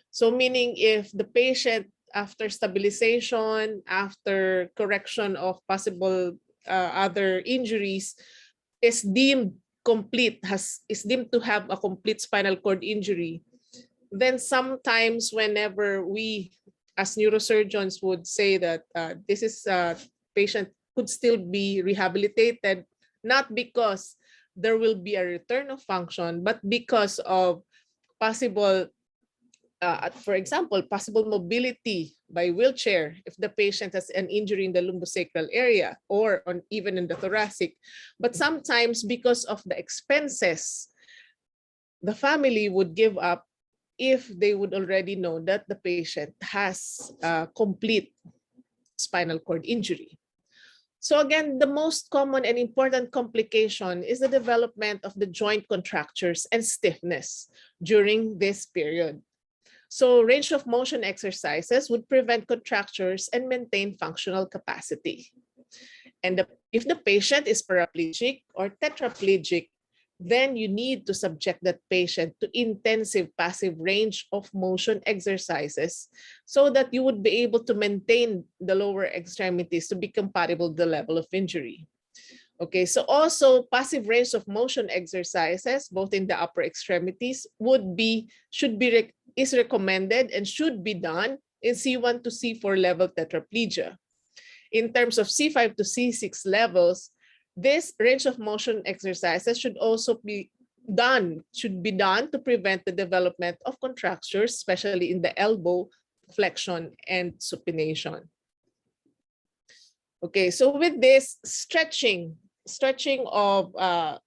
So meaning if the patient, after stabilization, after correction of possible other injuries, is deemed complete, is deemed to have a complete spinal cord injury, then sometimes whenever we as neurosurgeons would say that this is a patient could still be rehabilitated, not because there will be a return of function, but because of possible for example, possible mobility by wheelchair if the patient has an injury in the lumbosacral area or even in the thoracic. But sometimes because of the expenses, the family would give up if they would already know that the patient has complete spinal cord injury. So again, the most common and important complication is the development of the joint contractures and stiffness during this period. So range of motion exercises would prevent contractures and maintain functional capacity. And if the patient is paraplegic or tetraplegic, then you need to subject that patient to intensive passive range of motion exercises so that you would be able to maintain the lower extremities to be compatible with the level of injury. Okay, so also passive range of motion exercises, both in the upper extremities, is recommended and should be done in C1 to C4 level tetraplegia. In terms of C5 to C6 levels, this range of motion exercises should also be done to prevent the development of contractures, especially in the elbow, flexion, and supination. Okay, so with this stretching of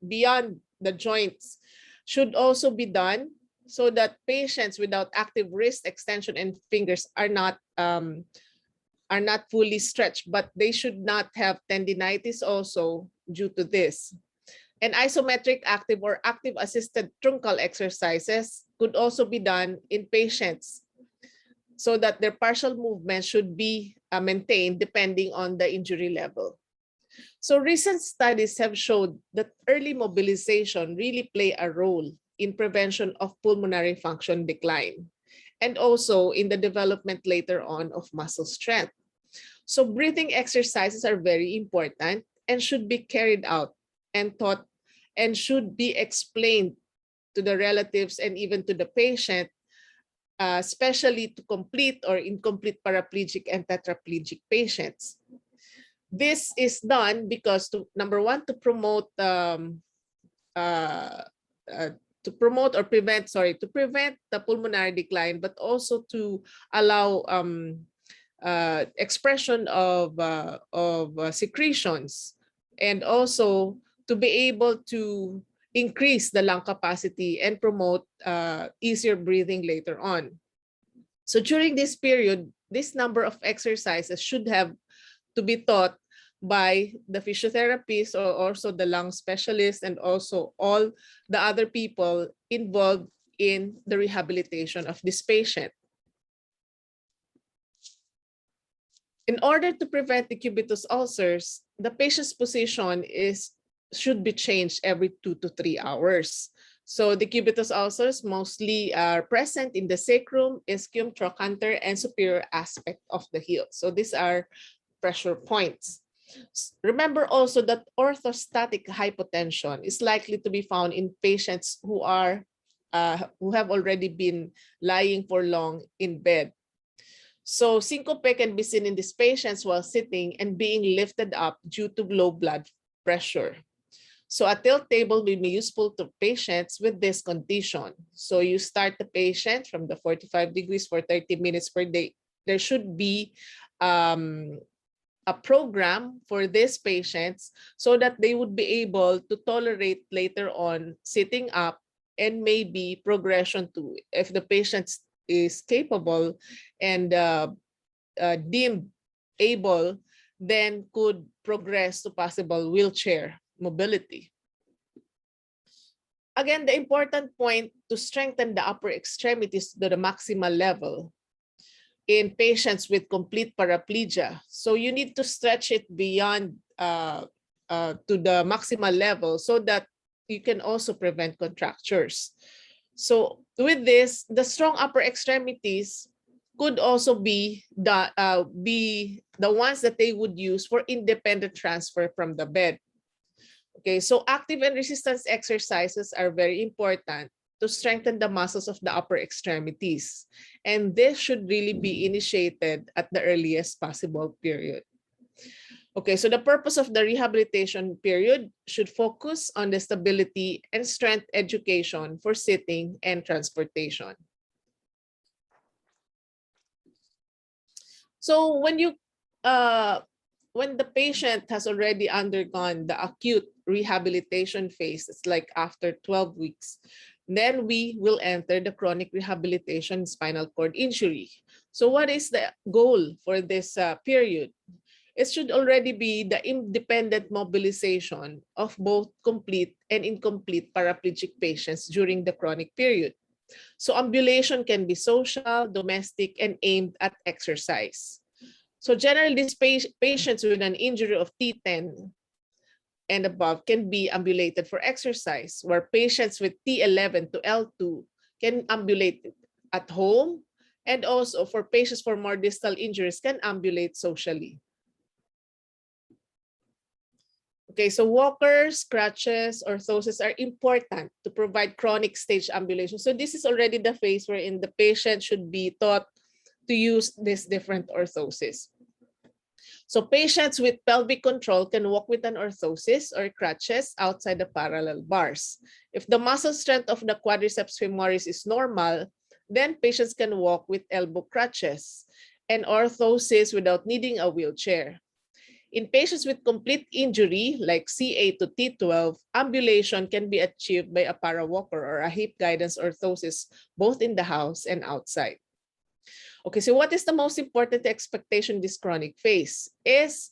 beyond the joints should also be done so that patients without active wrist extension and fingers are not fully stretched, but they should not have tendinitis also due to this. And isometric active or active assisted truncal exercises could also be done in patients so that their partial movement should be maintained depending on the injury level. So recent studies have showed that early mobilization really play a role in prevention of pulmonary function decline and also in the development later on of muscle strength. So breathing exercises are very important and should be carried out and taught and should be explained to the relatives and even to the patient, especially to complete or incomplete paraplegic and tetraplegic patients. This is done because number one, to promote or prevent the pulmonary decline, but also to allow expression of secretions, and also to be able to increase the lung capacity and promote easier breathing later on. So during this period, this number of exercises should have to be taught by the physiotherapists or also the lung specialists and also all the other people involved in the rehabilitation of this patient. In order to prevent decubitus ulcers, the patient's position should be changed every 2 to 3 hours. So decubitus ulcers mostly are present in the sacrum, ischium, trochanter, and superior aspect of the heel. So these are pressure points. Remember also that orthostatic hypotension is likely to be found in patients who have already been lying for long in bed. So syncope can be seen in these patients while sitting and being lifted up due to low blood pressure. So a tilt table will be useful to patients with this condition. So you start the patient from the 45 degrees for 30 minutes per day. There should be a program for these patients so that they would be able to tolerate later on sitting up, and maybe progression to, if the patient is capable and deemed able, then could progress to possible wheelchair mobility. Again, the important point to strengthen the upper extremities to the maximal level in patients with complete paraplegia. So you need to stretch it beyond to the maximal level so that you can also prevent contractures. So with this, the strong upper extremities could also be the ones that they would use for independent transfer from the bed. Okay, so active and resistance exercises are very important to strengthen the muscles of the upper extremities. And this should really be initiated at the earliest possible period. Okay, so the purpose of the rehabilitation period should focus on the stability and strength education for sitting and transportation. So when the patient has already undergone the acute rehabilitation phase, it's like after 12 weeks, then we will enter the chronic rehabilitation spinal cord injury. So what is the goal for this period? It should already be the independent mobilization of both complete and incomplete paraplegic patients during the chronic period. So ambulation can be social, domestic, and aimed at exercise. So generally, these patients with an injury of T10 and above can be ambulated for exercise, where patients with T11 to L2 can ambulate at home, and also for patients for more distal injuries can ambulate socially. Okay, so walkers, crutches, orthosis are important to provide chronic stage ambulation. So this is already the phase wherein the patient should be taught to use this different orthosis. So patients with pelvic control can walk with an orthosis or crutches outside the parallel bars. If the muscle strength of the quadriceps femoris is normal, then patients can walk with elbow crutches and orthosis without needing a wheelchair. In patients with complete injury, like CA to T12, ambulation can be achieved by a parawalker or a hip guidance orthosis, both in the house and outside. Okay, so what is the most important expectation in this chronic phase? This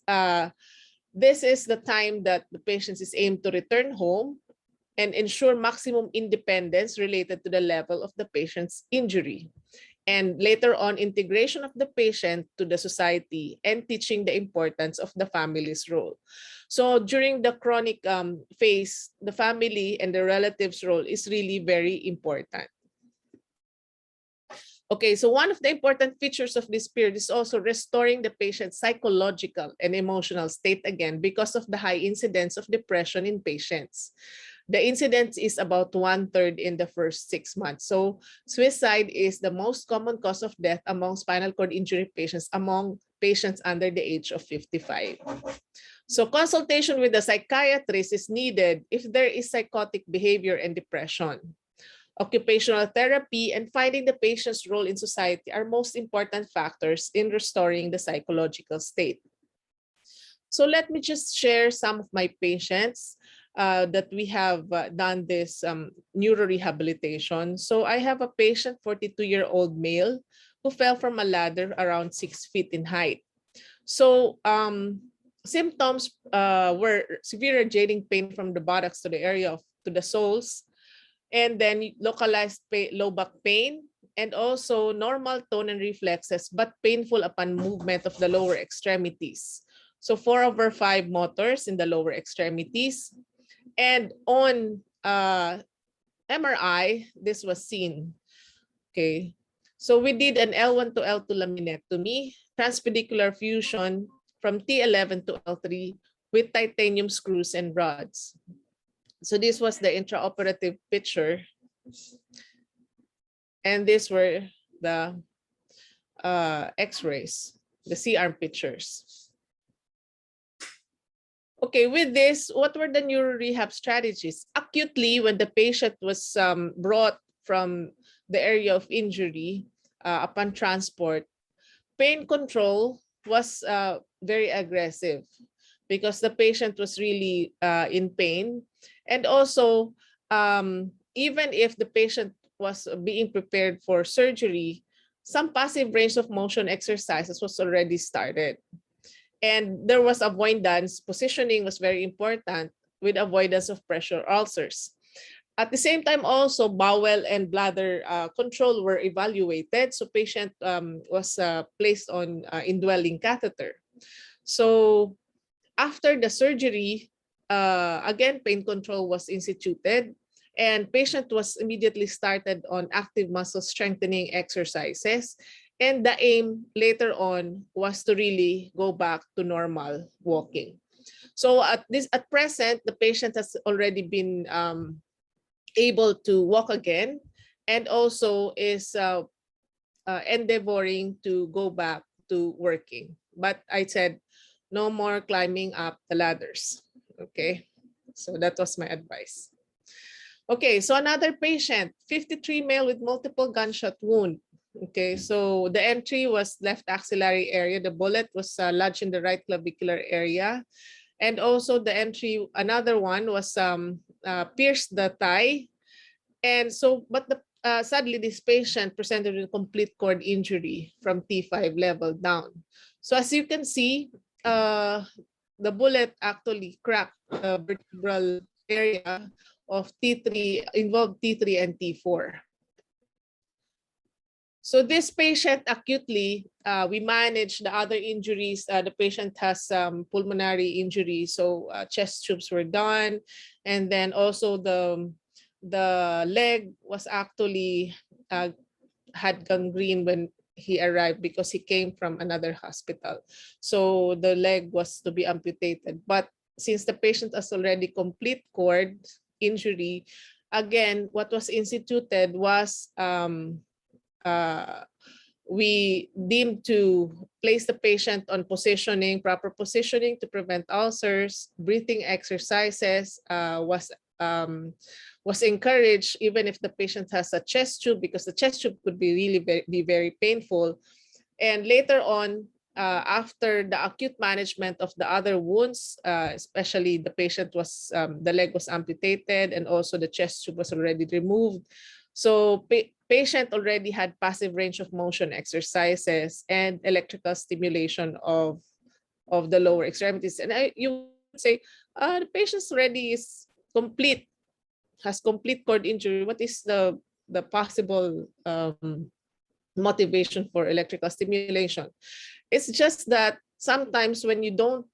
is the time that the patient is aimed to return home and ensure maximum independence related to the level of the patient's injury. And later on, integration of the patient to the society and teaching the importance of the family's role. So during the chronic phase, the family and the relatives' role is really very important. Okay, so one of the important features of this period is also restoring the patient's psychological and emotional state again because of the high incidence of depression in patients. The incidence is about 1/3 in the first 6 months. So suicide is the most common cause of death among spinal cord injury patients among patients under the age of 55. So consultation with the psychiatrist is needed if there is psychotic behavior and depression. Occupational therapy and finding the patient's role in society are most important factors in restoring the psychological state. So let me just share some of my patients that we have done this neurorehabilitation. So I have a patient, 42-year-old male, who fell from a ladder around 6 feet in height. So symptoms were severe radiating pain from the buttocks to the area to the soles, and then localized low back pain, and also normal tone and reflexes, but painful upon movement of the lower extremities. So 4/5 motors in the lower extremities. And on MRI, this was seen. Okay, so we did an L1 to L2 laminectomy, transpedicular fusion from T11 to L3 with titanium screws and rods. So this was the intraoperative picture. And these were the x-rays, the C-arm pictures. Okay, with this, what were the neuro rehab strategies? Acutely, when the patient was brought from the area of injury upon transport, pain control was very aggressive because the patient was really in pain. And also, even if the patient was being prepared for surgery, some passive range of motion exercises was already started. And there was avoidance. Positioning was very important with avoidance of pressure ulcers. At the same time, also bowel and bladder control were evaluated. So patient was placed on indwelling catheter. So after the surgery, again, pain control was instituted, and patient was immediately started on active muscle strengthening exercises. And the aim later on was to really go back to normal walking. So at present, the patient has already been able to walk again, and also is endeavoring to go back to working. But I said, no more climbing up the ladders. Okay, so that was my advice. Okay, so another patient, 53 male with multiple gunshot wound. Okay, so the entry was left axillary area. The bullet was lodged in the right clavicular area. And also the entry, another one was pierced the thigh. And so, but sadly, this patient presented with complete cord injury from T5 level down. So as you can see, the bullet actually cracked the vertebral area of T3, involved T3 and T4. So this patient acutely, we managed the other injuries. The patient has pulmonary injury, so chest tubes were done. And then also the leg was actually had gangrene when he arrived because he came from another hospital. So the leg was to be amputated. But since the patient has already complete cord injury, again, what was instituted was we deemed to place the patient on positioning, proper positioning to prevent ulcers. Breathing exercises was encouraged even if the patient has a chest tube, because the chest tube could be really very painful. And later on, after the acute management of the other wounds, especially the patient was, the leg was amputated and also the chest tube was already removed. So patient already had passive range of motion exercises and electrical stimulation of the lower extremities. And you would say, the patient already is complete, has complete cord injury. What is the possible motivation for electrical stimulation? It's just that sometimes when you don't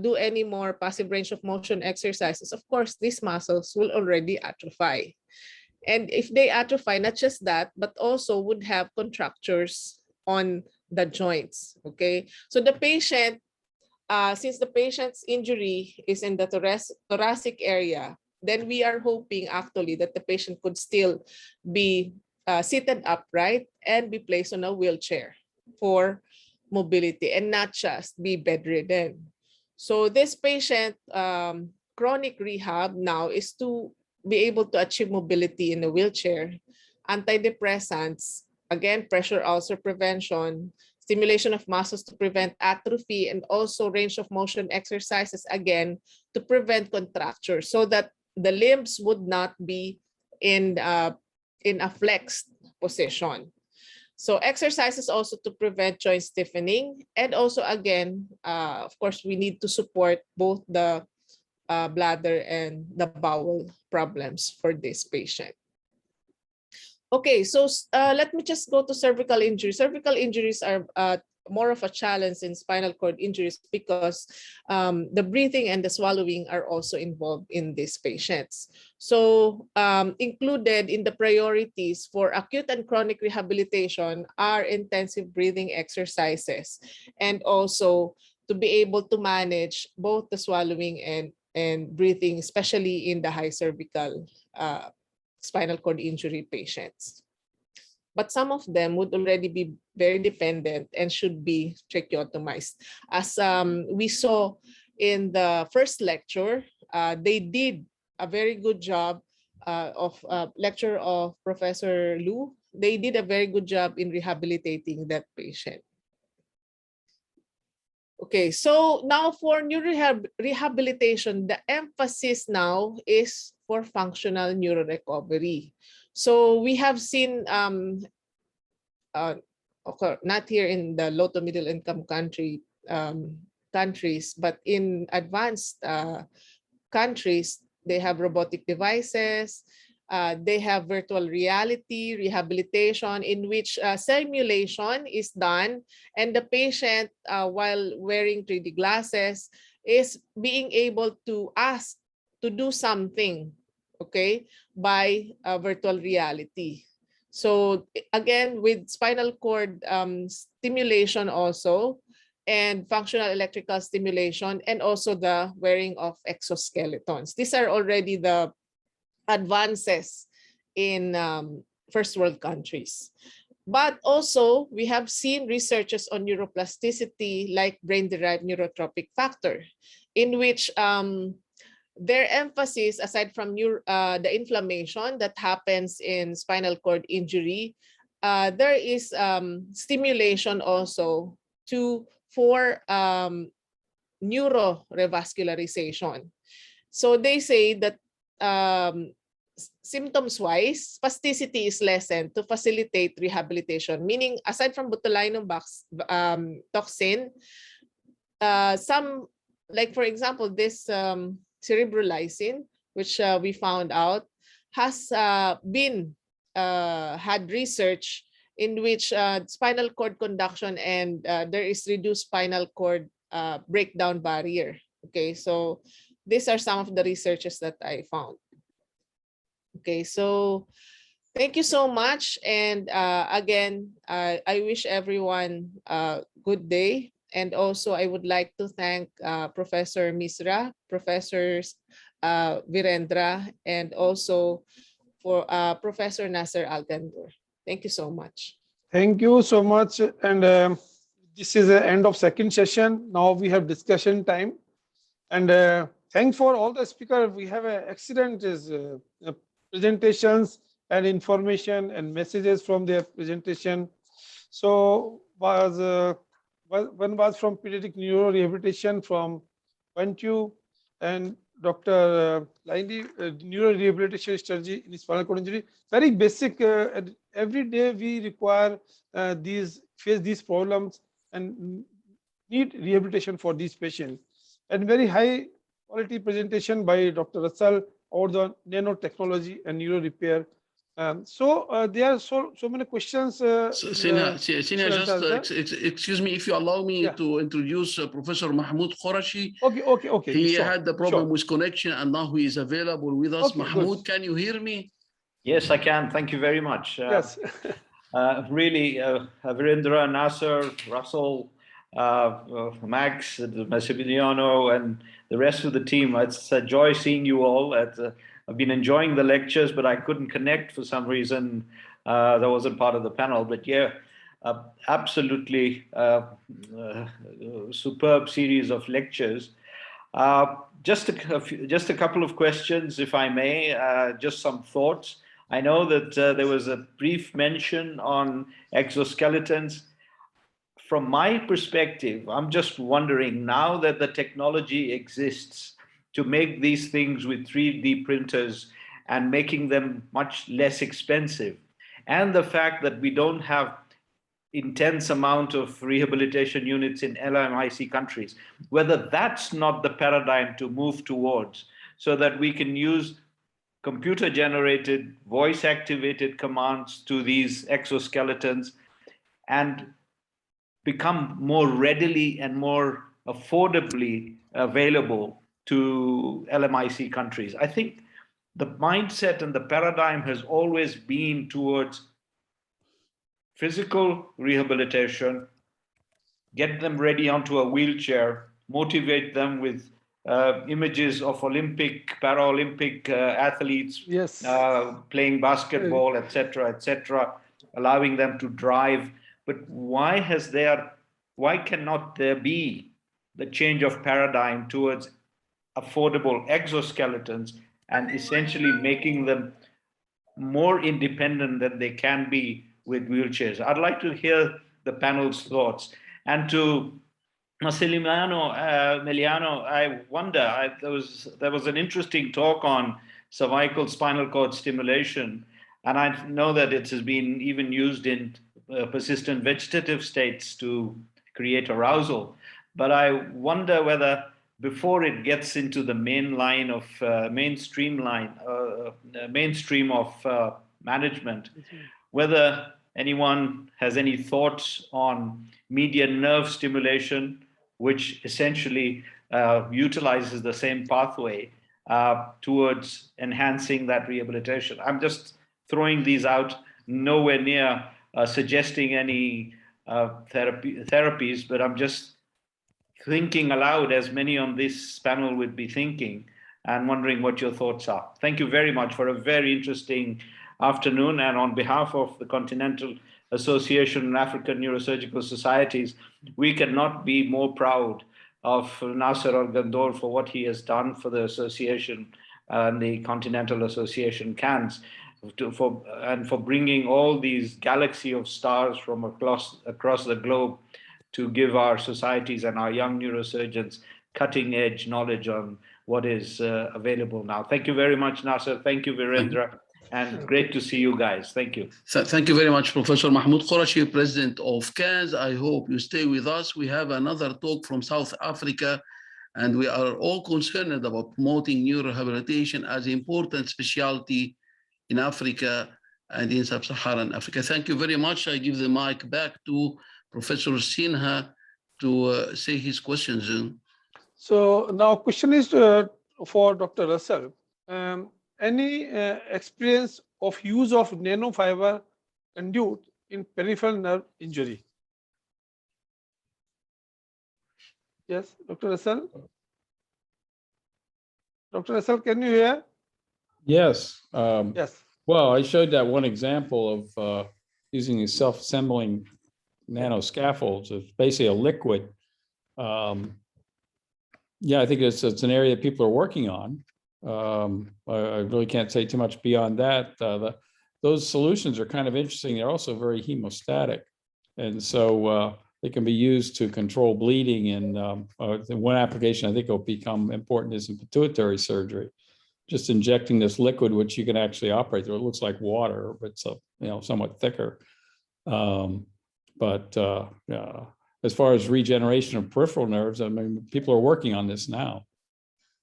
do any more passive range of motion exercises, of course, these muscles will already atrophy. And if they atrophy, not just that, but also would have contractures on the joints, okay? So the patient, since the patient's injury is in the thoracic area, then we are hoping actually that the patient could still be seated upright and be placed on a wheelchair for mobility and not just be bedridden. So this patient, chronic rehab now is to be able to achieve mobility in a wheelchair, antidepressants, again, pressure ulcer prevention, stimulation of muscles to prevent atrophy, and also range of motion exercises, again, to prevent contracture so that the limbs would not be in a flexed position. So exercises also to prevent joint stiffening. And also, again, of course, we need to support both the bladder and the bowel problems for this patient. Okay, so let me just go to cervical injuries. Cervical injuries are more of a challenge in spinal cord injuries because the breathing and the swallowing are also involved in these patients. So included in the priorities for acute and chronic rehabilitation are intensive breathing exercises, and also to be able to manage both the swallowing and breathing, especially in the high cervical spinal cord injury patients. But some of them would already be very dependent and should be tracheotomized. As we saw in the first lecture, they did a very good job of lecture of Professor Lu. They did a very good job in rehabilitating that patient. Okay, so now for neurorehabilitation, the emphasis now is for functional neurorecovery. So we have seen, not here in the low to middle income countries, but in advanced countries, they have robotic devices, they have virtual reality rehabilitation in which simulation is done, and the patient, while wearing 3D glasses, is being able to ask to do something, okay, by virtual reality. So again, with spinal cord stimulation also, and functional electrical stimulation, and also the wearing of exoskeletons. These are already the advances in first world countries. But also, we have seen researches on neuroplasticity like brain-derived neurotrophic factor, in which their emphasis, aside from the inflammation that happens in spinal cord injury, there is stimulation also for neurorevascularization. So they say that symptoms-wise, spasticity is lessened to facilitate rehabilitation, meaning aside from botulinum toxin, some, like for example, this cerebrolizine, which we found out, has been had research in which spinal cord conduction and there is reduced spinal cord breakdown barrier. Okay, so these are some of the researches that I found. Okay, so thank you so much. And again, I wish everyone a good day. And also I would like to thank Professor Misra, Professors Virendra, and also for Professor Nasser El-Ghandour. Thank you so much. Thank you so much. And this is the end of second session. Now we have discussion time. And thanks for all the speakers. We have excellent presentations and information and messages from their presentation. So one was from pediatric neuro rehabilitation from Pantu, and Dr. Lindy, neuro rehabilitation strategy in spinal cord injury. Very basic. Every day we require face these problems and need rehabilitation for these patients. And very high quality presentation by Dr. Russell or the nanotechnology and neuro repair. So there are so many questions. Sinha, excuse me, if you allow me to introduce Professor Mahmoud Khorashi. Okay. He had the problem with connection and now he is available with us. Okay, Mahmoud, good. can you hear me? Yes, I can. Thank you very much. Yes. Really, Virendra, Nasser, Russell, Max, Massimiliano, and the rest of the team. It's a joy seeing you all. I've been enjoying the lectures, but I couldn't connect for some reason. That wasn't part of the panel. But yeah, absolutely superb series of lectures. Just a couple of questions, if I may, just some thoughts. I know that there was a brief mention on exoskeletons. From my perspective, I'm just wondering, now that the technology exists to make these things with 3D printers and making them much less expensive, and the fact that we don't have intense amount of rehabilitation units in LMIC countries, whether that's not the paradigm to move towards, so that we can use computer-generated, voice-activated commands to these exoskeletons and become more readily and more affordably available to LMIC countries. I think the mindset and the paradigm has always been towards physical rehabilitation, get them ready onto a wheelchair, motivate them with images of Olympic, Paralympic athletes playing basketball, etc., allowing them to drive. But why cannot there be the change of paradigm towards affordable exoskeletons and essentially making them more independent than they can be with wheelchairs? I'd like to hear the panel's thoughts. And to Massimiliano, I wonder, there was an interesting talk on cervical spinal cord stimulation, and I know that it has been even used in persistent vegetative states to create arousal. But I wonder whether before it gets into the mainstream of management, whether anyone has any thoughts on median nerve stimulation, which essentially utilizes the same pathway towards enhancing that rehabilitation. I'm just throwing these out, nowhere near suggesting any therapies, but I'm just thinking aloud, as many on this panel would be thinking, and wondering what your thoughts are. Thank you very much for a very interesting afternoon. And on behalf of the Continental Association of African Neurosurgical Societies, we cannot be more proud of Nasser El-Ghandour for what he has done for the association and the Continental Association CANS. for bringing all these galaxy of stars from across the globe to give our societies and our young neurosurgeons cutting edge knowledge on what is available now. Thank you very much, Nasser. Thank you, Virendra. And great to see you guys. Thank you. Thank you very much, Professor Mahmoud Qureshi, President of CAS. I hope you stay with us. We have another talk from South Africa, and we are all concerned about promoting neurorehabilitation as an important specialty in Africa and in sub-Saharan Africa. Thank you very much. I give the mic back to Professor Sinha to say his questions. So now question is for Dr. Russell. Any experience of use of nanofiber conduit in peripheral nerve injury? Yes, Dr. Russell? Dr. Russell, can you hear? Yes. Yes. Well, I showed that one example of using these self-assembling nanoscaffolds. It's basically a liquid. Yeah, I think it's an area that people are working on. I really can't say too much beyond that. Those solutions are kind of interesting. They're also very hemostatic. And so they can be used to control bleeding. And one application I think will become important is in pituitary surgery. Just injecting this liquid, which you can actually operate through. It looks like water, but it's somewhat thicker. As far as regeneration of peripheral nerves, I mean, people are working on this now.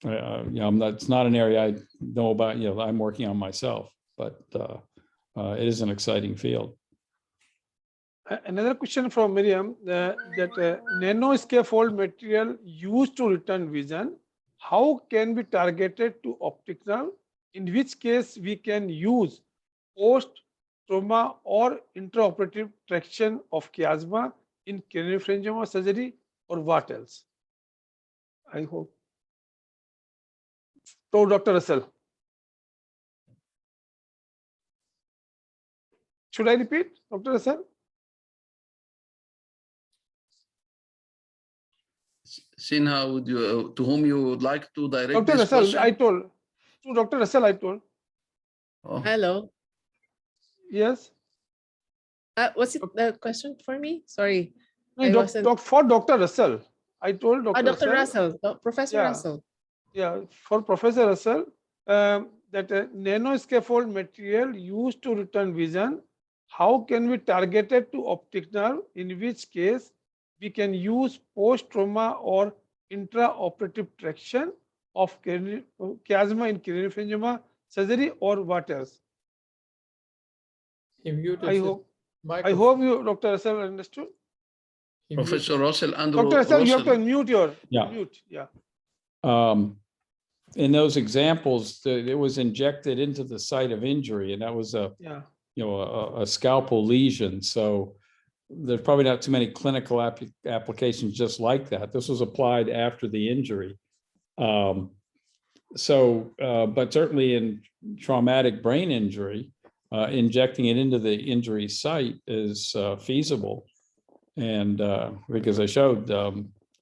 It's not an area I know about. I'm working on myself, but it is an exciting field. Another question from Miriam, that nanoscaffold material used to return vision, how can be targeted to optic nerve? In which case we can use post-trauma or intraoperative traction of chiasma in craniopharyngioma surgery, or what else? I hope. So, Dr. Russell. Should I repeat, Dr. Russell? Sinha, would you, to whom you would like to direct Dr. this Russell, question? I told. To Dr. Russell, I told. Oh. Hello. Yes. What's the question for me? Sorry. No, for Dr. Russell. I told Dr. Dr. Russell, Professor Russell. Yeah, for Professor Russell, that nanoscaffold material used to return vision, how can we target it to optic nerve? In which case we can use post-trauma or intraoperative traction of chiasma in craniopharyngioma surgery, or what else? I hope you, Dr. Russell, understood. Professor Russell, Dr. Russell, you have to unmute your mute. Yeah. In those examples, it was injected into the site of injury, and that was a scalpel lesion. So there's probably not too many clinical applications just like that. This was applied after the injury. But certainly in traumatic brain injury, injecting it into the injury site is feasible. And because I showed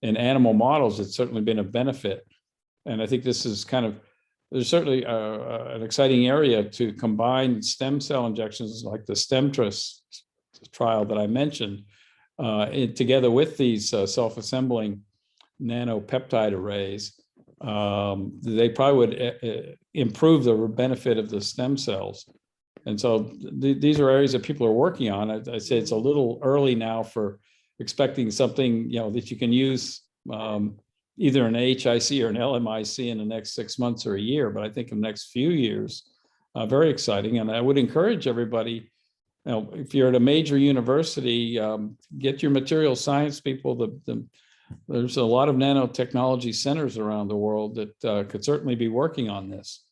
in animal models, it's certainly been a benefit. And I think this is there's certainly an exciting area to combine stem cell injections like the STEMTRUS trial that I mentioned, together with these self-assembling nanopeptide arrays. They probably would improve the benefit of the stem cells. And so these are areas that people are working on. I say it's a little early now for expecting something that you can use either an HIC or an LMIC in the next 6 months or a year. But I think in the next few years, very exciting. And I would encourage everybody, if you're at a major university, get your material science people. There's a lot of nanotechnology centers around the world that could certainly be working on this.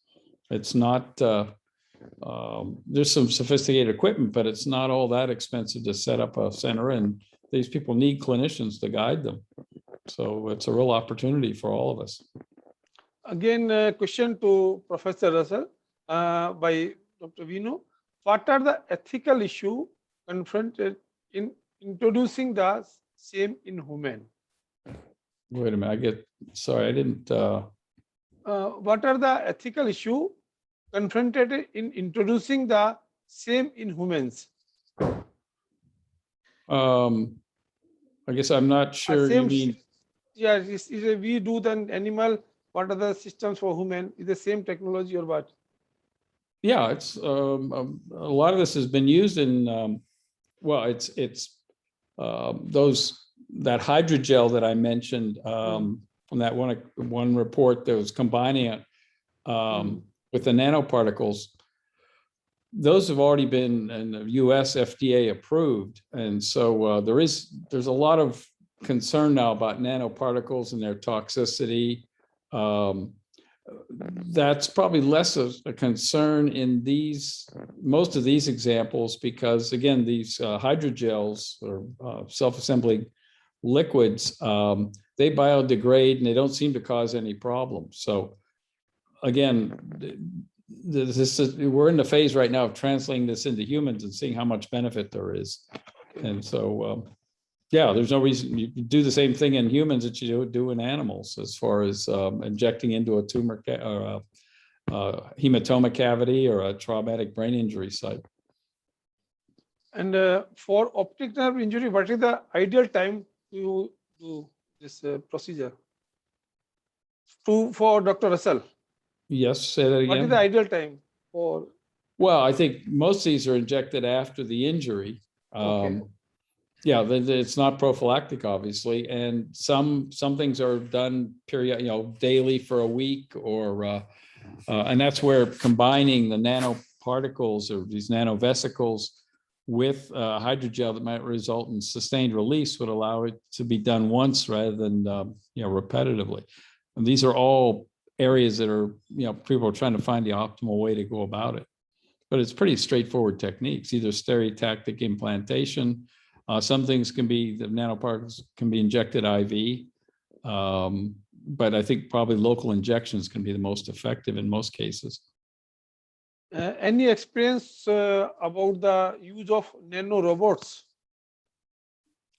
It's not, there's some sophisticated equipment, but it's not all that expensive to set up a center, and these people need clinicians to guide them. So it's a real opportunity for all of us. Again, a question to Professor Russell by Dr. Vino. What are the ethical issues confronted in introducing the same in human? Wait a minute, sorry, I didn't. What are the ethical issues confronted in introducing the same in humans? I guess I'm not sure you Same, mean. yeah, we do the animal, what are the systems for human? Is the same technology or what? Yeah, it's a lot of this has been used in well, it's that hydrogel that I mentioned from that one report that was combining it with the nanoparticles. Those have already been in the US FDA approved, and so there's a lot of concern now about nanoparticles and their toxicity. That's probably less of a concern in most of these examples, because again, these hydrogels or self-assembling liquids, they biodegrade and they don't seem to cause any problems. So again, we're in the phase right now of translating this into humans and seeing how much benefit there is. And so, yeah, there's no reason you do the same thing in humans that you do in animals, as far as injecting into a tumor or a hematoma cavity or a traumatic brain injury site. And for optic nerve injury, what is the ideal time to do this procedure? For Dr. Russell? Yes, say that again. What is the ideal time for? Well, I think most of these are injected after the injury. Okay. Yeah, it's not prophylactic, obviously, and some things are done daily for a week, or and that's where combining the nanoparticles or these nanovesicles with hydrogel that might result in sustained release would allow it to be done once rather than repetitively. And these are all areas that are people are trying to find the optimal way to go about it, but it's pretty straightforward techniques. Either stereotactic implantation. Some things can be, the nanoparticles can be injected IV, but I think probably local injections can be the most effective in most cases. Any experience about the use of nanorobots?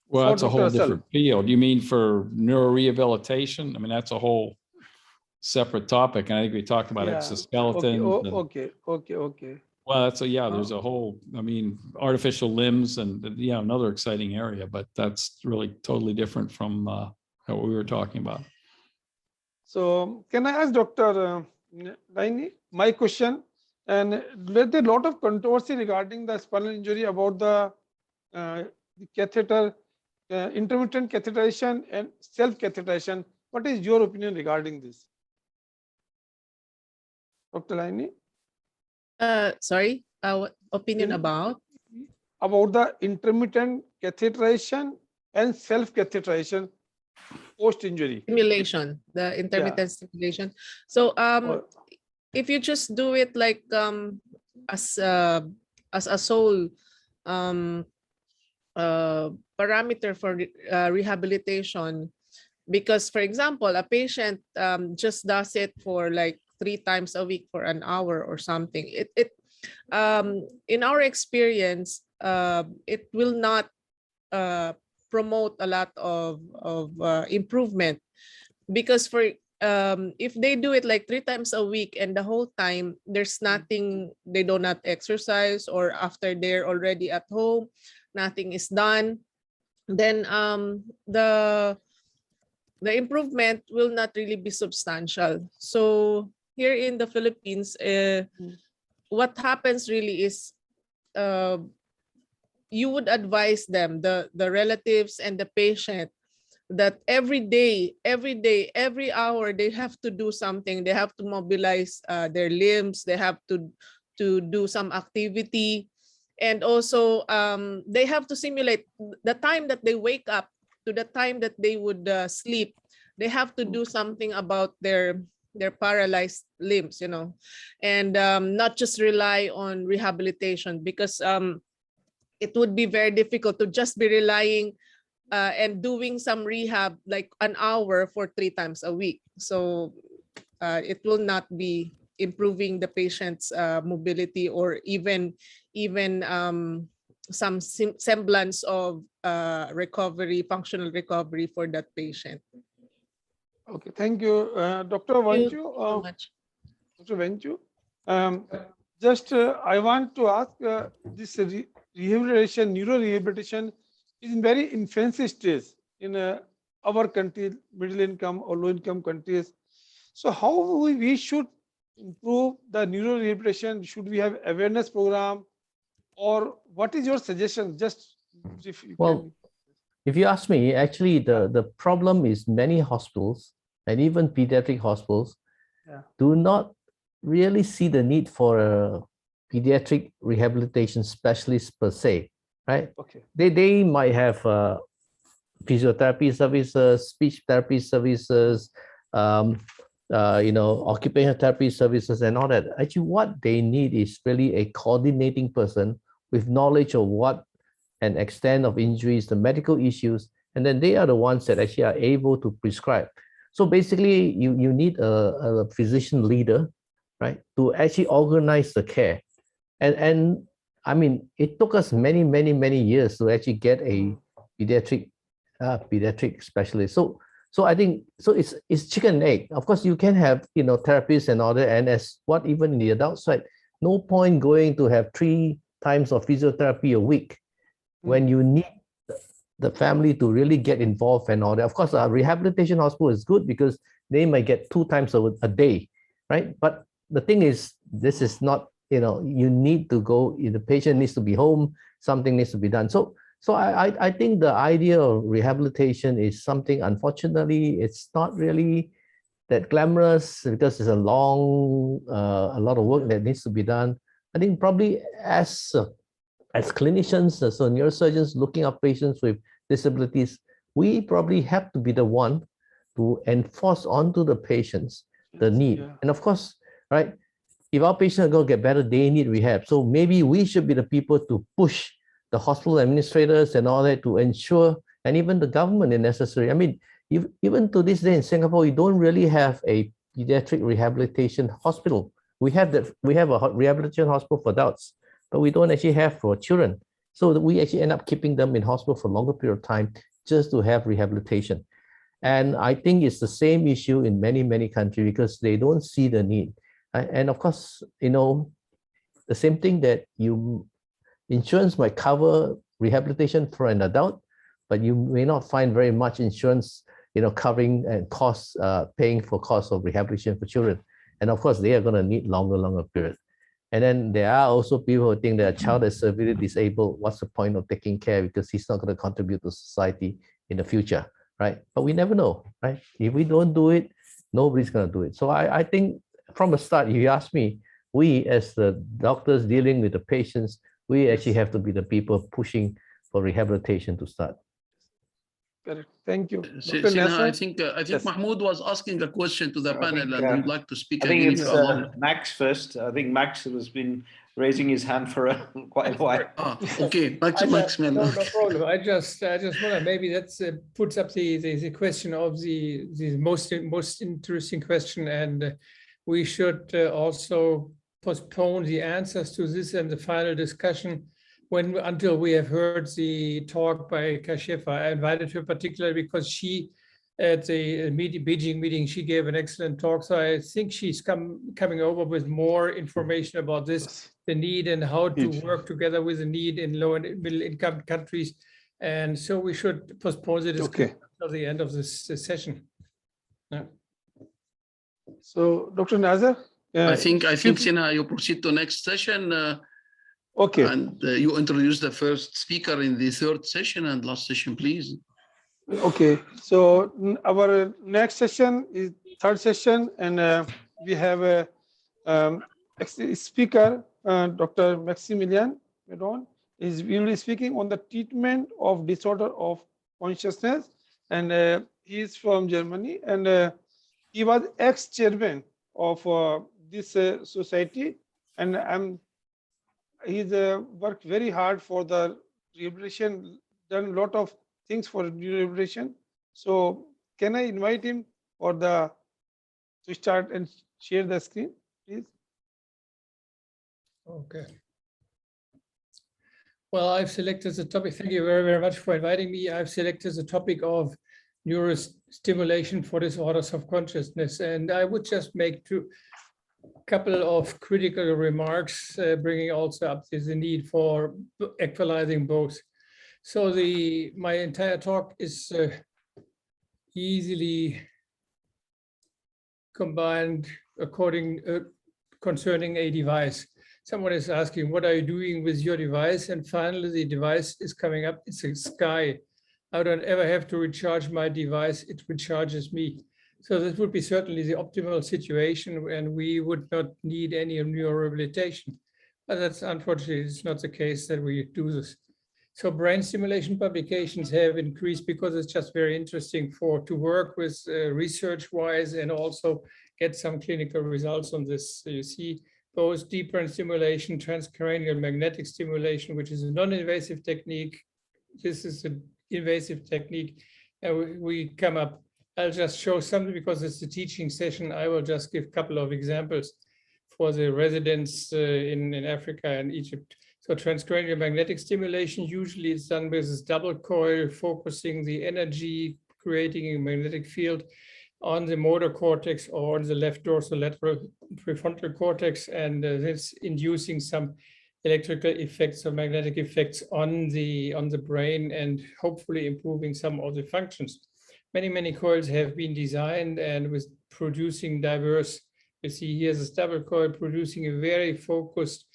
Well, that's a whole different field. You mean for neurorehabilitation? I mean, that's a whole separate topic. And I think we talked about exoskeletons. Okay. Well, there's a whole, artificial limbs and another exciting area, but that's really totally different from what we were talking about. So can I ask Dr. Naini my question? And there's a lot of controversy regarding the spinal injury about the catheter, intermittent catheterization and self-catheterization. What is your opinion regarding this? Dr. Laini? Sorry, what opinion about? About the intermittent catheterization and self-catheterization post-injury. Stimulation, the intermittent stimulation. So if you just do it like as a sole parameter for rehabilitation, because for example, a patient just does it for like 3 times a week for an hour or something, in our experience, it will not promote a lot of improvement, because for if they do it like 3 times a week and the whole time there's nothing, they do not exercise, or after they're already at home, nothing is done, then the improvement will not really be substantial. So here in the Philippines, what happens really is you would advise them, the relatives and the patient, that every day, every hour, they have to do something. They have to mobilize their limbs. They have to do some activity. And also they have to simulate the time that they wake up to the time that they would sleep. They have to do something about their paralyzed limbs, and not just rely on rehabilitation, because it would be very difficult to just be relying and doing some rehab like an hour for 3 times a week. So it will not be improving the patient's mobility, or even some semblance of recovery, functional recovery for that patient. Okay, thank you, Dr. Vanchu. So much. Dr. Vanchu, I want to ask this rehabilitation, neurorehabilitation is in very infancy stage in our country, middle income or low income countries. So how we should improve the neurorehabilitation? Should we have awareness program, or what is your suggestion? Just if you Well, if you ask me, actually the problem is many hospitals and even pediatric hospitals do not really see the need for a pediatric rehabilitation specialist per se, right? Okay. They might have physiotherapy services, speech therapy services, occupational therapy services and all that. Actually, what they need is really a coordinating person with knowledge of what and extent of injuries, the medical issues, and then they are the ones that actually are able to prescribe. So basically, you need a physician leader, right, to actually organize the care. And I mean, it took us many years to actually get a pediatric specialist. So I think it's chicken and egg. Of course, you can have therapists and all that, and as what even in the adult side, no point going to have 3 times of physiotherapy a week when you need the family to really get involved and all that. Of course, a rehabilitation hospital is good because they might get 2 times a day, right? But the thing is, this is not, you need to go, the patient needs to be home, something needs to be done. So I think the idea of rehabilitation is something, unfortunately, it's not really that glamorous because it's a lot of work that needs to be done. I think probably as clinicians, so neurosurgeons looking at patients with disabilities, we probably have to be the one to enforce onto the patients the need. And of course, right, if our patients are going to get better, they need rehab. So maybe we should be the people to push the hospital administrators and all that to ensure, and even the government if necessary. I mean, even to this day in Singapore, we don't really have a pediatric rehabilitation hospital. We have a rehabilitation hospital for adults, but we don't actually have for children. So we actually end up keeping them in hospital for a longer period of time just to have rehabilitation. And I think it's the same issue in many countries because they don't see the need. And of course, the same thing that insurance might cover rehabilitation for an adult, but you may not find very much insurance, covering and costs, paying for costs of rehabilitation for children. And of course, they are going to need longer period. And then there are also people who think that a child is severely disabled, what's the point of taking care because he's not going to contribute to society in the future, right? But we never know, right? If we don't do it, nobody's going to do it. So I think from the start, if you ask me, we as the doctors dealing with the patients, we actually have to be the people pushing for rehabilitation to start. Correct. Thank you. Sinha, I think Mahmoud was asking a question to the panel and would like to speak. I think it's Max first. I think Max has been raising his hand for quite a while. Okay, Max. No problem. I just want to maybe that puts up the question of the most interesting question, and we should also postpone the answers to this and the final discussion until we have heard the talk by Kashifa. I invited her particularly because she, at the Beijing meeting, she gave an excellent talk. So I think she's coming over with more information about this, the need and how to work together with the need in low and middle income countries. And so we should postpone the discussion until the end of this session. Yeah. So, Dr. Nazar? I think Sinha, you proceed to next session. Okay. And you introduce the first speaker in the 3rd session and last session, please. Okay. So our next session is 3rd session, and we have a speaker, Dr. Maximilian Medon. He will be speaking on the treatment of disorder of consciousness, and he is from Germany, and he was ex-chairman of this society, and he's worked very hard for the rehabilitation, done a lot of things for rehabilitation. So can I invite him to start and share the screen, please? Okay. Well, I've selected the topic. Thank you very much for inviting me. I've selected the topic of neurostimulation for disorders of consciousness, and I would just make 2 couple of critical remarks, bringing also up the need for equalizing both. So my entire talk is easily combined concerning a device. Someone is asking, what are you doing with your device? And finally, the device is coming up. It's a sky. I don't ever have to recharge my device. It recharges me. So this would be certainly the optimal situation, and we would not need any neurorehabilitation. But that's unfortunately, it's not the case that we do this. So brain stimulation publications have increased because it's just very interesting to work with research-wise and also get some clinical results on this. So you see both deep brain stimulation, transcranial magnetic stimulation, which is a non-invasive technique. This is an invasive technique. And we come up, I'll just show something because it's a teaching session. I will just give a couple of examples for the residents in Africa and Egypt. So transcranial magnetic stimulation usually is done with this double coil, focusing the energy, creating a magnetic field on the motor cortex or on the left dorsolateral prefrontal cortex, and it's inducing some electrical effects or magnetic effects on the brain and hopefully improving some of the functions. Many coils have been designed and with producing diverse, you see here's this double coil producing a very focused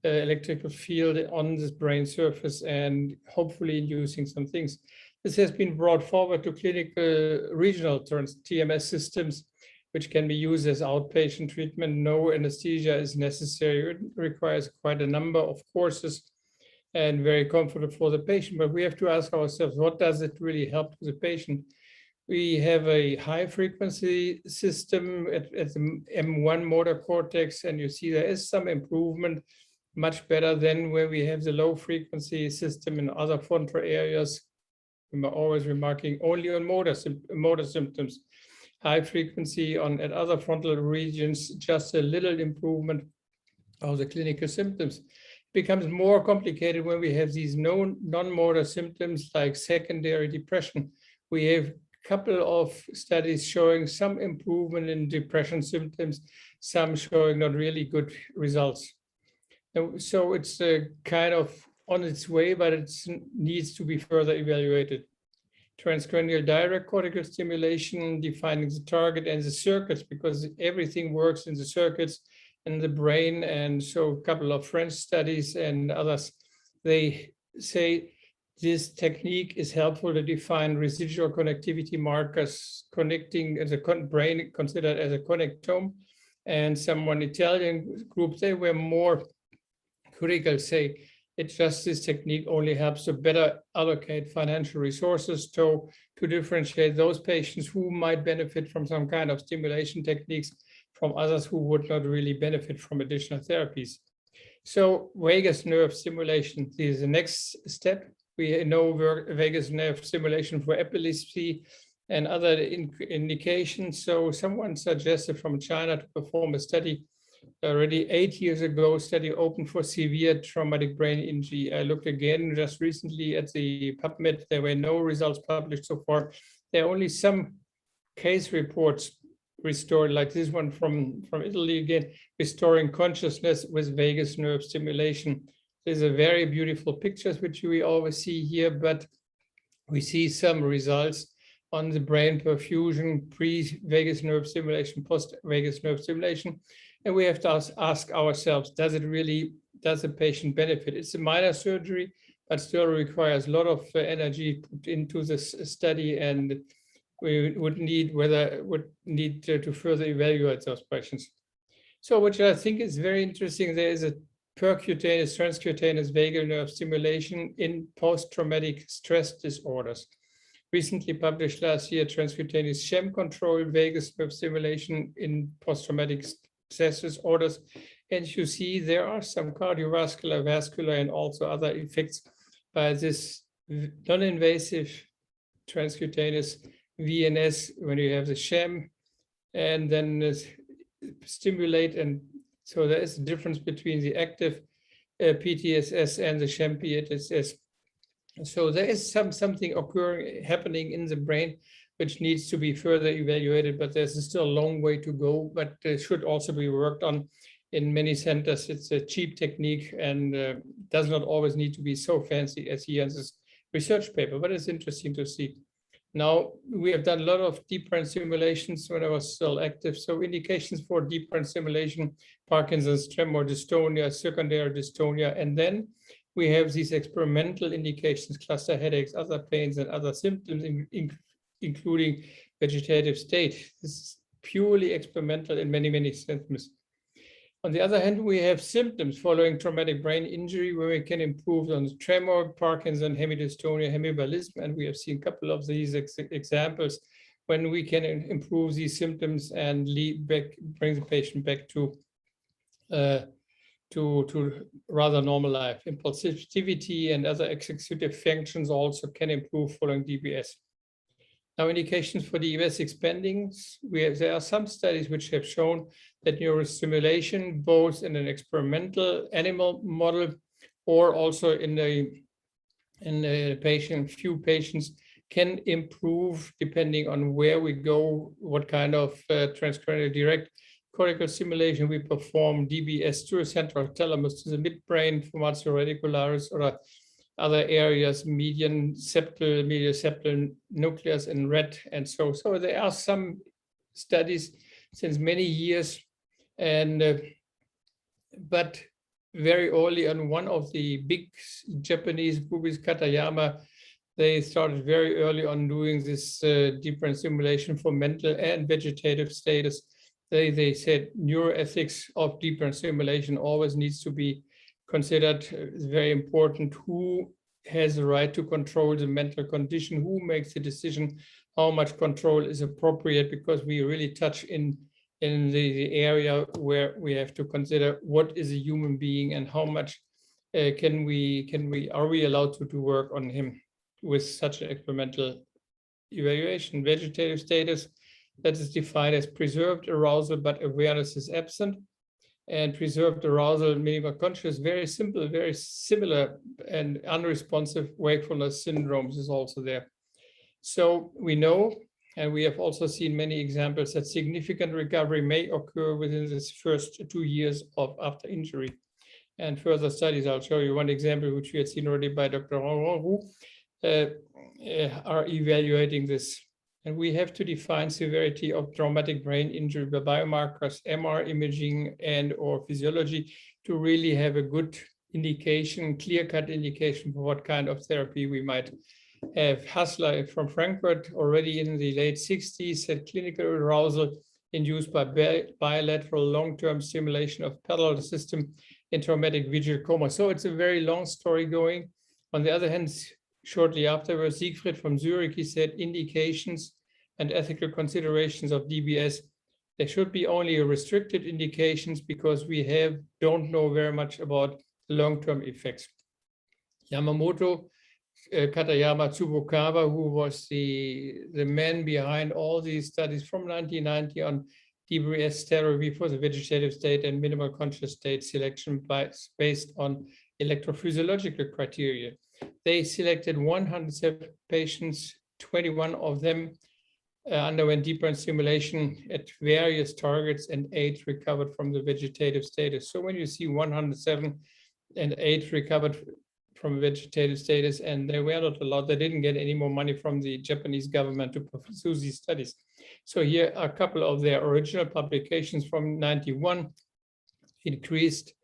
electrical field on this brain surface and hopefully inducing some things. This has been brought forward to clinical regional TMS systems, which can be used as outpatient treatment. No anesthesia is necessary. It requires quite a number of courses and very comfortable for the patient. But we have to ask ourselves, what does it really help to the patient? We have a high frequency system at the M1 motor cortex, and you see there is some improvement, much better than where we have the low frequency system in other frontal areas. I'm always remarking only on motor symptoms. High frequency at other frontal regions, just a little improvement of the clinical symptoms. It becomes more complicated when we have these non-motor symptoms like secondary depression. We have a couple of studies showing some improvement in depression symptoms, some showing not really good results. So it's kind of on its way, but it needs to be further evaluated. Transcranial direct cortical stimulation, defining the target and the circuits, because everything works in the circuits in the brain. And so a couple of French studies and others, they say this technique is helpful to define residual connectivity markers connecting the brain considered as a connectome. And someone Italian group, they were more critical, say it's just this technique only helps to better allocate financial resources to differentiate those patients who might benefit from some kind of stimulation techniques from others who would not really benefit from additional therapies. So vagus nerve stimulation is the next step. We know vagus nerve stimulation for epilepsy and other indications. So someone suggested from China to perform a study already 8 years ago, study open for severe traumatic brain injury. I looked again just recently at the PubMed. There were no results published so far. There are only some case reports restored, like this one from Italy again, restoring consciousness with vagus nerve stimulation. These are very beautiful pictures, which we always see here, but we see some results on the brain perfusion, pre-vagus nerve stimulation, post-vagus nerve stimulation. And we have to ask ourselves, does the patient benefit? It's a minor surgery, but still requires a lot of energy put into this study, and we would need to further evaluate those patients. So which I think is very interesting, there is a percutaneous, transcutaneous vagal nerve stimulation in post-traumatic stress disorders. Recently published last year, transcutaneous sham-controlled vagus nerve stimulation in post-traumatic stress disorders. And you see there are some cardiovascular, vascular, and also other effects by this non-invasive transcutaneous VNS when you have the sham and then stimulate. And so there is a difference between the active PTSS and the sham PTSS. So there is something happening in the brain which needs to be further evaluated, but there's still a long way to go, but should also be worked on in many centers. It's a cheap technique and does not always need to be so fancy as he has his research paper, but it's interesting to see. Now, we have done a lot of deep brain simulations when I was still active. So indications for deep brain simulation, Parkinson's, tremor, dystonia, secondary dystonia, and then we have these experimental indications, cluster headaches, other pains, and other symptoms, including vegetative state. This is purely experimental in many, many symptoms. On the other hand, we have symptoms following traumatic brain injury where we can improve on tremor, Parkinson, hemidystonia, hemibalism, and we have seen a couple of these examples when we can improve these symptoms and bring the patient back to rather normal life. Impulsivity and other executive functions also can improve following DBS. Now, indications for DBS expanding, there are some studies which have shown that neurostimulation, both in an experimental animal model or also in a patient, few patients, can improve depending on where we go, what kind of transcranial direct cortical stimulation we perform, DBS to the central thalamus, to the midbrain, formatio radicularis, or other areas, median septal, medial septal nucleus in red, and so there are some studies since many years, and but very early on, one of the big Japanese groups, Katayama, they started very early on doing this deep brain simulation for mental and vegetative status. They said neuroethics of deep brain simulation always needs to be considered. It's very important. Who has the right to control the mental condition? Who makes the decision how much control is appropriate? Because we really touch in the area where we have to consider what is a human being and how much are we allowed to do work on him with such an experimental evaluation. Vegetative status, that is defined as preserved arousal, but awareness is absent. And preserved arousal, minimal conscious, very simple, very similar, and unresponsive wakefulness syndromes is also there. So we know, and we have also seen many examples that significant recovery may occur within this first 2 years after injury. And further studies, I'll show you one example, which we had seen already by Dr. Ronron, who are evaluating this. And we have to define severity of traumatic brain injury by biomarkers, MR imaging, and or physiology to really have a good indication, clear-cut indication for what kind of therapy we might have. Hassler from Frankfurt already in the late 60s said clinical arousal induced by bilateral long-term stimulation of parallel system in traumatic visual coma. So it's a very long story going. On the other hand, shortly afterwards, Siegfried from Zurich, he said indications and ethical considerations of DBS, there should be only restricted indications because we don't know very much about long-term effects. Yamamoto, Katayama, Tsubukawa, who was the man behind all these studies from 1990 on DBS therapy for the vegetative state and minimal conscious state selection based on electrophysiological criteria. They selected 107 patients, 21 of them underwent deep brain stimulation at various targets, and 8 recovered from the vegetative status. So when you see 107 and 8 recovered from vegetative status, and they were not allowed, they didn't get any more money from the Japanese government to pursue these studies. So here are a couple of their original publications from 91, increased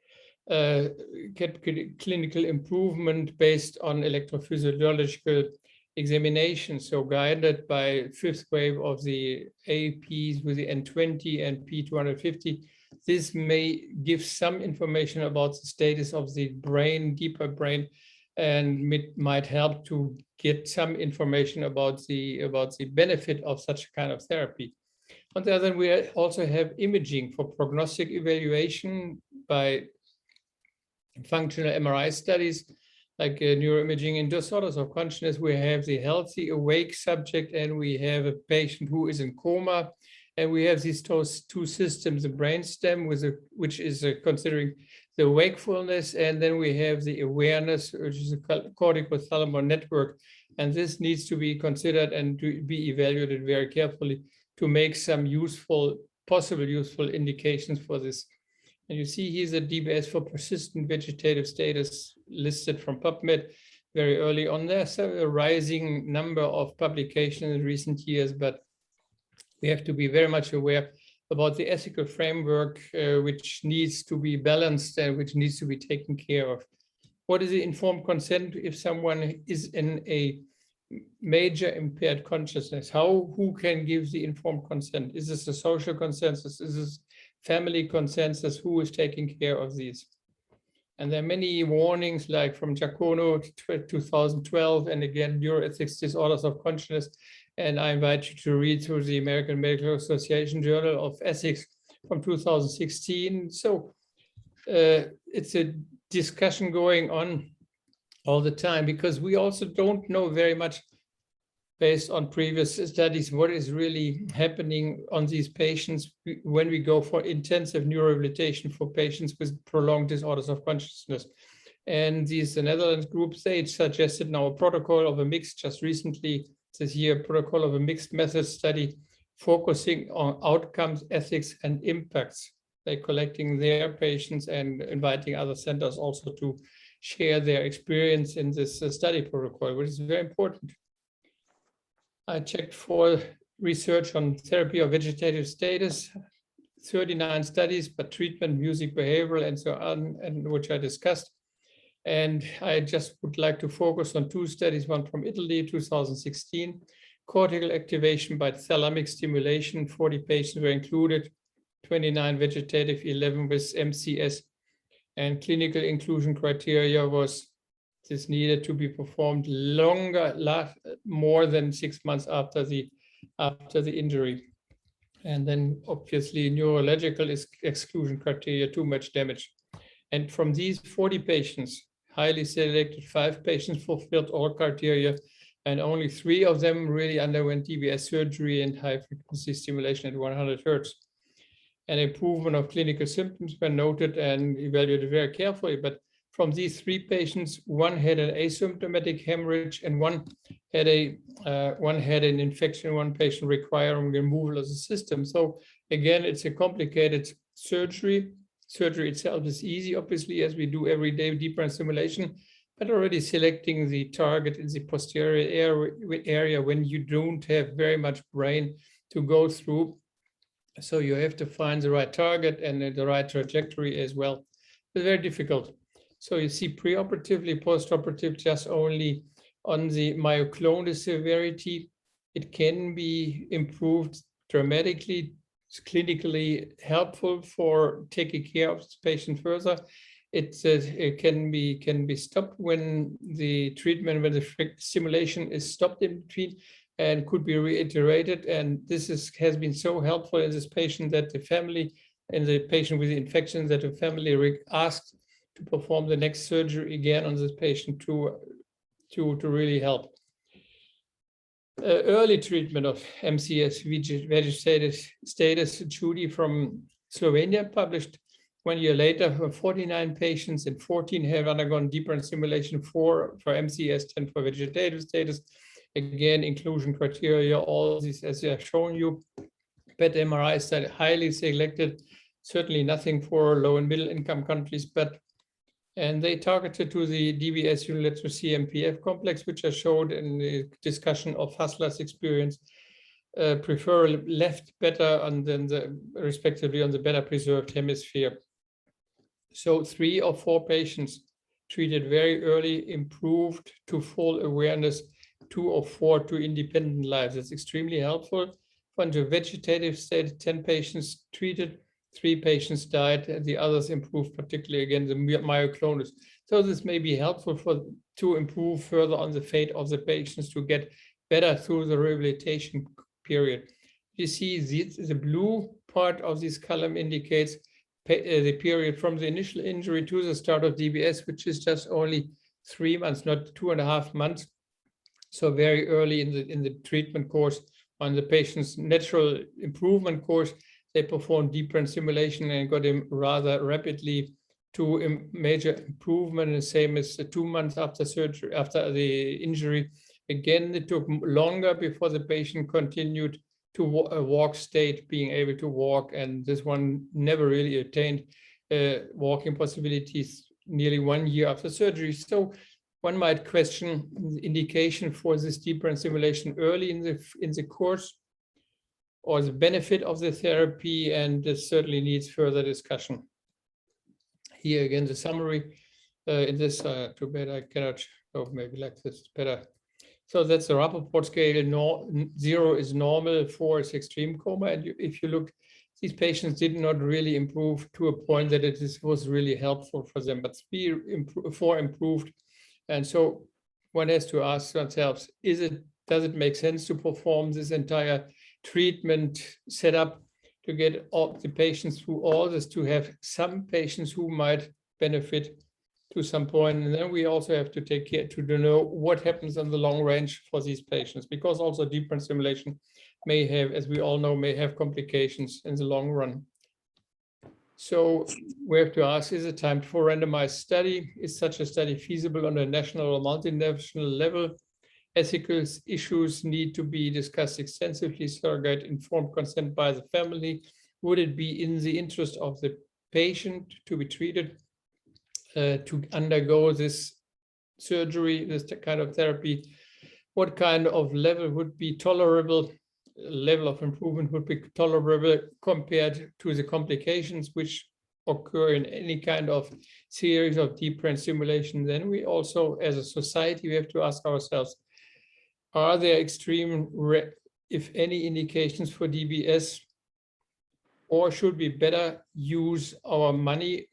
clinical improvement based on electrophysiological examination, so guided by 5th wave of the APs with the N20 and P250. This may give some information about the status of the brain, deeper brain, and it might help to get some information about the benefit of such a kind of therapy. On the other hand, we also have imaging for prognostic evaluation by functional MRI studies, like neuroimaging in disorders of consciousness. We have the healthy awake subject, and we have a patient who is in coma, and we have these two systems, the brainstem, which is considering the wakefulness, and then we have the awareness, which is a cortico-thalamus network And this needs to be considered and to be evaluated very carefully to make some possible useful indications for this. And you see here's a DBS for persistent vegetative status listed from PubMed very early on. There's a rising number of publications in recent years, but we have to be very much aware about the ethical framework which needs to be balanced and which needs to be taken care of. What is the informed consent if someone is in a major impaired consciousness? Who can give the informed consent? Is this a social consensus? Is this family consensus? Who is taking care of these? And there are many warnings, like from Giacono 2012, and again, neuroethics disorders of consciousness. And I invite you to read through the American Medical Association Journal of Ethics from 2016. So it's a discussion going on all the time, because we also don't know very much based on previous studies what is really happening on these patients when we go for intensive neurorehabilitation for patients with prolonged disorders of consciousness. And these Netherlands groups, they suggested now a protocol of a mixed, just recently this year, protocol of a mixed method study focusing on outcomes, ethics, and impacts. They're collecting their patients and inviting other centers also to share their experience in this study protocol, which is very important. I checked for research on therapy of vegetative status, 39 studies, but treatment, music, behavioral, and so on, and which I discussed. And I just would like to focus on two studies, one from Italy, 2016, cortical activation by thalamic stimulation. 40 patients were included, 29 vegetative, 11 with MCS, and clinical inclusion criteria was this needed to be performed more than 6 months after the injury. And then obviously neurological exclusion criteria, too much damage. And from these 40 patients, highly selected, 5 patients fulfilled all criteria, and only 3 of them really underwent DBS surgery and high frequency stimulation at 100 Hertz. An improvement of clinical symptoms were noted and evaluated very carefully, but from these 3 patients, 1 had an asymptomatic hemorrhage and one had an infection, 1 patient requiring removal of the system. So again, it's a complicated surgery. Surgery itself is easy, obviously, as we do every day, deep brain stimulation, but already selecting the target in the posterior area when you don't have very much brain to go through. So you have to find the right target and the right trajectory as well. It's very difficult. So you see preoperatively, postoperative, just only on the myoclonus severity. It can be improved dramatically. It's clinically helpful for taking care of the patient further. It can be stopped when the treatment, when the stimulation is stopped in between, and could be reiterated. And this has been so helpful in this patient that the family and the patient with the infection, that the family asked to perform the next surgery again on this patient to really help. Early treatment of MCS vegetative status, Judy from Slovenia published 1 year later, 49 patients and 14 have undergone deep brain stimulation, 4 for MCS, 10 for vegetative status. Again, inclusion criteria, all these as I have shown you. PET MRI study, highly selected, certainly nothing for low and middle income countries, and they targeted to the DBS unilateral CMPF complex, which I showed in the discussion of Hassler's experience, prefer left better and then respectively on the better preserved hemisphere. So 3 or 4 patients treated very early, improved to full awareness, 2 or 4 to independent lives. It's extremely helpful. For the vegetative state, 10 patients treated, 3 patients died, and the others improved, particularly again the myoclonus. So this may be helpful to improve further on the fate of the patients to get better through the rehabilitation period. You see the blue part of this column indicates the period from the initial injury to the start of DBS, which is just only 3 months, not 2.5 months. So very early in the treatment course. On the patient's natural improvement course, they performed deep brain stimulation and got him rather rapidly to a major improvement, the same as 2 months after surgery, after the injury, Again, it took longer before the patient continued to walk state, being able to walk, and this one never really attained walking possibilities nearly 1 year after surgery. So one might question the indication for this deep brain stimulation early in the course, or the benefit of the therapy, and this certainly needs further discussion. Here again, the summary in this, too bad I cannot, oh, maybe like this is better. So that's the Rappaport scale. 0 is normal, 4 is extreme coma. And if you look, these patients did not really improve to a point that it was really helpful for them, but 4 improved. And so one has to ask themselves, does it make sense to perform this entire treatment setup to get all the patients through all this, to have some patients who might benefit to some point? And then we also have to take care to know what happens on the long range for these patients, because also deep brain stimulation may have, as we all know, may have complications in the long run. So we have to ask, is it time for randomized study? Is such a study feasible on a national or multinational level? Ethical issues need to be discussed extensively. Surrogate informed consent by the family. Would it be in the interest of the patient to be treated, to undergo this surgery, this kind of therapy? What kind of level would be tolerable? Level of improvement would be tolerable compared to the complications which occur in any kind of series of deep brain stimulation? Then we also, as a society, we have to ask ourselves, are there extreme, if any, indications for DBS, or should we better use our money,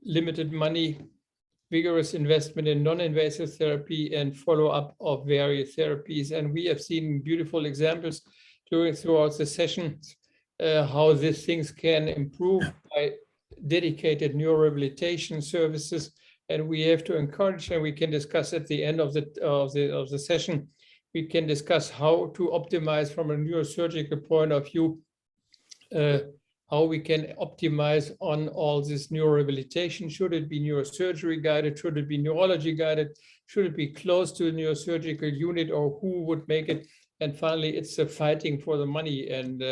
limited money, vigorous investment in non-invasive therapy and follow-up of various therapies? And we have seen beautiful examples throughout the sessions how these things can improve by dedicated neurorehabilitation services. And we have to encourage, and we can discuss at the end of the session, we can discuss how to optimize from a neurosurgical point of view, how we can optimize on all this neurorehabilitation. Should it be neurosurgery guided? Should it be neurology guided? Should it be close to a neurosurgical unit, or who would make it? And finally, it's a fighting for the money, and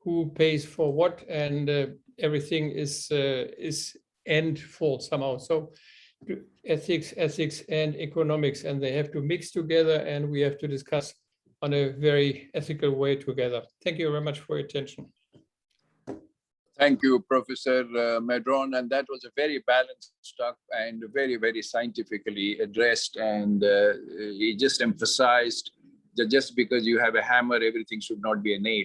who pays for what, and everything is end fault somehow. So ethics and economics, and they have to mix together, and we have to discuss on a very ethical way together. Thank you very much for your attention. Thank you, Professor Medron. And that was a very balanced talk and very, very scientifically addressed. And he just emphasized that just because you have a hammer, everything should not be a nail.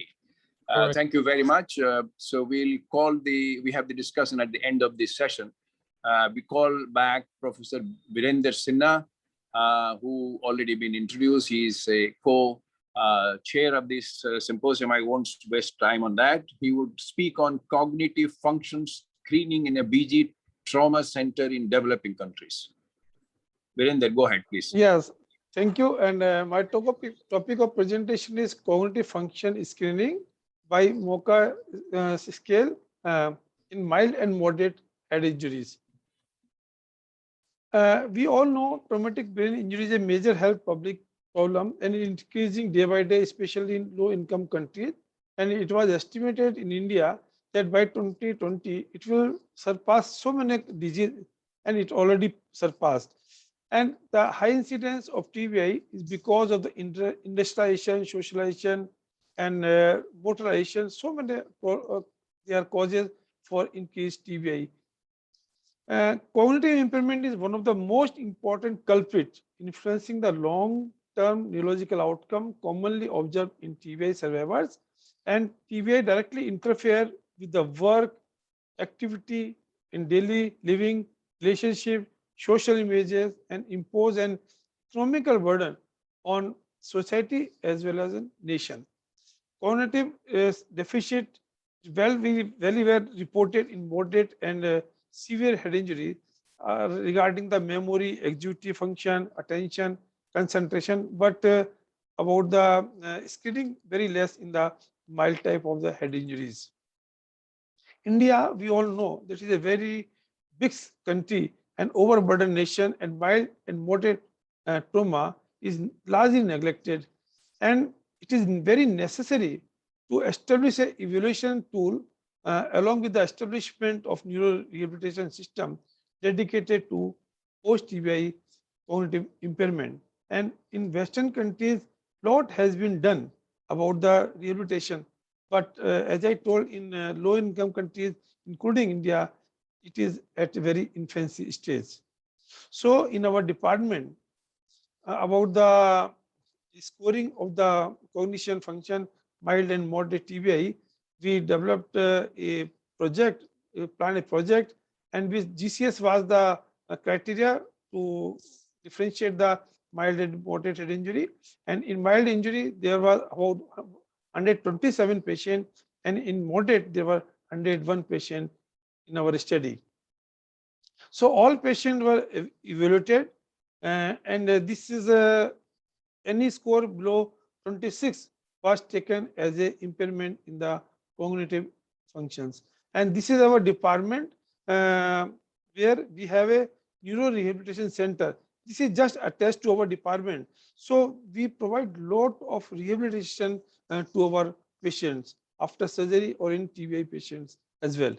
Thank you very much. So we have the discussion at the end of this session. We call back Professor Virender Sinha, who already been introduced. He's a co-chair of this symposium. I won't waste time on that. He would speak on cognitive functions screening in a BG trauma center in developing countries. Virender, go ahead, please. Yes, thank you. And my topic of presentation is cognitive function screening by MOCA scale in mild and moderate head injuries. We all know traumatic brain injury is a major health public problem and increasing day by day, especially in low-income countries. And it was estimated in India that by 2020, it will surpass so many diseases, and it already surpassed. And the high incidence of TBI is because of the industrialization, socialization, and motorization. So many there are causes for increased TBI. Cognitive impairment is one of the most important culprits influencing the long-term neurological outcome commonly observed in TBI survivors. And TBI directly interfere with the work, activity, in daily living, relationship, social images, and impose an economical burden on society as well as a nation. Cognitive deficit very well reported in moderate and severe head injury regarding the memory, executive function, attention, concentration, but about the screening very less in the mild type of the head injuries. India, we all know, this is a very big country and overburdened nation, and mild and moderate trauma is largely neglected, and it is very necessary to establish an evaluation tool along with the establishment of neuro rehabilitation system dedicated to post-TBI cognitive impairment. And in Western countries, lot has been done about the rehabilitation. But as I told, in low-income countries, including India, it is at a very infancy stage. So in our department, about the scoring of the cognition function, mild and moderate TBI, we developed a project, planned a project, and which GCS was the criteria to differentiate the mild and moderate head injury. And in mild injury, there was about 127 patients, and in moderate, there were 101 patients in our study. So all patients were evaluated, and this is any score below 26 was taken as a impairment in the cognitive functions. And this is our department where we have a neuro rehabilitation center. This is just attached to our department. So we provide lot of rehabilitation to our patients after surgery or in TBI patients as well.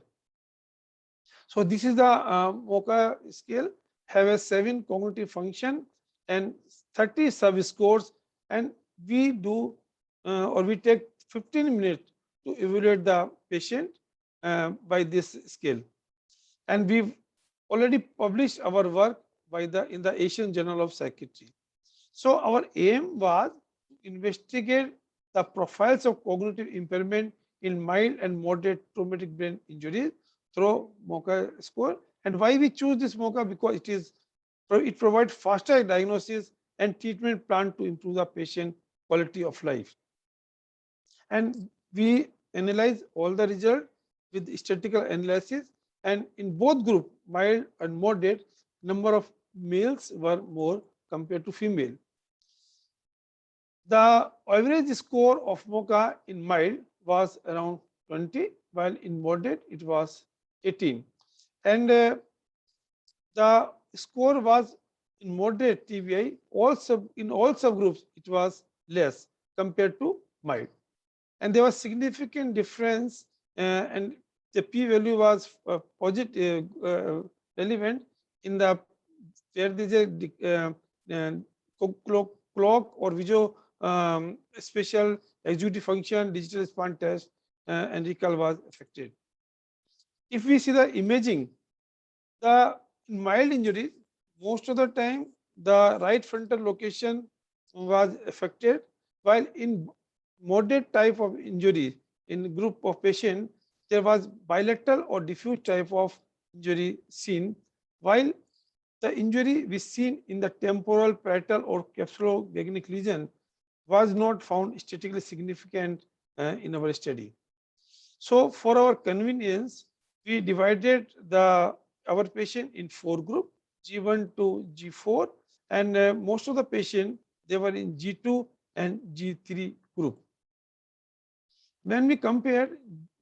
So this is the MOCA scale, have a 7 cognitive function and 30 sub-scores, and we do or we take 15 minutes to evaluate the patient by this scale. And we've already published our work in the Asian Journal of Psychiatry. So our aim was to investigate the profiles of cognitive impairment in mild and moderate traumatic brain injuries through MOCA score. And why we choose this MOCA? Because it provides faster diagnosis and treatment plan to improve the patient quality of life. And we analyze all the results with statistical analysis, and in both group, mild and moderate, number of males were more compared to female. The average score of MOCA in mild was around 20, while in moderate it was 18. And the score was in moderate TBI, in all subgroups it was less compared to mild. And there was significant difference, and the p-value was positive, relevant in the where there is a clock or visual spatial executive function, digital span test, and recall was affected. If we see the imaging, the mild injuries, most of the time the right frontal location was affected, while in moderate type of injury in group of patients, there was bilateral or diffuse type of injury seen, while the injury we seen in the temporal, parietal, or capsulogenic lesion was not found statistically significant in our study. So for our convenience, we divided our patient in 4 groups, G1 to G4, and most of the patients, they were in G2 and G3 group. When we compared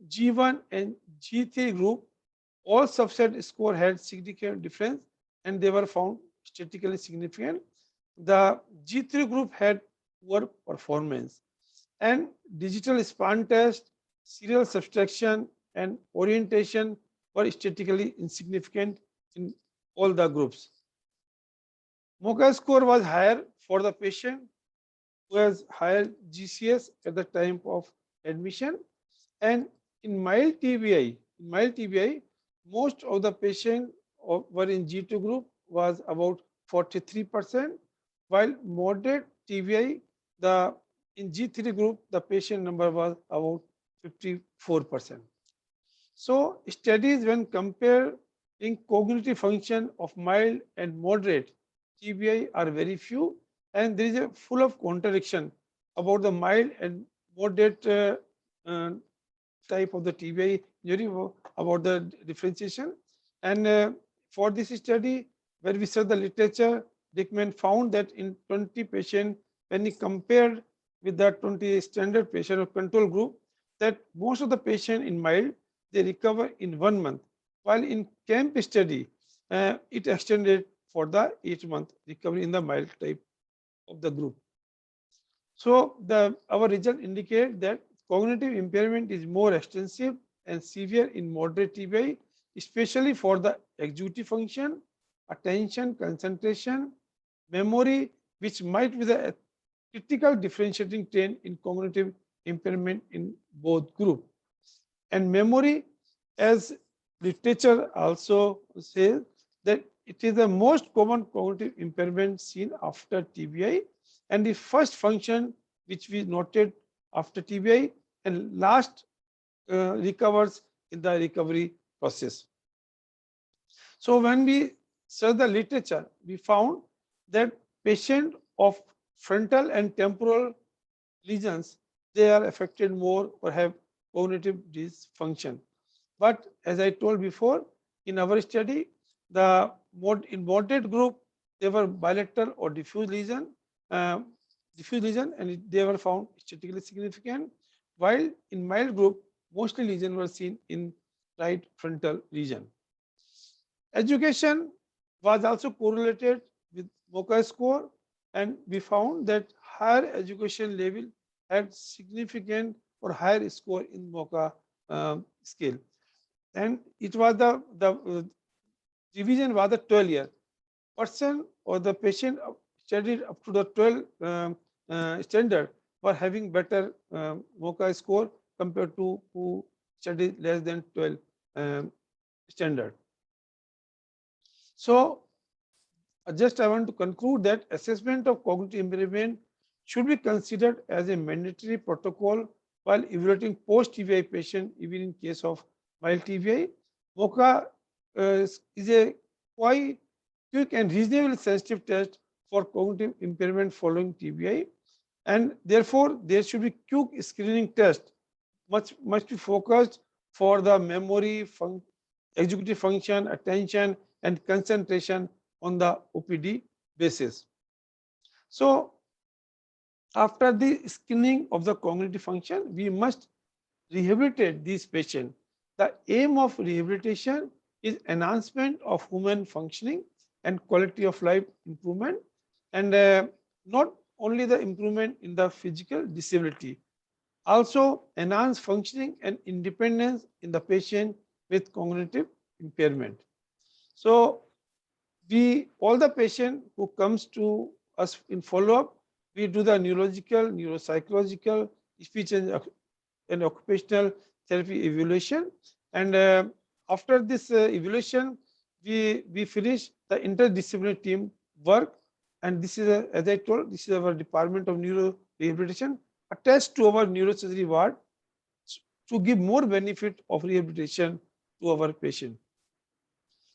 G1 and G3 group, all subset score had significant difference, and they were found statistically significant. The G3 group had poor performance, and digital span test, serial subtraction, and orientation were statistically insignificant in all the groups. MOCA score was higher for the patient who has higher GCS at the time of admission, and in mild TBI, most of the patients were in G2 group was about 43%, while moderate TBI, in G3 group, the patient number was about 54%. So studies when comparing cognitive function of mild and moderate TBI are very few, and there is a full of contradiction about the mild and moderate type of the TBI injury, about the differentiation. And for this study, where we saw the literature, Dickman found that in 20 patients, when he compared with the 20 standard patient or control group, that most of the patient in mild, they recover in 1 month, while in CAMP study, it extended for the 8-month recovery in the mild type of the group. So our result indicate that cognitive impairment is more extensive and severe in moderate TBI, especially for the executive function, attention, concentration, memory, which might be the critical differentiating trait in cognitive impairment in both groups. And memory, as literature also says, that it is the most common cognitive impairment seen after TBI, and the first function which we noted after TBI, and last recovers in the recovery process. So when we search the literature, we found that patient of frontal and temporal lesions, they are affected more or have cognitive dysfunction. But as I told before, in our study, in moderate group, they were bilateral or diffuse lesion, and they were found statistically significant. While in mild group, mostly lesions were seen in right frontal region. Education was also correlated with MoCA score, and we found that higher education level had significant or higher score in MoCA scale. And it was the division was the 12-year. Person or the patient studied up to the 12 standard were having better MoCA score compared to who studied less than 12 standard. So just I want to conclude that assessment of cognitive impairment should be considered as a mandatory protocol while evaluating post-TBI patient, even in case of mild TBI. MoCA is a quite quick and reasonably sensitive test for cognitive impairment following TBI, and therefore there should be quick screening test must be focused for the memory, executive function, attention, and concentration on the OPD basis. So after the screening of the cognitive function, we must rehabilitate these patients. The aim of rehabilitation is enhancement of human functioning and quality of life improvement, and not only the improvement in the physical disability, also enhance functioning and independence in the patient with cognitive impairment. So all the patient who comes to us in follow-up, we do the neurological, neuropsychological, speech and occupational therapy evaluation. And after this evaluation, we finish the interdisciplinary team work. And this is, as I told, this is our department of neuro rehabilitation attached to our neurosurgery ward to give more benefit of rehabilitation to our patient.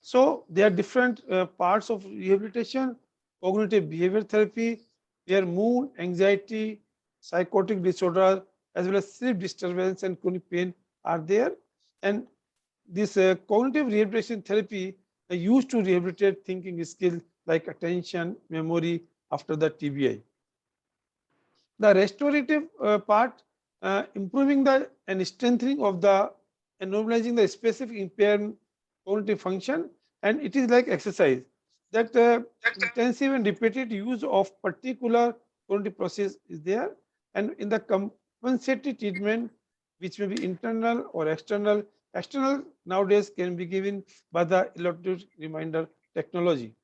So there are different parts of rehabilitation: cognitive behavior therapy, where mood, anxiety, psychotic disorder, as well as sleep disturbance and chronic pain are there. And this cognitive rehabilitation therapy are used to rehabilitate thinking skills like attention, memory after the TBI. The restorative part, improving and strengthening of and normalizing the specific impaired cognitive function, and it is like exercise that intensive and repeated use of particular cognitive process is there, and in the compensatory treatment, which may be internal or external. External nowadays can be given by the electronic reminder technology.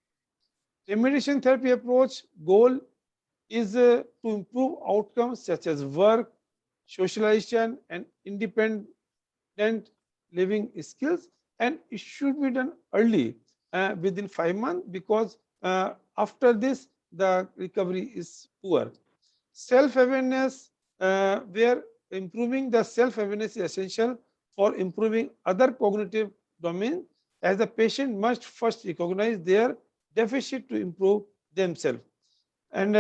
Remediation therapy approach goal is to improve outcomes such as work, socialization, and independent living skills, and it should be done early, within 5 months, because after this the recovery is poor. Self-awareness, where improving the self-awareness is essential for improving other cognitive domains, as the patient must first recognize their deficit to improve themselves. And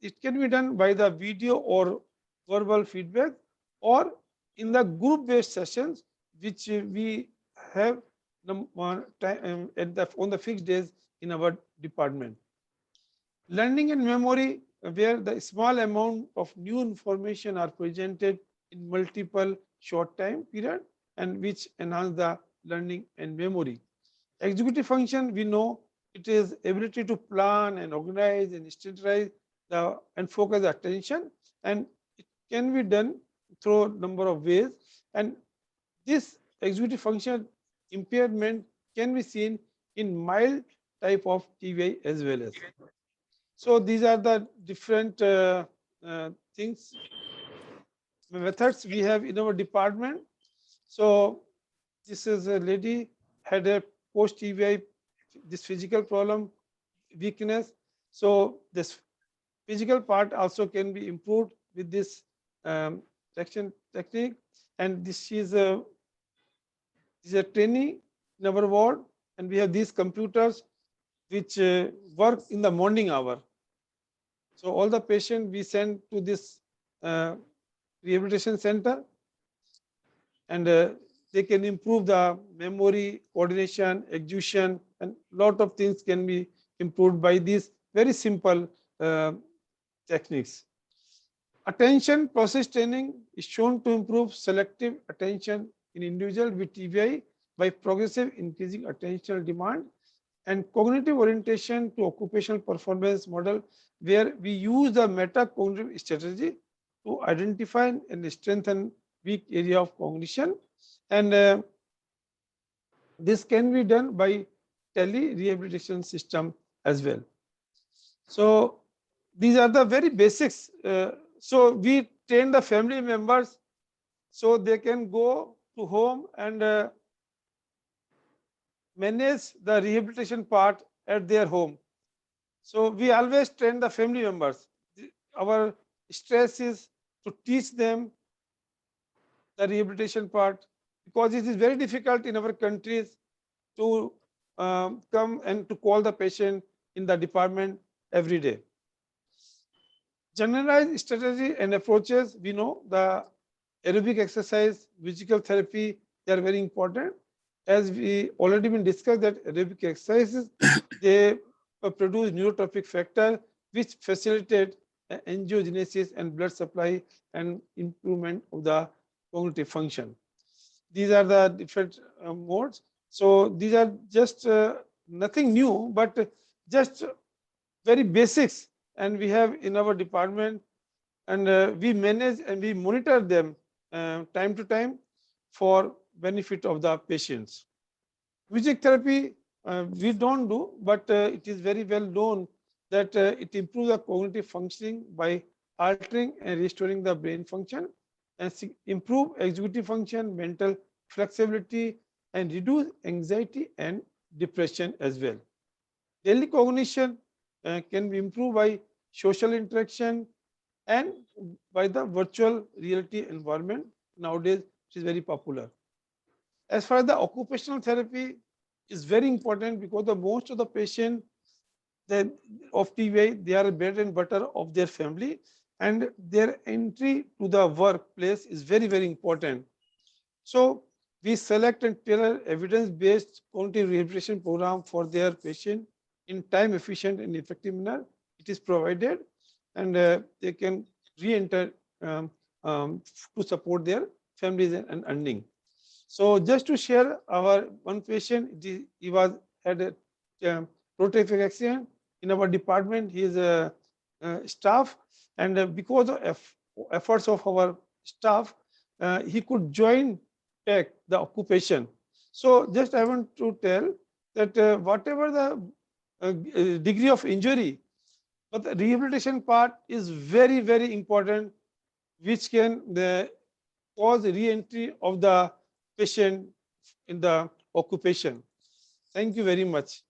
it can be done by the video or verbal feedback, or in the group-based sessions, which we have on the fixed days in our department. Learning and memory, where the small amount of new information are presented in multiple short time period, and which enhance the learning and memory. Executive function, we know it is ability to plan and organize and standardize and focus the attention, and it can be done through a number of ways. And this executive function impairment can be seen in mild type of TBI as well as. So these are the different things, methods we have in our department. So this is a lady had a post TBI, this physical problem, weakness. So this physical part also can be improved with this traction technique. And this is a trainee in our ward, and we have these computers which work in the morning hour. So all the patients we send to this rehabilitation center, and they can improve the memory, coordination, execution, and lot of things can be improved by these very simple techniques. Attention process training is shown to improve selective attention in individuals with TBI by progressive increasing attentional demand, and cognitive orientation to occupational performance model, where we use the metacognitive strategy to identify and strengthen weak area of cognition. And this can be done by tele-rehabilitation system as well. So these are the very basics. So we train the family members so they can go to home and manage the rehabilitation part at their home. So we always train the family members. Our stress is to teach them the rehabilitation part, because it is very difficult in our countries to come and to call the patient in the department every day. Generalized strategy and approaches, we know the aerobic exercise, physical therapy, they are very important. As we already been discussed that aerobic exercises, they produce neurotrophic factor which facilitate angiogenesis and blood supply and improvement of the cognitive function. These are the different modes. So these are just nothing new, but just very basics, and we have in our department, and we manage and we monitor them time to time for benefit of the patients. Music therapy we don't do, but it is very well known that it improves the cognitive functioning by altering and restoring the brain function, and improve executive function, mental flexibility, and reduce anxiety and depression as well. Daily cognition can be improved by social interaction and by the virtual reality environment nowadays, which is very popular. As far as the occupational therapy is very important, because the most of the patient of TBI, they are bread and butter of their family, and their entry to the workplace is very, very important. So we select and tailor evidence-based cognitive rehabilitation program for their patient in time efficient and effective manner. It is provided, and they can re-enter to support their families and earning. So just to share our one patient, he had a road traffic accident in our department. He is a staff, and because of efforts of our staff, he could join back the occupation. So just I want to tell that whatever the degree of injury, but the rehabilitation part is very, very important, which can cause re-entry of the patient in the occupation. Thank you very much.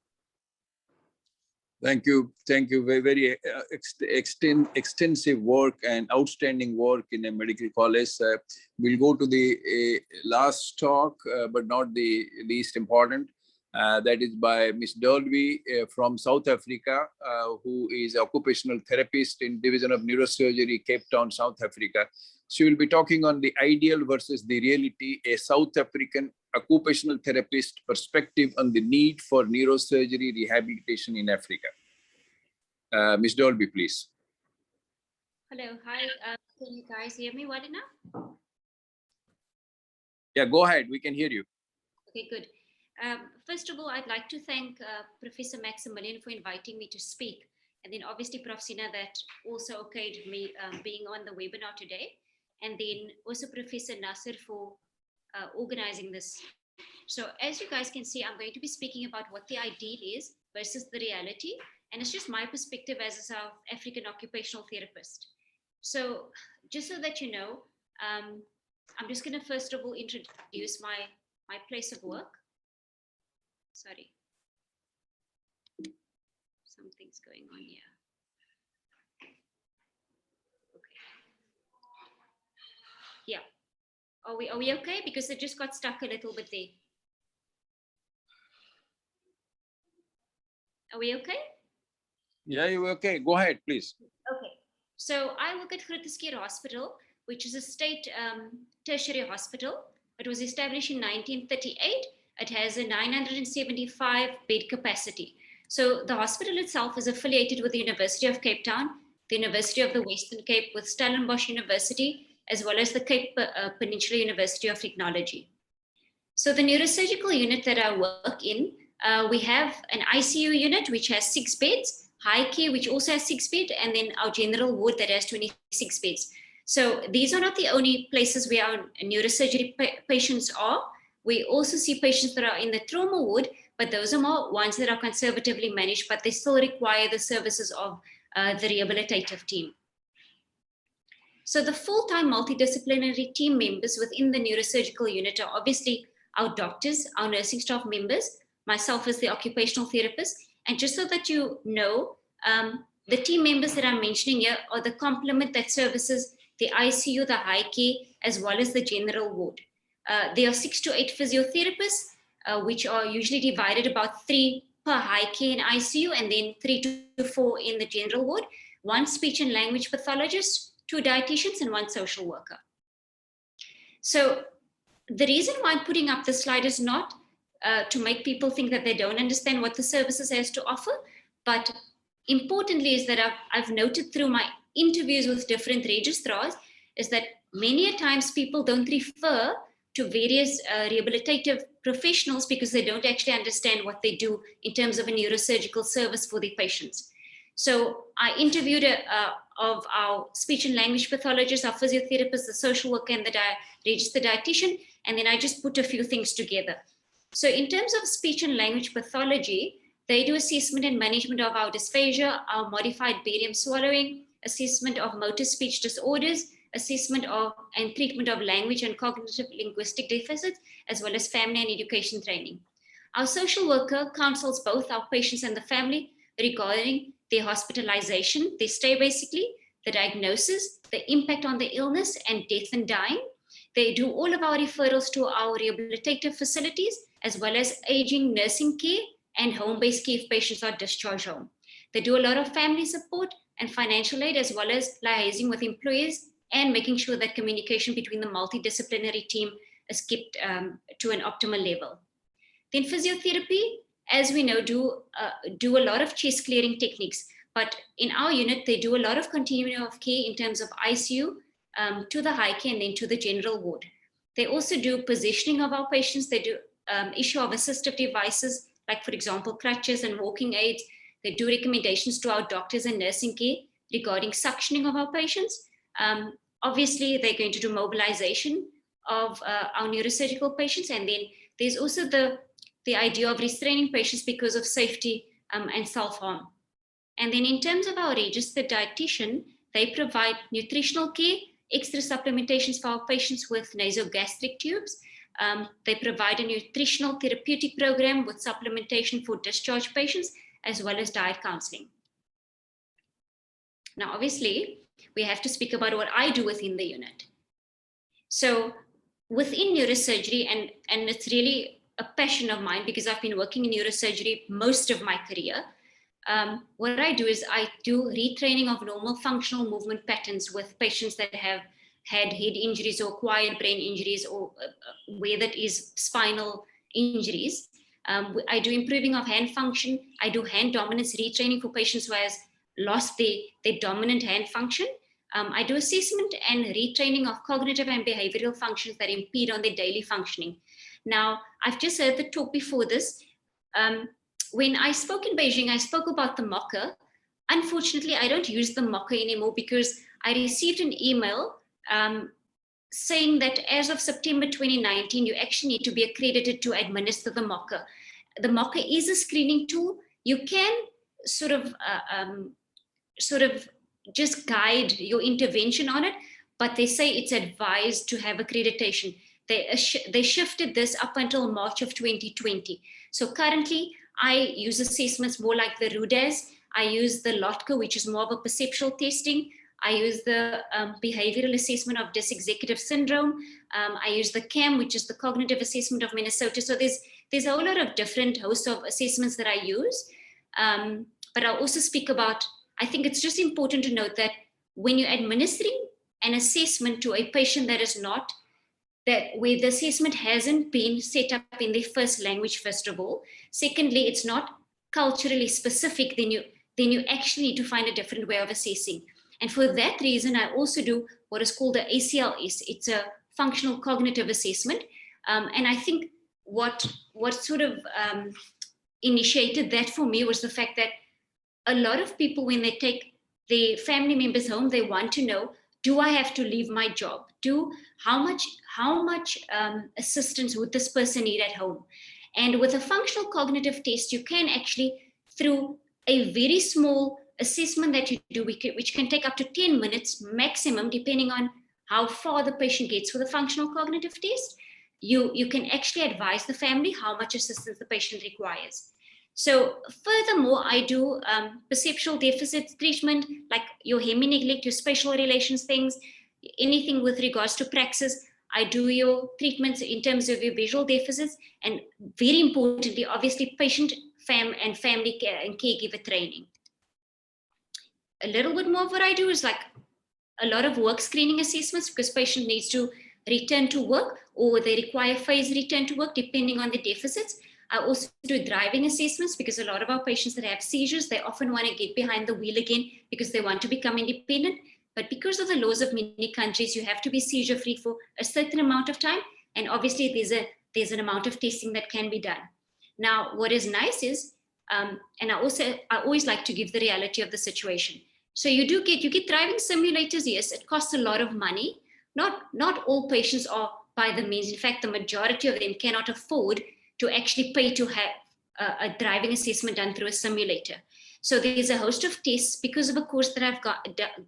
Thank you. Thank you. Very, very extensive work and outstanding work in a medical college. We'll go to the last talk, but not the least important. That is by Ms. Dolby from South Africa, who is occupational therapist in Division of Neurosurgery, Cape Town, South Africa. She will be talking on the ideal versus the reality, a South African occupational therapist perspective on the need for neurosurgery rehabilitation in Africa. Ms. Dolby, please. Hello, hi, can you guys hear me well enough? Yeah, go ahead, we can hear you. Okay, good. First of all, I'd like to thank Professor Maximilian for inviting me to speak. And then obviously Prof. Sina that also okayed me being on the webinar today. And then also Professor Nasser for organizing this. So as you guys can see, I'm going to be speaking about what the ideal is versus the reality. And it's just my perspective as a South African occupational therapist. So just so that you know, I'm just going to first of all introduce my place of work. Sorry. Something's going on here. Okay. Yeah. Are we okay? Because it just got stuck a little bit there. Are we okay? Yeah, you're okay. Go ahead, please. Okay. So I work at Groote Schuur Hospital, which is a state tertiary hospital. It was established in 1938. It has a 975 bed capacity. So the hospital itself is affiliated with the University of Cape Town, the University of the Western Cape, with Stellenbosch University, as well as the Cape Peninsula University of Technology. So the neurosurgical unit that I work in, we have an ICU unit, which has 6 beds, high care, which also has 6 beds, and then our general ward that has 26 beds. So these are not the only places where our neurosurgery patients are. We also see patients that are in the trauma ward, but those are more ones that are conservatively managed, but they still require the services of the rehabilitative team. So the full-time multidisciplinary team members within the neurosurgical unit are obviously our doctors, our nursing staff members, myself as the occupational therapist. And just so that you know, the team members that I'm mentioning here are the complement that services the ICU, the high care, as well as the general ward. There are 6 to 8 physiotherapists, which are usually divided about 3 per high care in ICU, and then 3 to 4 in the general ward, 1 speech and language pathologist, 2 dietitians, and 1 social worker. So the reason why I'm putting up this slide is not to make people think that they don't understand what the services has to offer, but importantly is that I've noted through my interviews with different registrars is that many a times people don't refer to various rehabilitative professionals because they don't actually understand what they do in terms of a neurosurgical service for their patients. So I interviewed of our speech and language pathologists, our physiotherapists, the social worker, and the registered dietitian, and then I just put a few things together. So in terms of speech and language pathology, they do assessment and management of our dysphagia, our modified barium swallowing, assessment of motor speech disorders, assessment of and treatment of language and cognitive linguistic deficits, as well as family and education training. Our social worker counsels both our patients and the family regarding their hospitalization, their stay basically, the diagnosis, the impact on the illness and death and dying. They do all of our referrals to our rehabilitative facilities, as well as aging nursing care and home-based care if patients are discharged home. They do a lot of family support and financial aid, as well as liaising with employers and making sure that communication between the multidisciplinary team is kept to an optimal level. Then physiotherapy, as we know, do a lot of chest clearing techniques, but in our unit, they do a lot of continuum of care in terms of ICU to the high care and then to the general ward. They also do positioning of our patients. They do issue of assistive devices, like for example, crutches and walking aids. They do recommendations to our doctors and nursing care regarding suctioning of our patients. Obviously, they're going to do mobilization of our neurosurgical patients. And then there's also the idea of restraining patients because of safety and self-harm. And then in terms of our registered dietitian, they provide nutritional care, extra supplementations for our patients with nasogastric tubes. They provide a nutritional therapeutic program with supplementation for discharged patients, as well as diet counseling. Now, obviously, we have to speak about what I do within the unit. So within neurosurgery, and it's really a passion of mine because I've been working in neurosurgery most of my career. What I do is I do retraining of normal functional movement patterns with patients that have had head injuries or acquired brain injuries, or where that is spinal injuries. I do improving of hand function. I do hand dominance retraining for patients who has lost their dominant hand function. I do assessment and retraining of cognitive and behavioral functions that impede on their daily functioning. Now, I've just heard the talk before this. When I spoke in Beijing, I spoke about the mocker. unfortunately, I don't use the mocker anymore because I received an email saying that as of September 2019, you actually need to be accredited to administer the mocker. The mocker is a screening tool. You can sort of just guide your intervention on it, but they say it's advised to have accreditation. They shifted this up until March of 2020. So currently, I use assessments more like the RUDAS. I use the LOTCA, which is more of a perceptual testing. I use the behavioral assessment of dysexecutive syndrome. I use the CAM, which is the cognitive assessment of Minnesota. So there's a whole lot of different hosts of assessments that I use. But I'll also speak about, I think it's just important to note that when you're administering an assessment to a patient that is not, that where the assessment hasn't been set up in their first language, first of all. Secondly, it's not culturally specific, then you actually need to find a different way of assessing. And for that reason, I also do what is called the ACLS. It's a functional cognitive assessment. And I think what sort of initiated that for me was the fact that a lot of people, when they take their family members home, they want to know, do I have to leave my job? How much assistance would this person need at home? And with a functional cognitive test, you can actually, through a very small assessment that you do, which can take up to 10 minutes maximum, depending on how far the patient gets with a functional cognitive test, you can actually advise the family how much assistance the patient requires. So furthermore, I do perceptual deficit treatment, like your hemi-neglect, your spatial relations things, anything with regards to praxis. I do your treatments in terms of your visual deficits, and very importantly, obviously, patient, family care and caregiver training. A little bit more of what I do is like a lot of work screening assessments, because patient needs to return to work or they require phased return to work depending on the deficits. I also do driving assessments, because a lot of our patients that have seizures, they often want to get behind the wheel again because they want to become independent. But because of the laws of many countries, you have to be seizure free for a certain amount of time. And obviously there's an amount of testing that can be done. Now, what is nice is, and I always like to give the reality of the situation. So you get driving simulators. Yes, it costs a lot of money. Not all patients are by the means. In fact, the majority of them cannot afford to actually pay to have a driving assessment done through a simulator. So there's a host of tests because of a course that I've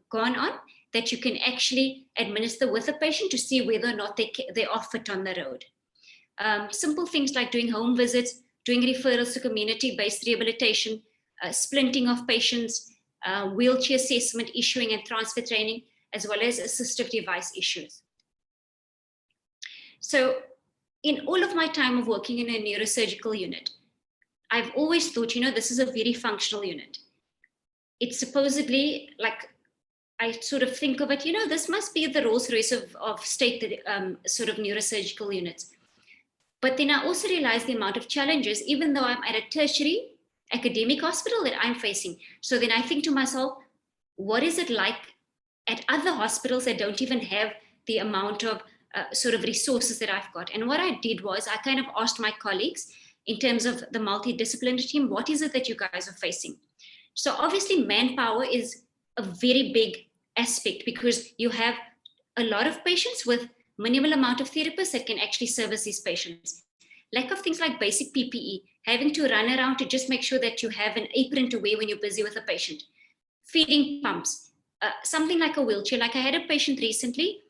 gone on that you can actually administer with a patient to see whether or not they are fit on the road. Simple things like doing home visits, doing referrals to community-based rehabilitation, splinting of patients, wheelchair assessment, issuing and transfer training, as well as assistive device issues. So in all of my time of working in a neurosurgical unit, I've always thought, this is a very functional unit. It's supposedly, like, I sort of think of it, this must be the Rolls Royce of state sort of neurosurgical units. But then I also realize the amount of challenges, even though I'm at a tertiary academic hospital, that I'm facing. So then I think to myself, what is it like at other hospitals that don't even have the amount of sort of resources that I've got? And what I did was I kind of asked my colleagues in terms of the multidisciplinary team, what is it that you guys are facing? So obviously manpower is a very big aspect, because you have a lot of patients with minimal amount of therapists that can actually service these patients. Lack of things like basic PPE, having to run around to just make sure that you have an apron to wear when you're busy with a patient. Feeding pumps, something like a wheelchair. Like I had a patient recently,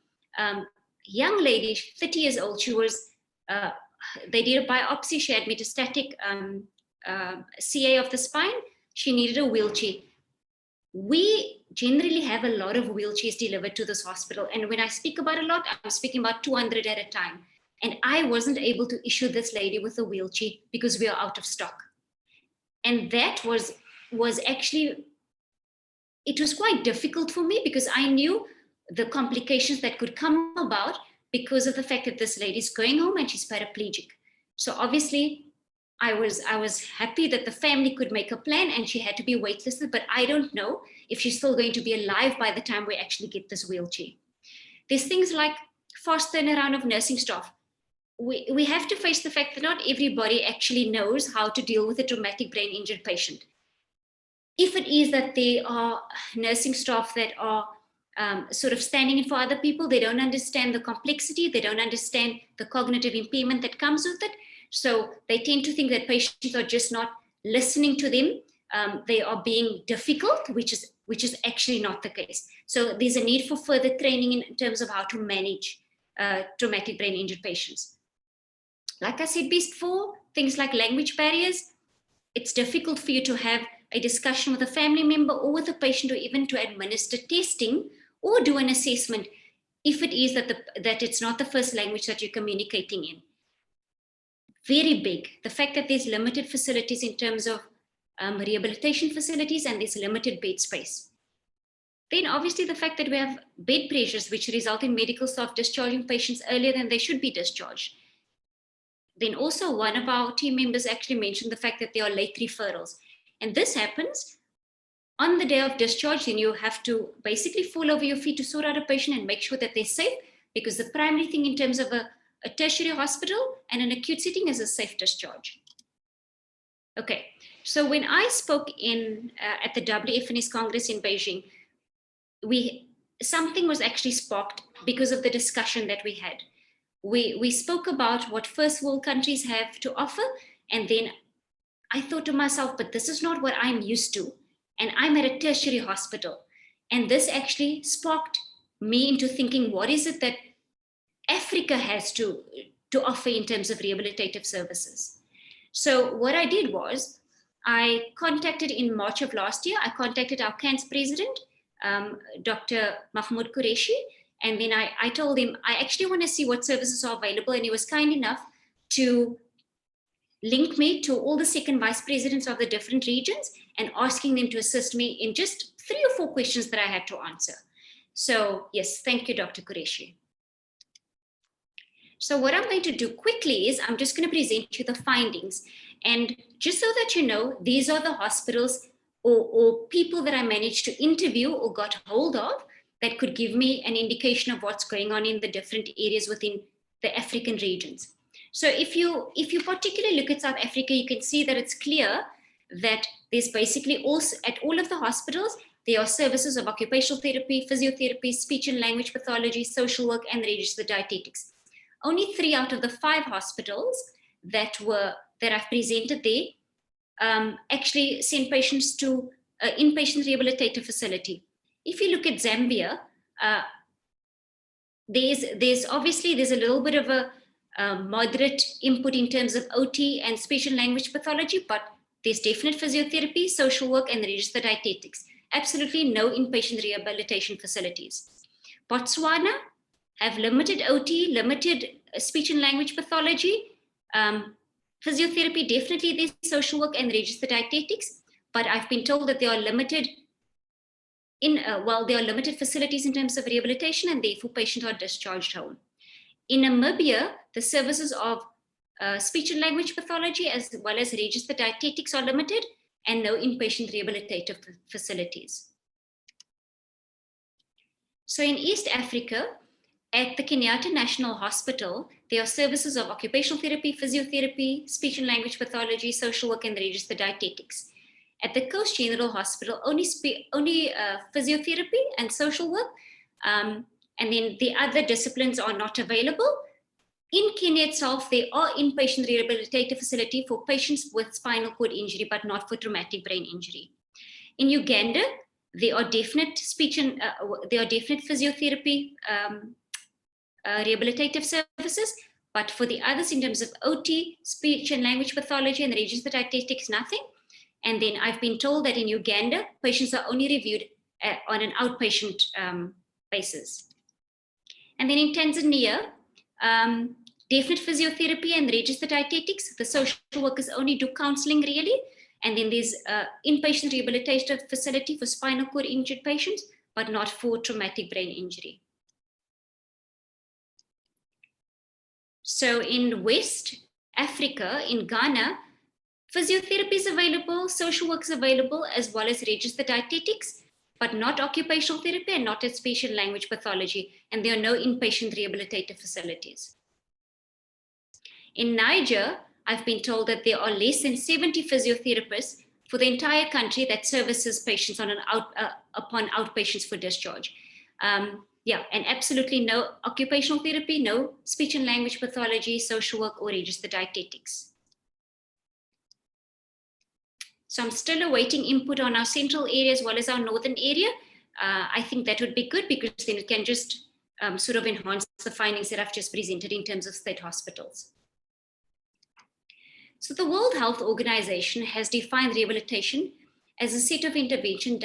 young lady, 30 years old. She was, they did a biopsy. She had metastatic CA of the spine. She needed a wheelchair. We generally have a lot of wheelchairs delivered to this hospital. And when I speak about a lot, I'm speaking about 200 at a time. And I wasn't able to issue this lady with a wheelchair because we are out of stock. And that was actually, it was quite difficult for me, because I knew the complications that could come about because of the fact that this lady is going home and she's paraplegic. So obviously I was happy that the family could make a plan and she had to be waitlisted, but I don't know if she's still going to be alive by the time we actually get this wheelchair. There's things like fast turnaround of nursing staff. We have to face the fact that not everybody actually knows how to deal with a traumatic brain injured patient. if it is that they are nursing staff that are sort of standing in for other people, they don't understand the complexity, they don't understand the cognitive impairment that comes with it. So they tend to think that patients are just not listening to them. They are being difficult, which is actually not the case. So there's a need for further training in terms of how to manage traumatic brain injured patients. Like I said before, things like language barriers, it's difficult for you to have a discussion with a family member or with a patient, or even to administer testing or do an assessment if it is that it's not the first language that you're communicating in. Very big. The fact that there's limited facilities in terms of rehabilitation facilities, and there's limited bed space. Then obviously the fact that we have bed pressures which result in medical staff discharging patients earlier than they should be discharged. Then also one of our team members actually mentioned the fact that there are late referrals. And this happens on the day of discharge. Then you have to basically fall over your feet to sort out a patient and make sure that they're safe, because the primary thing in terms of a tertiary hospital and an acute setting is a safe discharge. Okay, so when I spoke at the WFNS Congress in Beijing, something was actually sparked because of the discussion that we had. We spoke about what first world countries have to offer, and then I thought to myself, but this is not what I'm used to, and I'm at a tertiary hospital. And this actually sparked me into thinking, what is it that Africa has to offer in terms of rehabilitative services? So what I did was, I contacted in March of last year, I contacted our CANS president, Dr. Mahmoud Qureshi, and then I told him, I actually want to see what services are available, and he was kind enough to link me to all the second vice presidents of the different regions and asking them to assist me in just 3 or 4 questions that I had to answer. So yes, thank you, Dr. Qureshi. So what I'm going to do quickly is I'm just going to present you the findings. And just so that you know, these are the hospitals or people that I managed to interview or got hold of that could give me an indication of what's going on in the different areas within the African regions. So if you particularly look at South Africa, you can see that it's clear that there's basically also at all of the hospitals, there are services of occupational therapy, physiotherapy, speech and language pathology, social work, and registered dietetics. Only 3 out of the 5 hospitals that I've presented there actually send patients to an inpatient rehabilitative facility. If you look at Zambia, there's a little bit of a moderate input in terms of OT and speech and language pathology, but there's definite physiotherapy, social work, and registered dietetics. Absolutely no inpatient rehabilitation facilities. Botswana have limited OT, limited speech and language pathology, physiotherapy, definitely there's social work and registered dietetics, but I've been told that there are limited facilities in terms of rehabilitation, and therefore patients are discharged home. In Namibia, the services of speech and language pathology as well as registered dietetics are limited, and no inpatient rehabilitative facilities. So in East Africa, at the Kenyatta National Hospital, there are services of occupational therapy, physiotherapy, speech and language pathology, social work, and registered dietetics. At the Coast General Hospital, only physiotherapy and social work, and then the other disciplines are not available. In Kenya itself, there are inpatient rehabilitative facility for patients with spinal cord injury, but not for traumatic brain injury. In Uganda, there are definite physiotherapy rehabilitative services, but for the others in terms of OT, speech and language pathology, and registered dietetics, nothing. And then I've been told that in Uganda, patients are only reviewed on an outpatient basis. And then in Tanzania, definite physiotherapy and registered dietetics, the social workers only do counseling really. And then there's inpatient rehabilitative facility for spinal cord injured patients, but not for traumatic brain injury. So in West Africa, in Ghana, physiotherapy is available, social work is available, as well as registered dietetics, but not occupational therapy and not at speech and language pathology, and there are no inpatient rehabilitative facilities. In Niger, I've been told that there are less than 70 physiotherapists for the entire country that services patients on upon outpatients for discharge. Yeah, and absolutely no occupational therapy, no speech and language pathology, social work, or registered dietetics. So I'm still awaiting input on our central area as well as our northern area. I think that would be good because then it can just sort of enhance the findings that I've just presented in terms of state hospitals. So the World Health Organization has defined rehabilitation as a set of interventions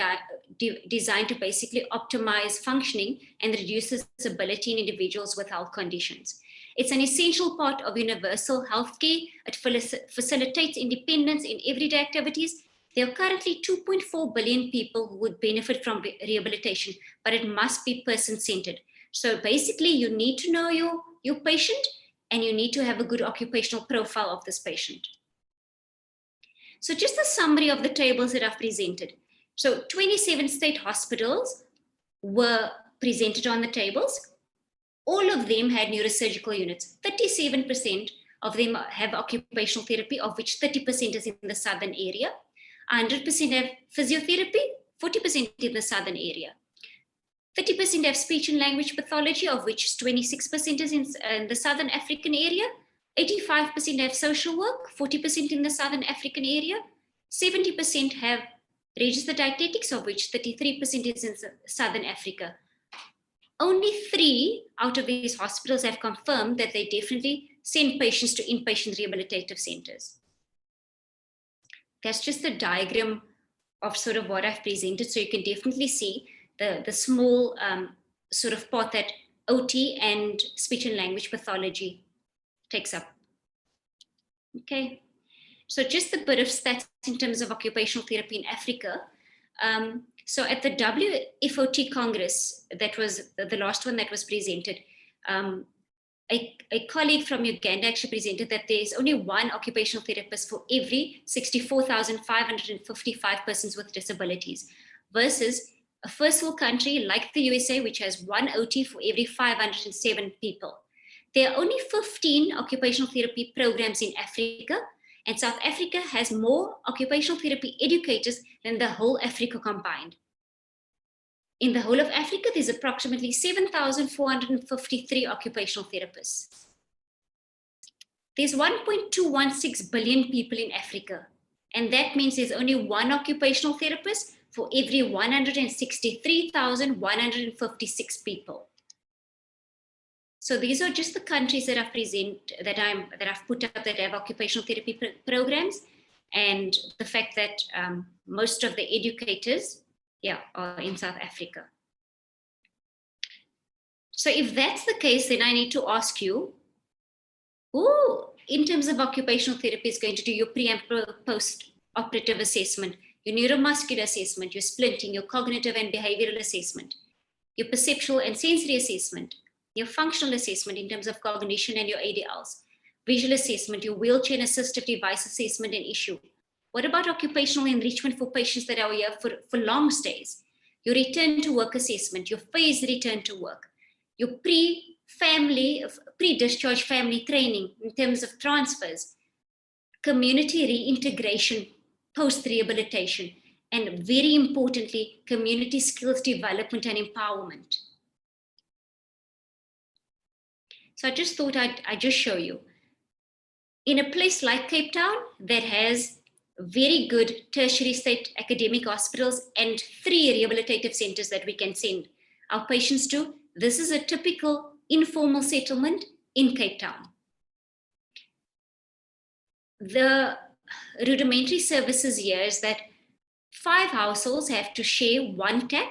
designed to basically optimize functioning and reduce disability in individuals with health conditions. It's an essential part of universal healthcare. It facilitates independence in everyday activities. There are currently 2.4 billion people who would benefit from rehabilitation, but it must be person-centered. So basically, you need to know your patient, and you need to have a good occupational profile of this patient. So just a summary of the tables that I've presented. So 27 state hospitals were presented on the tables. All of them had neurosurgical units. 37% of them have occupational therapy, of which 30% is in the southern area. 100% have physiotherapy, 40% in the southern area. 30% have speech and language pathology, of which 26% is in the southern African area. 85% have social work, 40% in the southern African area. 70% have registered dietetics, of which 33% is in southern Africa. Only 3 out of these hospitals have confirmed that they definitely send patients to inpatient rehabilitative centers. That's just a diagram of sort of what I've presented. So you can definitely see the small sort of part that OT and speech and language pathology takes up. Okay, so just a bit of stats in terms of occupational therapy in Africa. So at the WFOT Congress, that was the last one that was presented, a colleague from Uganda actually presented that there's only 1 occupational therapist for every 64,555 persons with disabilities, versus a first world country like the USA, which has 1 OT for every 507 people. There are only 15 occupational therapy programs in Africa, and South Africa has more occupational therapy educators than the whole Africa combined. In the whole of Africa, there's approximately 7,453 occupational therapists. There's 1.216 billion people in Africa, and that means there's only 1 occupational therapist for every 163,156 people. So these are just the countries that I've put up that have occupational therapy programs, and the fact that most of the educators, are in South Africa. So if that's the case, then I need to ask you, who in terms of occupational therapy is going to do your pre and post-operative assessment, your neuromuscular assessment, your splinting, your cognitive and behavioral assessment, your perceptual and sensory assessment, your functional assessment in terms of cognition and your ADLs, visual assessment, your wheelchair and assistive device assessment and issue. What about occupational enrichment for patients that are here for long stays? Your return to work assessment, your phased return to work, your pre-discharge family training in terms of transfers, community reintegration, post-rehabilitation, and very importantly, community skills development and empowerment. So I just thought I'd just show you. In a place like Cape Town that has very good tertiary state academic hospitals and 3 rehabilitative centers that we can send our patients to, this is a typical informal settlement in Cape Town. The rudimentary services here is that 5 households have to share 1 tap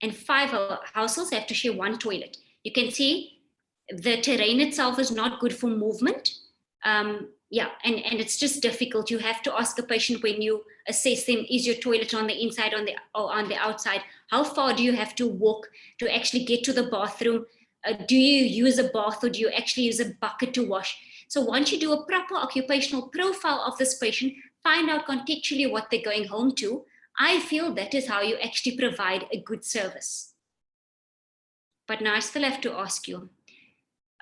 and 5 households have to share 1 toilet. You can see the terrain itself is not good for movement. And it's just difficult. You have to ask a patient when you assess them, is your toilet on the inside or on the outside? How far do you have to walk to actually get to the bathroom? Do you use a bath or do you actually use a bucket to wash? So once you do a proper occupational profile of this patient, find out contextually what they're going home to, I feel that is how you actually provide a good service. But now I still have to ask you,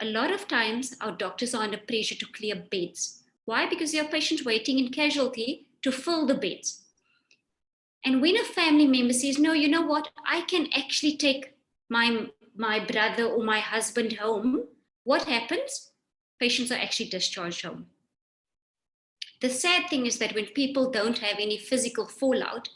a lot of times our doctors are under pressure to clear beds. Why? Because there are patients waiting in casualty to fill the beds. And when a family member says, no, you know what, I can actually take my brother or my husband home, what happens? Patients are actually discharged home. The sad thing is that when people don't have any physical fallout,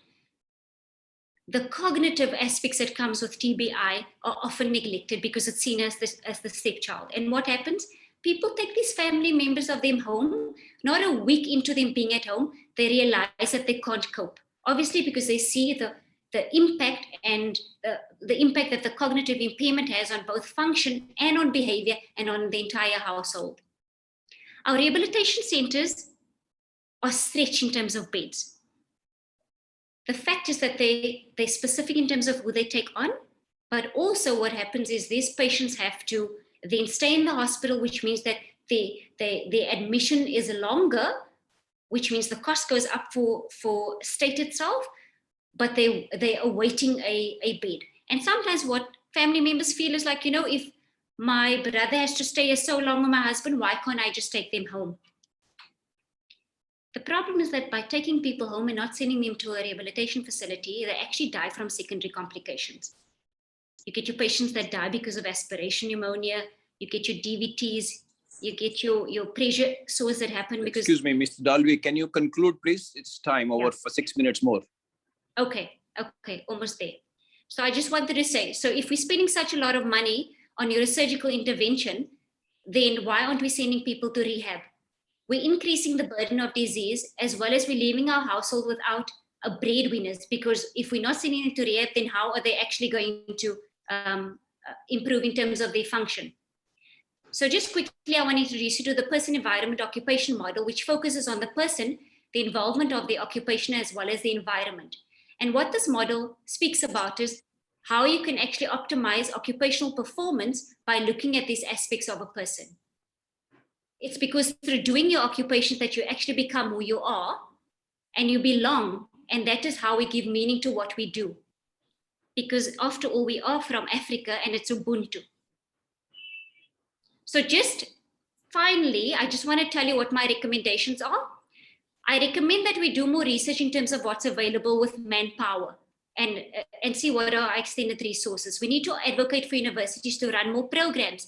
the cognitive aspects that comes with TBI are often neglected because it's seen as the stepchild. And what happens? People take these family members of them home. Not a week into them being at home, they realize that they can't cope. Obviously, because they see the impact and the impact that the cognitive impairment has on both function and on behavior and on the entire household. Our rehabilitation centers are stretched in terms of beds. The fact is that they're specific in terms of who they take on, but also what happens is these patients have to then stay in the hospital, which means that the admission is longer, which means the cost goes up for state itself, but they're awaiting a bed. And sometimes what family members feel is like, if my brother has to stay so long with my husband, why can't I just take them home? The problem is that by taking people home and not sending them to a rehabilitation facility, they actually die from secondary complications. You get your patients that die because of aspiration pneumonia, you get your DVTs, you get your pressure sores that happen because... Excuse me, Mr. Dalvi, can you conclude, please? It's time over for 6 minutes more. Okay, almost there. So I just wanted to say, so if we're spending such a lot of money on neurosurgical intervention, then why aren't we sending people to rehab? We're increasing the burden of disease as well as we're leaving our household without a breadwinners, because if we're not sending them to rehab, then how are they actually going to improve in terms of their function? So just quickly, I want to introduce you to the person environment occupation model, which focuses on the person, the involvement of the occupation as well as the environment. And what this model speaks about is how you can actually optimize occupational performance by looking at these aspects of a person. It's because through doing your occupations that you actually become who you are and you belong. And that is how we give meaning to what we do. Because after all, we are from Africa and it's Ubuntu. So just finally, I just want to tell you what my recommendations are. I recommend that we do more research in terms of what's available with manpower and see what are our extended resources. We need to advocate for universities to run more programs.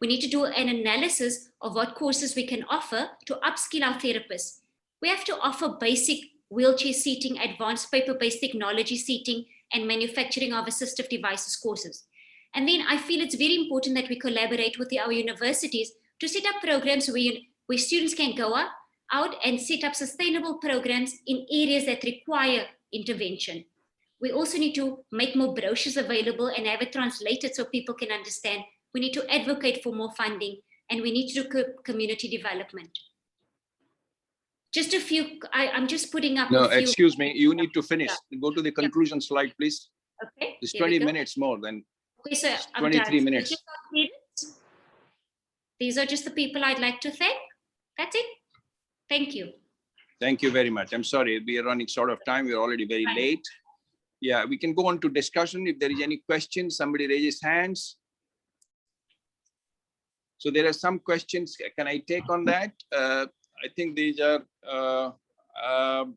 We need to do an analysis of what courses we can offer to upskill our therapists. We have to offer basic wheelchair seating, advanced paper-based technology seating, and manufacturing of assistive devices courses. And then I feel it's very important that we collaborate with our universities to set up programs where students can go out and set up sustainable programs in areas that require intervention. We also need to make more brochures available and have it translated so people can understand. We need to advocate for more funding, and we need to do community development. Just a few, I'm just putting up No, a few. excuse me, you need to finish. Go to the conclusion slide, please. Okay. It's 20 minutes more than Okay, so 23 minutes. These are just the people I'd like to thank. That's it. Thank you. Thank you very much. I'm sorry, we are running short of time. We're already very late. Yeah, we can go on to discussion. If there is any questions, somebody raises hands. So there are some questions. Can I take on that? I think these are,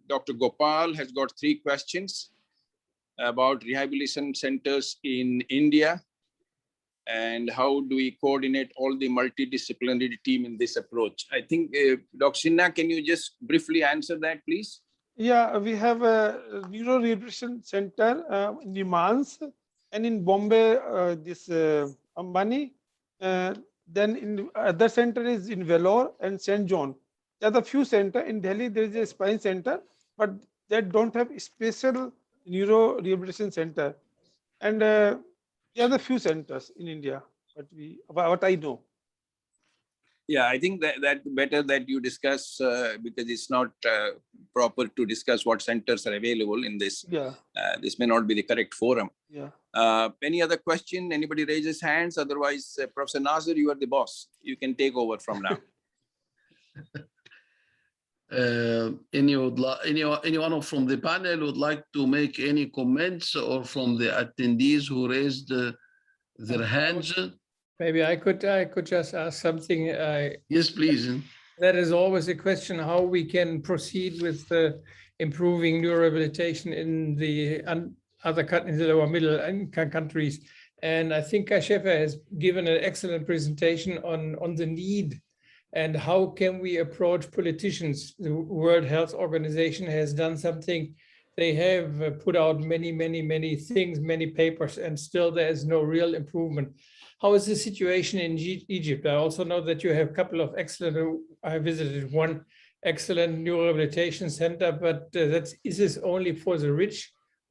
Dr. Gopal has got 3 questions about rehabilitation centers in India. And how do we coordinate all the multidisciplinary team in this approach? I think, Dr. Sinha, can you just briefly answer that, please? Yeah, we have a Neurorehabilitation Center in Nimans, and in Bombay, this Ambani. Then in other center is in Vellore and St. John. There are a few centers. In Delhi, there is a spine center, but they don't have special neurorehabilitation center. And there are a few centers in India, but what I know. Yeah, I think that better that you discuss because it's not proper to discuss what centers are available in this. Yeah. This may not be the correct forum. Yeah. Any other question? Anybody raises hands? Otherwise, Professor Nazir, you are the boss. You can take over from now. Anyone from the panel would like to make any comments, or from the attendees who raised their hands? Maybe I could just ask something. Yes, please. That is always a question how we can proceed with the improving neurorehabilitation in the in the lower middle income countries. And I think Kai Schäfer has given an excellent presentation on the need and how can we approach politicians. The World Health Organization has done something. They have put out many things, many papers, and still there is no real improvement. How is the situation in Egypt? I also know that you have a couple of excellent, I visited one excellent neurorehabilitation center, but is this only for the rich?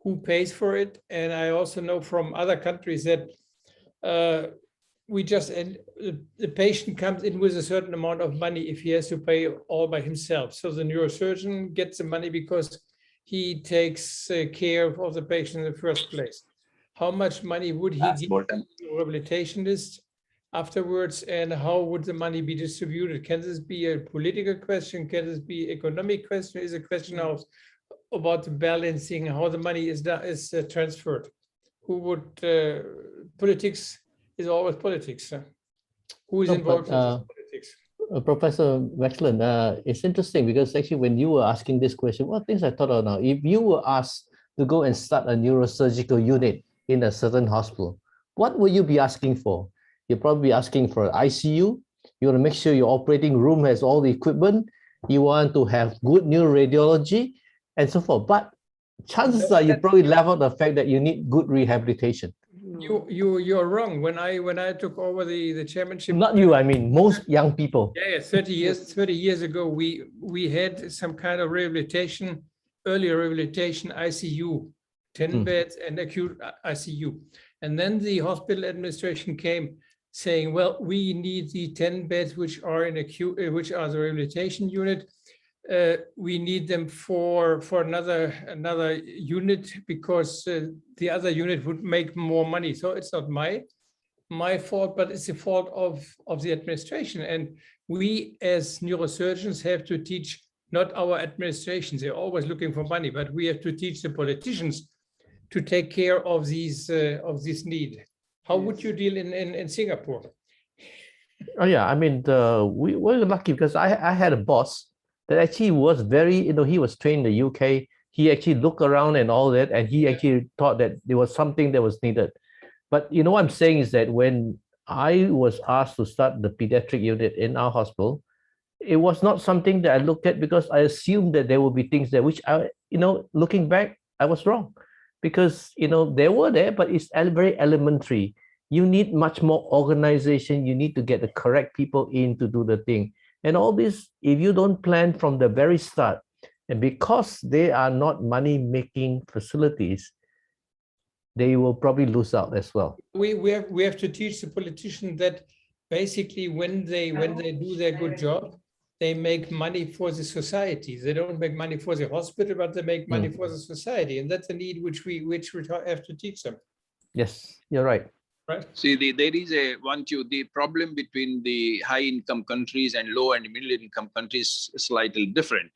Who pays for it? And I also know from other countries that the patient comes in with a certain amount of money if he has to pay all by himself. So the neurosurgeon gets the money because he takes care of the patient in the first place. How much money would he give to the rehabilitationist afterwards, and how would the money be distributed? Can this be a political question? Can this be economic question? Is a question of about the balancing, how the money is transferred? Who would politics is always politics. Who is involved in politics? Professor Wexland, it's interesting because actually when you were asking this question, one of the things I thought of now, if you were asked to go and start a neurosurgical unit in a certain hospital, what will you be asking for? You'll probably be asking for an ICU. You want to make sure your operating room has all the equipment. You want to have good neuroradiology and so forth. But chances are you probably level the fact that you need good rehabilitation. You're wrong. When I took over the chairmanship, not you, I mean most young people. Yeah, 30 years ago, we had some kind of rehabilitation, early rehabilitation ICU, 10 beds and acute ICU. And then the hospital administration came saying, well, we need the 10 beds which are in acute, which are the rehabilitation unit. We need them for another unit because the other unit would make more money. So it's not my fault, but it's the fault of the administration. And we as neurosurgeons have to teach not our administrations. They're always looking for money, but we have to teach the politicians to take care of these of this need. How would you deal in Singapore? Oh yeah, I mean we were lucky because I had a boss that actually was very, he was trained in the UK. He actually looked around and all that, and he actually thought that there was something that was needed. But what I'm saying is that when I was asked to start the pediatric unit in our hospital, it was not something that I looked at because I assumed that there would be things there, which I, looking back, I was wrong. Because, they were there, but it's very elementary. You need much more organization. You need to get the correct people in to do the thing. And all this, if you don't plan from the very start, and because they are not money-making facilities, they will probably lose out as well. We have to teach the politician that basically when they do their good job, they make money for the society. They don't make money for the hospital, but they make money for the society, and that's a need which we have to teach them. Yes, you're right. Right. See, there is the problem between the high-income countries and low and middle-income countries is slightly different,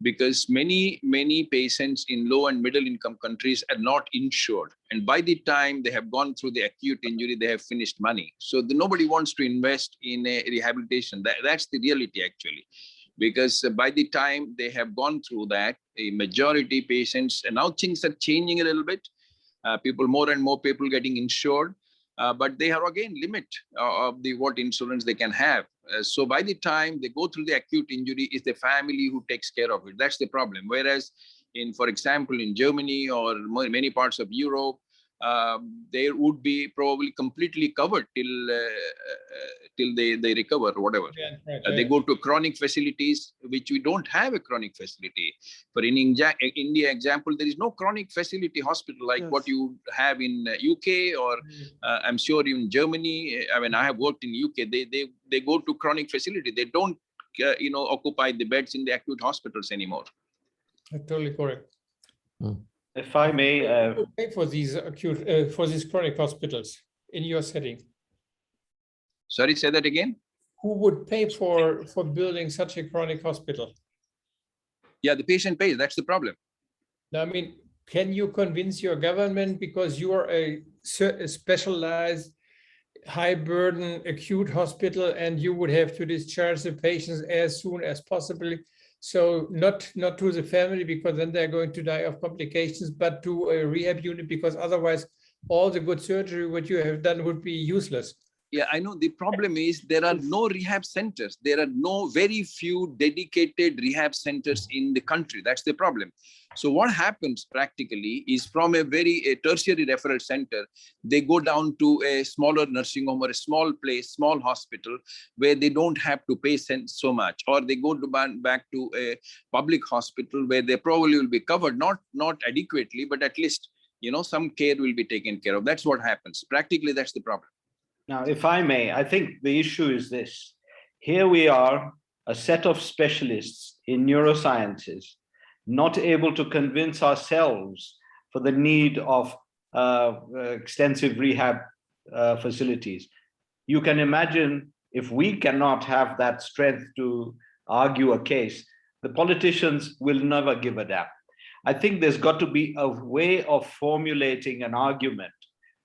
because many patients in low and middle-income countries are not insured. And by the time they have gone through the acute injury, they have finished money. So nobody wants to invest in a rehabilitation. That's the reality, actually. Because by the time they have gone through that, a majority patients, and now things are changing a little bit. More and more people getting insured, but they have again limit of what insurance they can have. So by the time they go through the acute injury, it's the family who takes care of it. That's the problem. Whereas for example, in Germany or many parts of Europe, they would be probably completely covered till they recover or whatever. Yeah, right. They go to chronic facilities, which we don't have a chronic facility. For in India example, there is no chronic facility hospital like what you have in UK or I'm sure in Germany. I mean, I have worked in UK. They go to chronic facility. They don't occupy the beds in the acute hospitals anymore. Totally correct. If I may, pay for these for these chronic hospitals in your setting? Sorry, say that again. Who would pay for building such a chronic hospital? Yeah, the patient pays. That's the problem. I mean, can you convince your government, because you are a specialized, high burden acute hospital, and you would have to discharge the patients as soon as possible? So not to the family, because then they're going to die of complications, but to a rehab unit, because otherwise all the good surgery what you have done would be useless. Yeah, I know. The problem is there are no rehab centers. There are very few dedicated rehab centers in the country. That's the problem. So what happens practically is from a tertiary referral center, they go down to a smaller nursing home or a small place, small hospital, where they don't have to pay so much, or they go back to a public hospital where they probably will be covered, not adequately, but at least, some care will be taken care of. That's what happens. Practically, that's the problem. Now, if I may, I think the issue is this. Here we are, a set of specialists in neurosciences, not able to convince ourselves for the need of extensive rehab facilities. You can imagine if we cannot have that strength to argue a case, the politicians will never give a damn. I think there's got to be a way of formulating an argument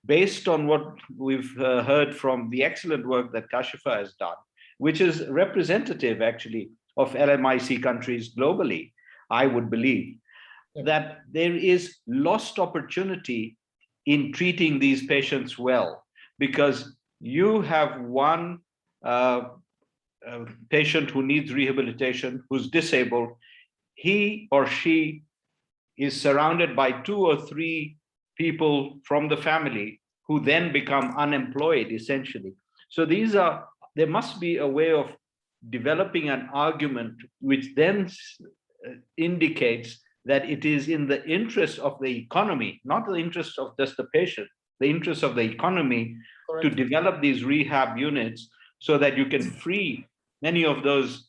based on what we've heard from the excellent work that Kashifa has done, which is representative actually of LMIC countries globally, I would believe, that there is lost opportunity in treating these patients well, because you have one patient who needs rehabilitation, who's disabled, he or she is surrounded by 2 or 3 people from the family who then become unemployed essentially. So there must be a way of developing an argument which then indicates that it is in the interest of the economy, not the interest of just the patient, the interest of the economy. Correct. To develop these rehab units so that you can free many of those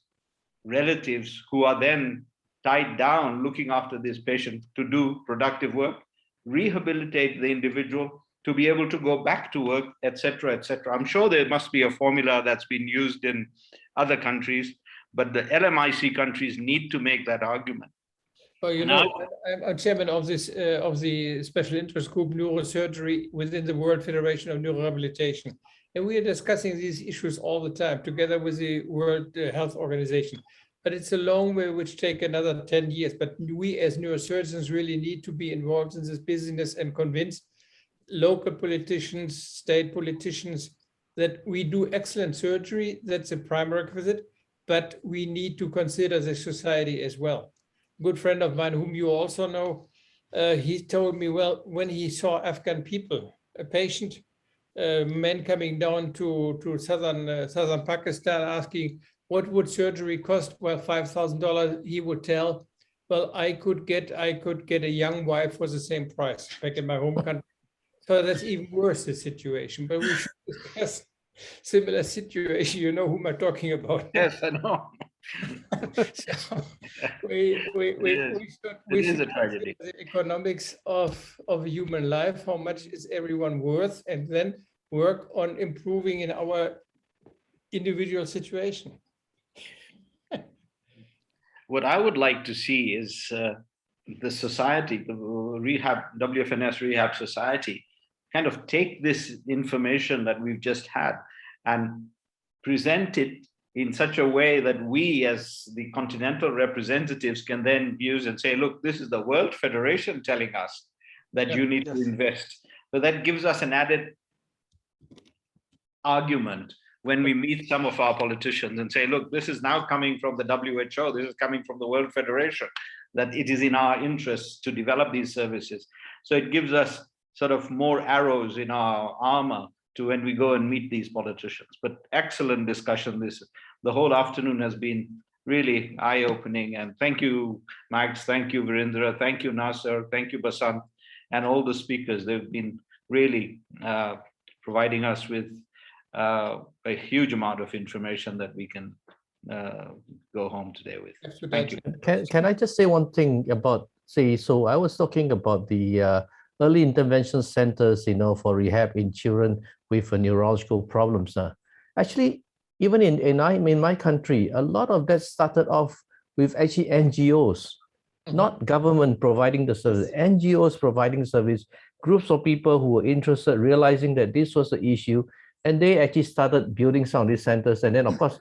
relatives who are then tied down looking after this patient to do productive work, rehabilitate the individual to be able to go back to work, etc., etc. I'm sure there must be a formula that's been used in other countries, but the LMIC countries need to make that argument. Well, I'm chairman of this of the special interest group Neurosurgery within the World Federation of Neurorehabilitation, and we are discussing these issues all the time together with the World Health Organization. But it's a long way, which take another 10 years. But we as neurosurgeons really need to be involved in this business and convince local politicians, state politicians, that we do excellent surgery. That's a prime requisite, but we need to consider the society as well. Good friend of mine, whom you also know, he told me, well, when he saw Afghan people, a patient, men coming down to southern Pakistan asking, what would surgery cost? Well, $5,000. He would tell, well, I could get a young wife for the same price back in my home country. So that's even worse, the situation. But we should discuss similar situation. You know whom I'm talking about. Yes, I know. So we should a tragedy. the economics of human life. How much is everyone worth? And then work on improving in our individual situation. What I would like to see is the society, the WFNS Rehab Society, kind of take this information that we've just had and present it in such a way that we as the continental representatives can then use and say, look, this is the World Federation telling us that you need to invest. So that gives us an added argument when we meet some of our politicians and say, look, this is now coming from the WHO, this is coming from the World Federation, that it is in our interest to develop these services. So it gives us sort of more arrows in our armor to when we go and meet these politicians. But excellent discussion. The whole afternoon has been really eye-opening. And thank you, Max, thank you, Virendra, thank you, Nasser, thank you, Basant, and all the speakers. They've been really providing us with a huge amount of information that we can go home today with. Thank you. Can I just say one thing about, so I was talking about the early intervention centers, for rehab in children with neurological problems. Actually, even in my country, a lot of that started off with actually NGOs, not government providing the service, NGOs providing service, groups of people who were interested, realizing that this was the issue, and they actually started building some of these centers. And then, of course,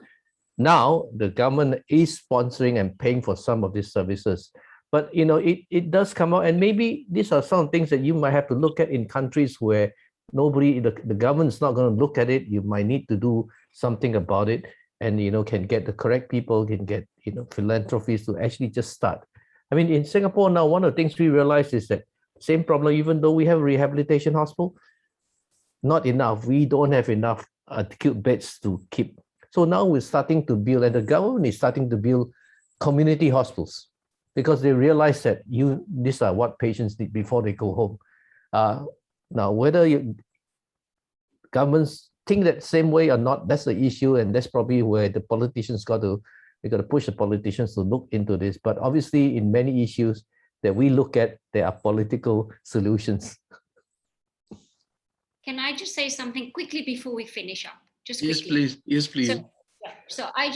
Now the government is sponsoring and paying for some of these services. But it does come out, and maybe these are some things that you might have to look at in countries where the government's not going to look at it. You might need to do something about it, and can get the correct people, can get philanthropies to actually just start. I mean, in Singapore now, one of the things we realize is that same problem, even though we have a rehabilitation hospital, not enough. We don't have enough acute beds to keep. So now we're starting to build, and the government is starting to build community hospitals, because they realize that these are what patients need before they go home. Now, whether governments think that same way or not, that's the issue, and that's probably where the politicians got to push the politicians to look into this. But obviously, in many issues that we look at, there are political solutions. Can I just say something quickly before we finish up? Just yes, quickly. please. Yes, please. So I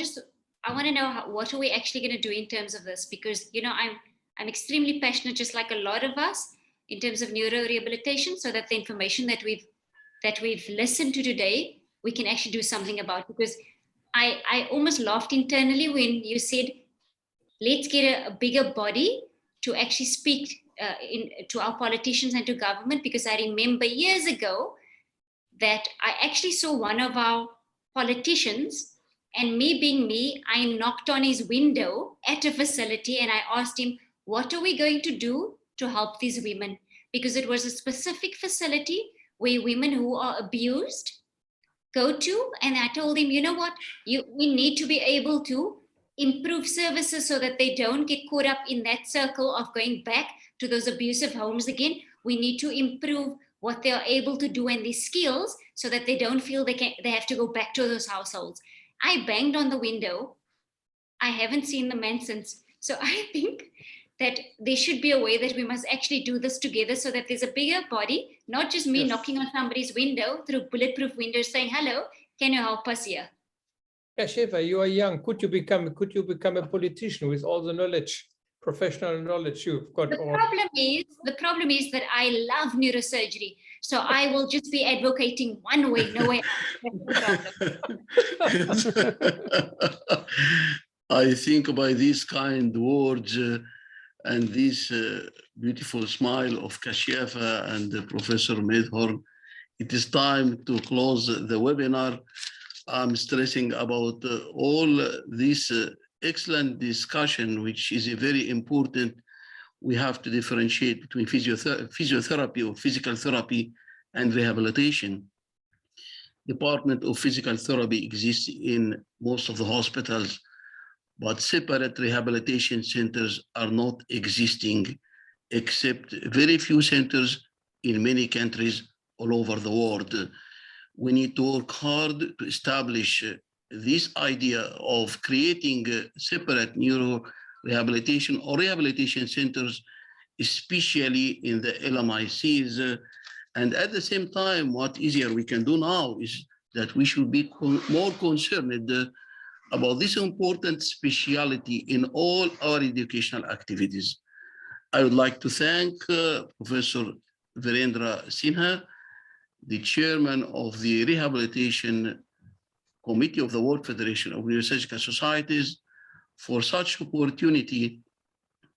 want to know what are we actually going to do in terms of this, because I'm extremely passionate, just like a lot of us, in terms of neurorehabilitation, so that the information that we've listened to today, we can actually do something about. Because I almost laughed internally when you said, let's get a bigger body to actually speak to our politicians and to government, because I remember years ago that I actually saw one of our politicians, and me being me, I knocked on his window at a facility and I asked him, what are we going to do to help these women? Because it was a specific facility where women who are abused go to. And I told him, you know what, we need to be able to improve services so that they don't get caught up in that circle of going back to those abusive homes again. We need to improve what they are able to do and their skills so that they don't feel they have to go back to those households. I banged on the window. I haven't seen the man since. So I think that there should be a way that we must actually do this together, so that there's a bigger body, not just me knocking on somebody's window through bulletproof windows saying, hello, can you help us here? Yeah, Shiva, you are young. Could you become a politician with all the knowledge, professional knowledge you've got? The problem is that I love neurosurgery. So I will just be advocating one way, no way out. I think by these kind words and this beautiful smile of Kashiafa and Professor Medhorn, it is time to close the webinar. I'm stressing about all this excellent discussion, which is very important. We have to differentiate between physiotherapy or physical therapy and rehabilitation. Department of Physical Therapy exists in most of the hospitals, but separate rehabilitation centers are not existing, except very few centers in many countries all over the world. We need to work hard to establish this idea of creating separate neuro rehabilitation or rehabilitation centers, especially in the LMICs. And at the same time, what easier we can do now is that we should be more concerned about this important specialty in all our educational activities. I would like to thank Professor Virendra Sinha, the chairman of the Rehabilitation Committee of the World Federation of Neurosurgical Societies, for such opportunity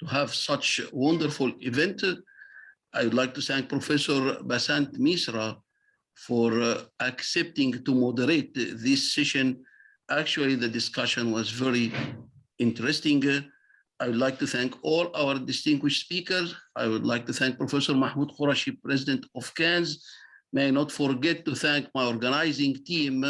to have such a wonderful event. I would like to thank Professor Basant Misra for accepting to moderate this session. Actually, the discussion was very interesting. I would like to thank all our distinguished speakers. I would like to thank Professor Mahmoud Qurashi, President of CANS. May I not forget to thank my organizing team,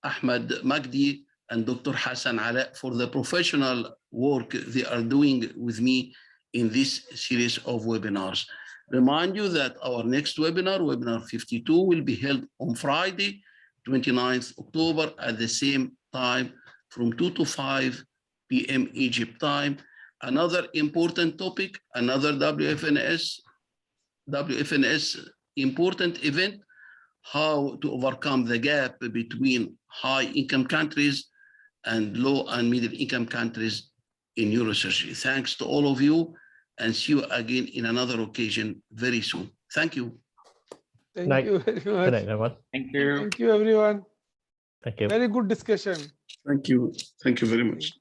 Ahmed Magdi and Dr. Hassan Ala, for the professional work they are doing with me in this series of webinars. Remind you that our next webinar, webinar 52, will be held on Friday, 29th October at the same time from 2 to 5 p.m. Egypt time. Another important topic, another WFNS important event, how to overcome the gap between high-income countries and low and middle-income countries in neurosurgery. Thanks to all of you, and see you again in another occasion very soon. Thank you. Thank you very much. Good night, everyone. Thank you. Thank you, everyone. Thank you. Very good discussion. Thank you. Thank you very much.